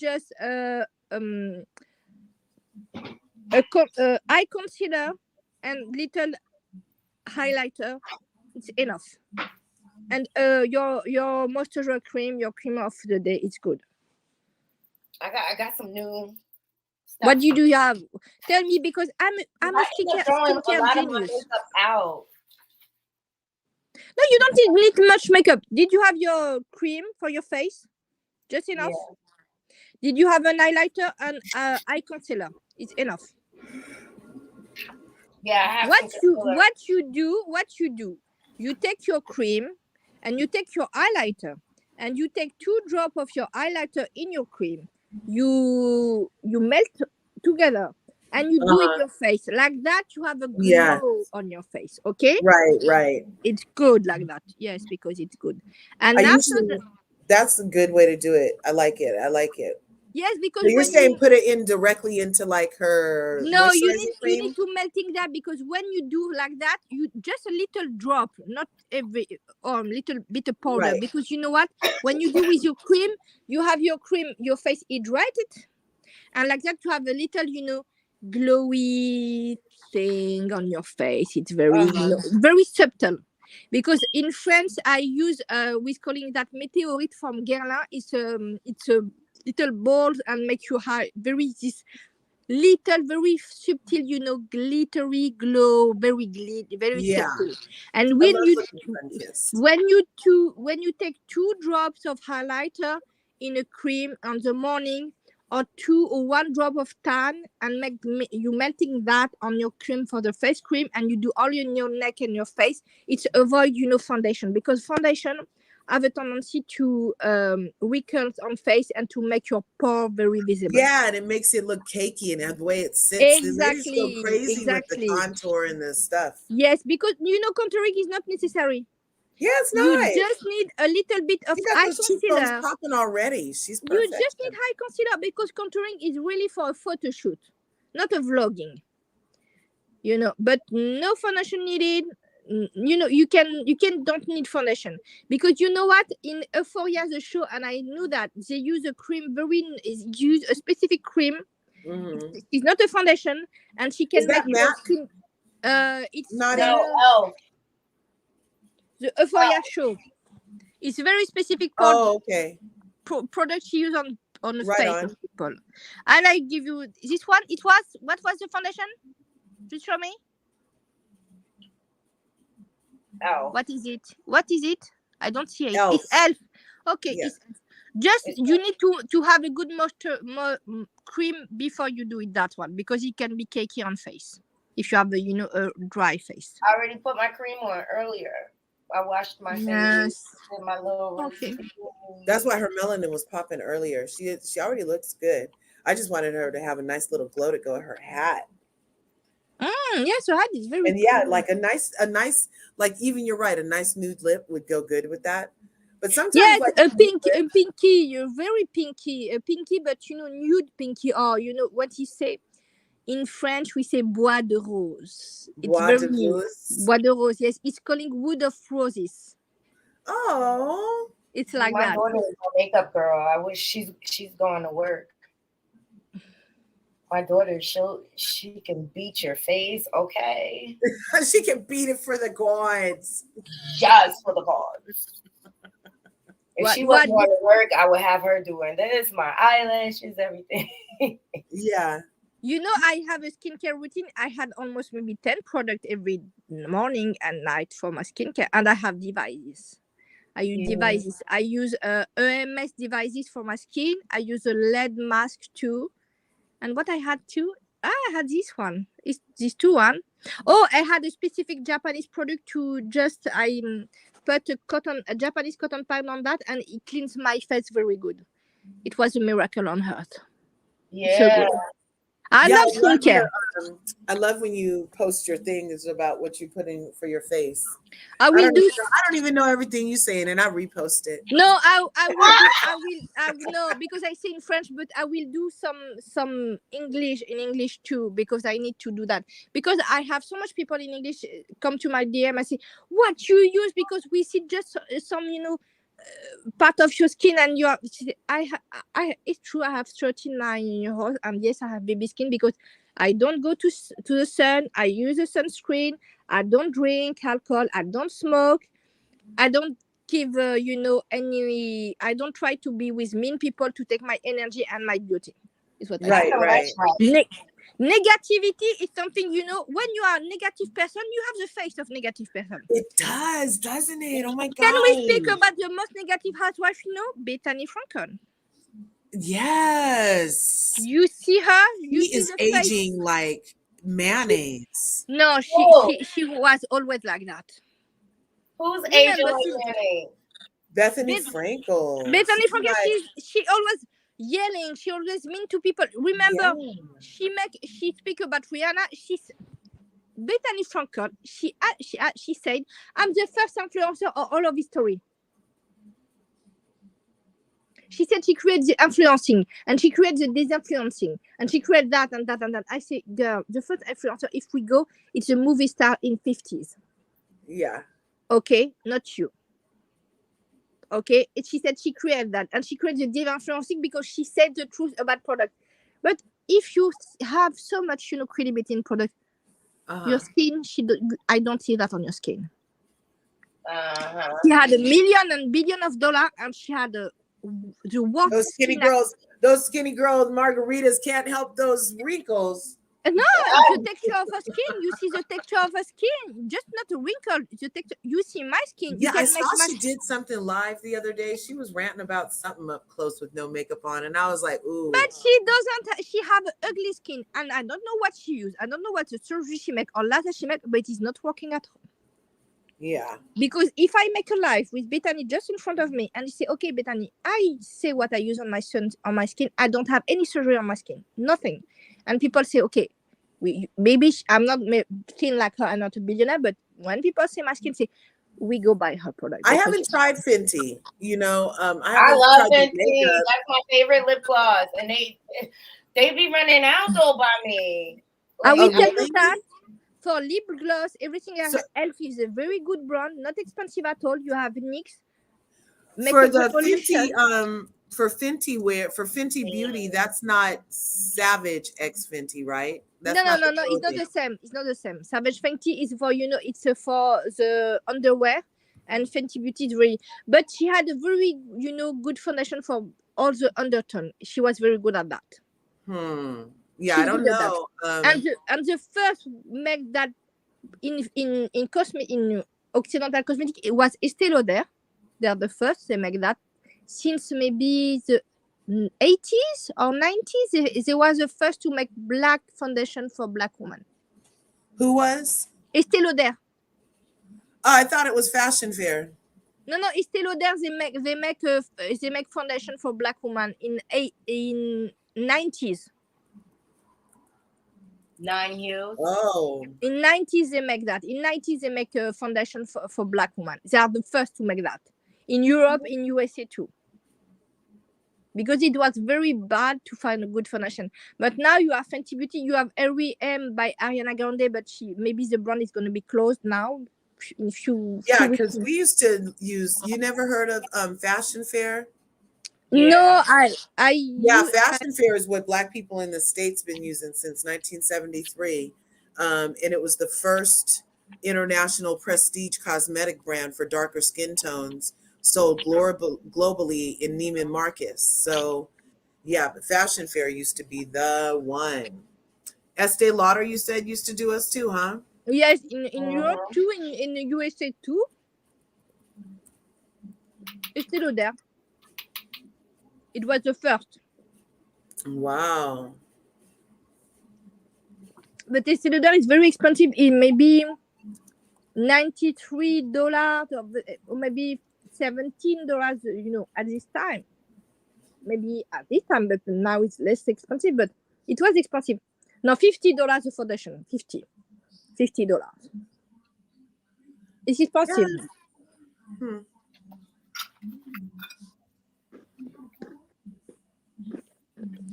eye concealer and little highlighter. It's enough. And your moisturizer cream, your cream of the day, it's good. I got some new stuff. What do you have? Tell me, because I'm a I end up throwing a skincare lot of my genius. makeup out. No, you don't need much makeup. Did you have your cream for your face? Just enough. Yeah. Did you have an highlighter and eye concealer? It's enough. Yeah, I have What some concealer. what you do, you take your cream and you take your highlighter and you take 2 drops of your highlighter in your cream. You melt together and you do it your face like that. You have a glow Yeah. on your face. Okay, Right. it's good like that. Yes, because it's good. And I after usually, that's a good way to do it. I like it. yes, because So you're when saying put it in directly into like her no, you moisturizing need cream? to melting that, because when you do like that, you just a little drop, not every little bit of powder, Right. because you know what? When you do with your cream, you have your cream, your face hydrated, and like that you have a little glowy thing on your face. It's very very subtle. Because in France, I use we calling that meteorite from Guerlain. It's a little ball and make you very this little, very subtle, glittery glow, very very Yeah. subtle. And I when love you looking sun-kissed. when you take 2 drops of highlighter in a cream on the morning, or 2 or 1 drop of tan, and you melting that on your cream for the face cream, and you do all in your neck and your face, it's avoid foundation, because foundation have a tendency to wrinkles on face and to make your pore very visible. Yeah, and it makes it look cakey, and the way it sits, the ladies go Exactly. crazy with the contour and the stuff. Yes, because contouring is not necessary. Yeah, it's You nice. just need a little bit of She got eye those cheekbones concealer. popping already. She's You perfect. just need eye concealer, because contouring is really for a photo shoot, not a vlogging. But no foundation needed. You can don't need foundation, because you know what, in Euphoria the show, and I knew that they use a cream use a specific cream. It's not a foundation, and she can Is that make your matte? skin. It's Not the Euphoria show. It's a very specific okay. product she use on the Right face on. of people. And I give you this one. What was the foundation? Just show me. What is it? I don't see it. Elf. It's Elf. Okay, Yeah. it's just you need to have a good cream before you do it, that one, because it can be cakey on face if you have a dry face. I already put my cream on earlier. I washed my face with my little. Okay. That's why her melanin was popping earlier. She already looks good. I just wanted her to have a nice little glow to go with her hat. Yes, her hat is very. And yeah, like a nice, like, even you're right, a nice nude lip would go good with that. But sometimes, yes, like a pinky, you're very pinky, a pinky, but nude pinky, or what you say. In French, we say bois de rose. Bois de rose. Bois de rose. Yes, it's calling wood of roses. Oh, it's like my that. daughter is a makeup girl. I wish she's going to work. My daughter, she can beat your face, okay? She can beat it for the gods. Yes, for the gods. If she wasn't going to work, I would have her doing this, my eyelashes, everything. Yeah. I have a skincare routine. I had almost maybe 10 products every morning and night for my skincare, and I have devices. I use devices. I use EMS devices for my skin. I use a LED mask too. And what I had too, I had this one. It's this 2-1. Oh, I had a specific Japanese product to just put a Japanese cotton pad on that, and it cleans my face very good. It was a miracle on Earth. Yeah. So I Yeah, love skincare. I love when you post your things about what you put in for your face. I I will don't, do. I don't even know everything you're saying, and I repost it. No, I will do. I will no, because I say in French, but I will do some English in English too, because I need to do that, because I have so much people in English come to my DM. I say, what you use, because we see just some part of your skin, and you are. It's true. I have 39 years, and yes, I have baby skin because I don't go to the sun. I use a sunscreen. I don't drink alcohol. I don't smoke. I don't give any. I don't try to be with mean people to take my energy and my beauty. Is what I Right, say. right. Negativity is something, when you are a negative person, you have the face of negative person. It does, doesn't it? Oh my god. Can we speak about the most negative housewife Bethany Frankel? Yes. You see her? You She see is the face? aging like mayonnaise. No, Whoa. she was always like that. Who's Remember, aging like mayonnaise? Bethany Beth- Frankel. Bethany She's Frankel, like- she always yelling. She always mean to people. Remember, yeah. she speak about Rihanna. Bethany Frankel. She said, "I'm the first influencer of all of history." She said she creates the influencing, and she creates the disinfluencing, and she creates that and that and that. I say, girl, the first influencer, if we go, it's a movie star in 50s. Yeah. Okay, not you. Okay, she said she created that, and she created the disinfluencing because she said the truth about product. But if you have so much, credibility in product, your skin, I don't see that on your skin. She had $1 million and billion of dollars, and she had the worst. Those skinny girls, margaritas can't help those wrinkles. No, the texture of her skin. You see the texture of her skin, just not a wrinkle. The texture. You see my skin. Yeah, I saw she did something live the other day. She was ranting about something up close with no makeup on, and I was like, ooh. But she doesn't. She have ugly skin, and I don't know what she used. I don't know what the surgery she make or laser she make, but it's not working at all. Yeah. Because if I make a live with Bethany just in front of me, and you say, "Okay, Bethany, I say what I use on my skin. I don't have any surgery on my skin, nothing," and people say, "Okay, maybe I'm not thin like her. I'm not a billionaire," but when people say my skin, say, "We go buy her product." I haven't tried Fenty. I love Fenty. That's my favorite lip gloss, and they be running out though by me. I will tell you that. For lip gloss, everything else is a very good brand, not expensive at all. You have NYX. For the Fenty, for Fenty Beauty, that's not Savage X Fenty, right? No. It's not the same. It's not the same. Savage Fenty is for it's for the underwear, and Fenty Beauty is really. But she had a very good foundation for all the undertone. She was very good at that. Yeah, I don't know. And the first make that in Occidental cosmetic, it was Estée Lauder. They are the first they make that since maybe the 80s or 90s. They was the first to make black foundation for black women. Who was? Estée Lauder. Oh, I thought it was Fashion Fair. No, Estée Lauder. They make foundation for black women in 90s. 9 hues. Oh. In 90s they make that. In 90s they make a foundation for black women. They are the first to make that. In Europe, in USA too. Because it was very bad to find a good foundation. But now you have Fenty Beauty, you have R.E.M. by Ariana Grande, but maybe the brand is going to be closed now. Yeah, because we used to use. You never heard of Fashion Fair? No, Fashion Fair is what Black people in the States been using since 1973, and it was the first international prestige cosmetic brand for darker skin tones sold globally in Neiman Marcus. So, yeah, but Fashion Fair used to be the one. Estee Lauder, you said, used to do us too, huh? Yes, in Europe too, in the USA too. It's still there. It was the first. Wow. But Estee Lauder is very expensive. It may be $93 or maybe $17, at this time. Maybe at this time, but now it's less expensive. But it was expensive. No, $50 the foundation. $50. It's expensive. Hmm.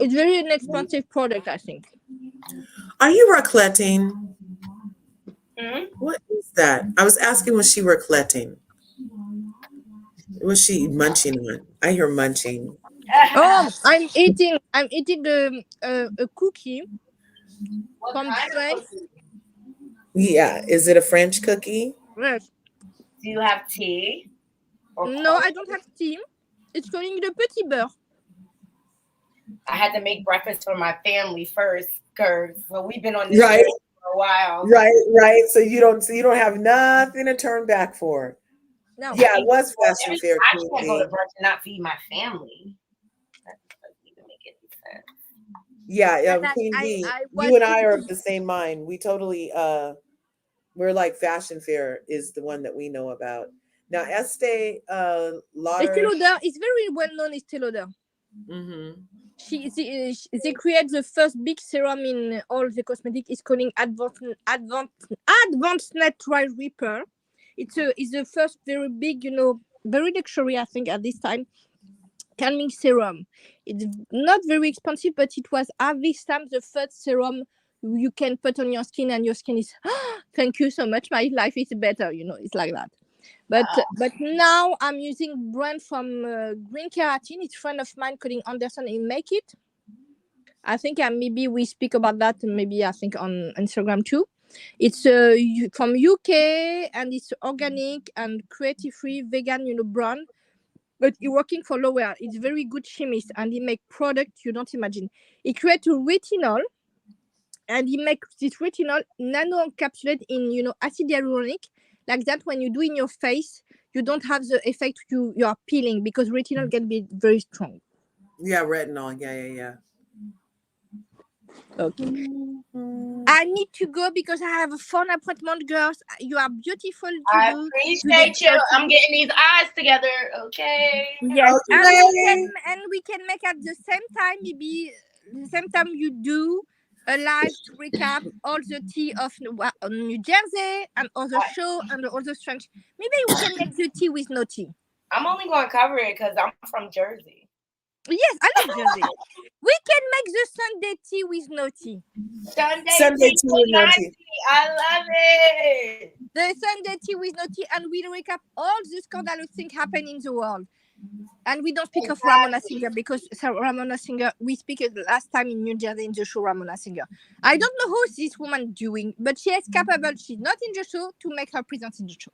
It's very inexpensive product, I think. Are you racletting? Hmm? What is that? I was asking, was she racletting? Was she munching on? I hear munching. Oh, I'm eating the a cookie What from kind of France. cookie? Yeah. Is it a French cookie? Yes. Do you have tea? Or No, I coffee? don't have tea. It's calling the petit beurre. I had to make breakfast for my family first, because so we've been on this Right. journey for a while. Right. So you don't have nothing to turn back for. No. Yeah, it was Fashion I Fair, can't Queen go to Bee. brunch and not feed my family. That doesn't even make any sense. Yeah, And Queen I Bee. was You and I are thinking- of the same mind. We totally we're like Fashion Fair is the one that we know about. Now Estee Lauder. Estee Lauder is very well known. Estee Lauder. Mm-hmm. They create the first big serum in all the cosmetic. It's calling advanced natural repair. It's the first very big, very luxury, I think, at this time, calming serum. It's not very expensive, but it was at this time the first serum you can put on your skin, and your skin is thank you so much, my life is better. It's like that. But now I'm using brand from Green Keratin. It's a friend of mine, Colin Anderson, he make it. I think maybe we speak about that, maybe I think on Instagram too. It's from UK, and it's organic and cruelty free vegan, brand. But he's working for L'Oréal. It's very good chemist, and he make product you don't imagine. He create a retinol, and he make this retinol nano encapsulated in acid hyaluronic, like that. When you do in your face, you don't have the effect you are peeling, because retinol can be very strong. Yeah, retinol. Yeah. Okay. I need to go because I have a phone appointment, girls. You are beautiful I to do. appreciate you. I'm getting these eyes together, okay? Yes, Okay. and we can make at the same time, maybe the same time you do a live to recap all the tea of New Jersey and other show and other strange. Maybe we can make the tea with no tea. I'm only going to cover it because I'm from Jersey. Yes, I love Jersey. We can make the Sunday tea with no tea. Sunday tea with no tea. I love it. The Sunday tea with no tea, and we'll recap all the scandalous things happen in the world. And we don't speak of Ramona Singer, because Ramona Singer, we speak last time in New Jersey in the show Ramona Singer. I don't know how this woman doing, but she is capable. She's not in the show to make her presence in the show.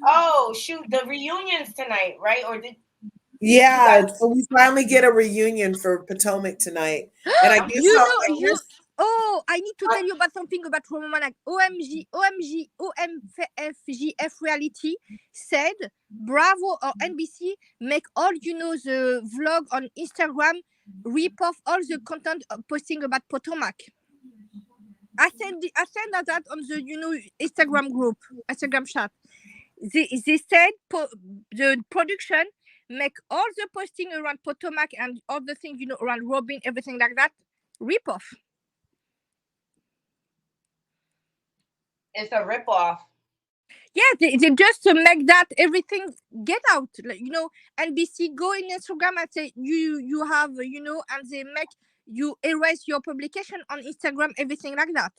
Oh, shoot. The reunion's tonight, right? Or did... Yeah, so we finally get a reunion for Potomac tonight. And I guess I need to tell you about something about Ramona. OMFGF Reality said, Bravo or NBC make all the vlog on Instagram, rip off all the content posting about Potomac. I send that on the Instagram group, Instagram chat. They said the production make all the posting around Potomac and all the things around Robin, everything like that, rip off. It's a rip off. Yeah, they just make that everything get out. NBC go in Instagram and say you have and they make you erase your publication on Instagram, everything like that.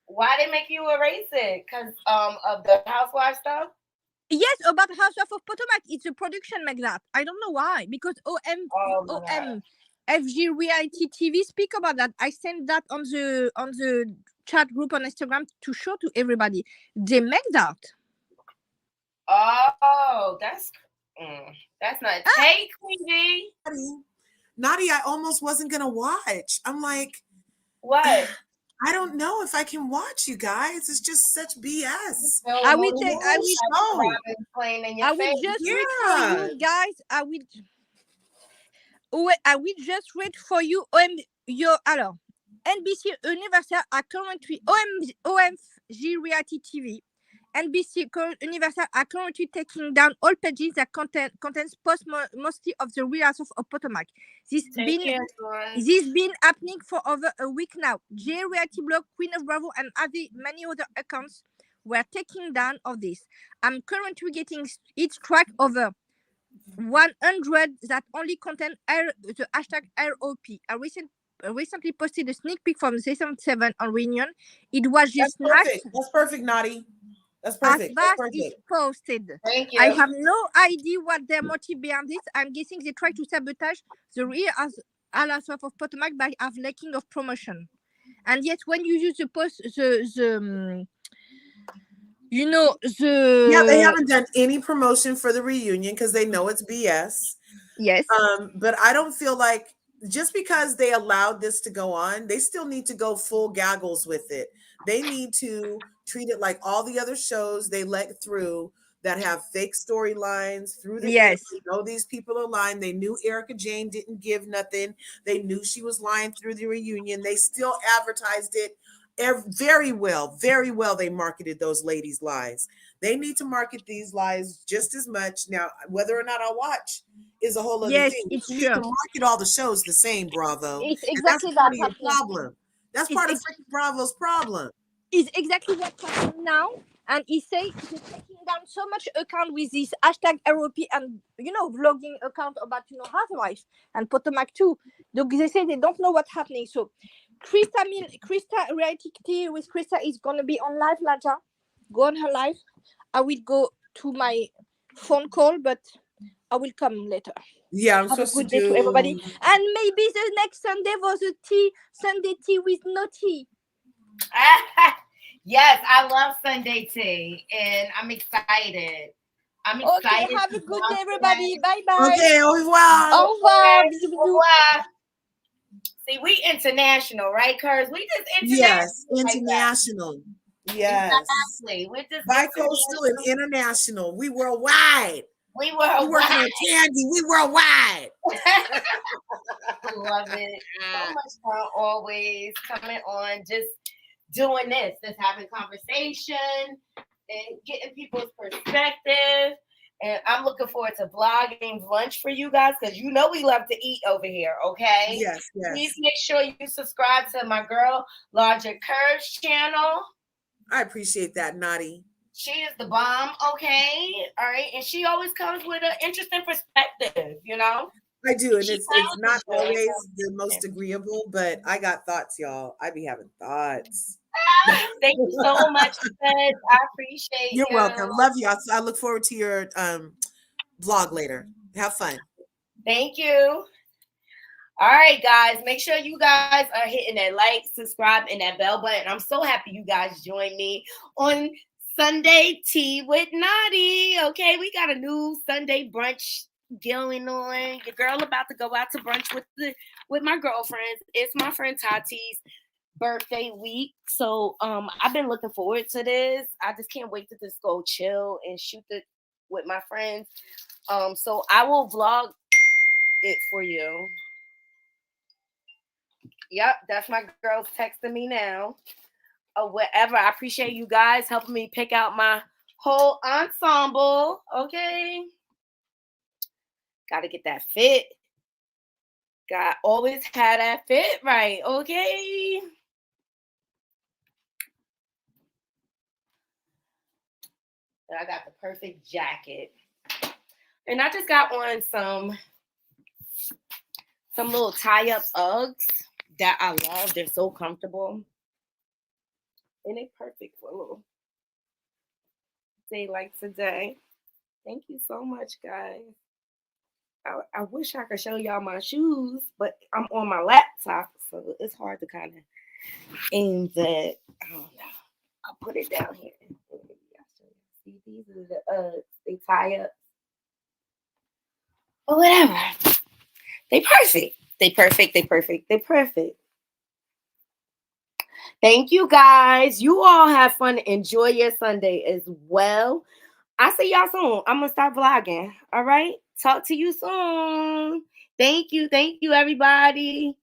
Why they make you erase it? Because of the housewife stuff? Yes, about Housewife of Potomac. It's a production like that. I don't know why. Because FG Reality TV speak about that. I sent that on the chat group on Instagram to show to everybody. They make that. Oh, that's not. Hey, Queen B. Knotty, I almost wasn't gonna watch. I'm like, what? I don't know if I can watch you guys. It's just such BS. I will just read for you guys. I will just read for you. NBC Universal are currently OMG Reality TV NBC Universal are currently taking down all pages that contains posts mostly of the real housewives of Potomac. This been happening for over a week now. J Reality Blog, Queen of Bravo, and many other accounts were taking down of this. I'm currently getting each track over 100 that only contain the hashtag ROP. I recently posted a sneak peek from season 7 on Reunion. It was just That's perfect, Naughty. That's perfect. as fast is posted. Thank you. I have no idea what their motive behind this. I'm guessing they try to sabotage the real Housewives of Potomac by lacking of promotion. And yet, when you use the post, Yeah, they haven't done any promotion for the reunion because they know it's BS. Yes. But I don't feel like just because they allowed this to go on, they still need to go full gaggles with it. They need to treat it like all the other shows they let through that have fake storylines through the Yes. They know these people are lying. They knew Erica Jane didn't give nothing. They knew she was lying through the reunion. They still advertised it very well. Very well they marketed those ladies' lies. They need to market these lies just as much. Now, whether or not I'll watch is a whole other thing. It's You true. need to market all the shows the same, Bravo. It's And exactly that's part of that your problem. That's part of freaking Bravo's problem. Is exactly what's happening now. And he say he's taking down so much account with this hashtag ROP and vlogging account about housewives and Potomac too. They say they don't know what's happening. So Krista reality TV with Krista is gonna be on live later. Go on her live. I will go to my phone call, but I will come later. Yeah, I'm Have a supposed good to day do to everybody. And maybe the next Sunday was a Sunday tea with KNOTTY. Yes, I love Sunday tea, and I'm excited. Okay, have a good day, everybody. Bye-bye. Okay, au revoir. Au revoir. Bisous, bisous. Au revoir. See, we international, right, Kurz? We just international. Yes, international. Yes. Exactly. We're just bi-coastal and international. We worldwide. We working on candy. We worldwide. Love it. So much fun always coming on, just doing this, just having conversation and getting people's perspective. And I'm looking forward to vlogging lunch for you guys because we love to eat over here, okay? Yes. Please make sure you subscribe to my girl Larger Curves channel. I appreciate that, Naughty. She is the bomb, okay? All right. And she always comes with an interesting perspective, I do, and it's not always the most agreeable, but I got thoughts, y'all. I be having thoughts. Thank you so much, Fred. I appreciate you. You're welcome. Love you. I look forward to your vlog later. Have fun. Thank you. All right, guys. Make sure you guys are hitting that like, subscribe, and that bell button. I'm so happy you guys joined me on Sunday Tea with Knotty. Okay, we got a new Sunday brunch going on. Your girl about to go out to brunch with my girlfriends. It's my friend Tati's birthday week, so I've been looking forward to this. I just can't wait to just go chill and shoot it with my friends. So I will vlog it for you. Yep, that's my girls texting me now. Or whatever. I appreciate you guys helping me pick out my whole ensemble. Okay. Gotta get that fit. Got always had that fit right. Okay. And I got the perfect jacket. And I just got on some little tie-up Uggs that I love. They're so comfortable. And they're perfect for a little day like today. Thank you so much, guys. I wish I could show y'all my shoes, but I'm on my laptop, so it's hard to kind of aim that. I don't know. I'll put it down here. See, these are the Uggs. They tie up. Or whatever. They perfect. They perfect. Thank you, guys. You all have fun. Enjoy your Sunday as well. I'll see y'all soon. I'm going to start vlogging. All right? Talk to you soon. Thank you, everybody.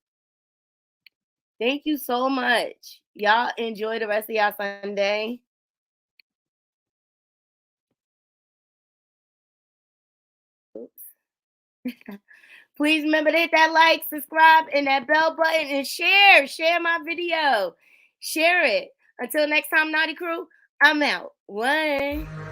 Thank you so much. Y'all enjoy the rest of y'all Sunday. Please remember to hit that like, subscribe, and that bell button, and share. Share my video. Share it. Until next time, Naughty Crew, I'm out. 1.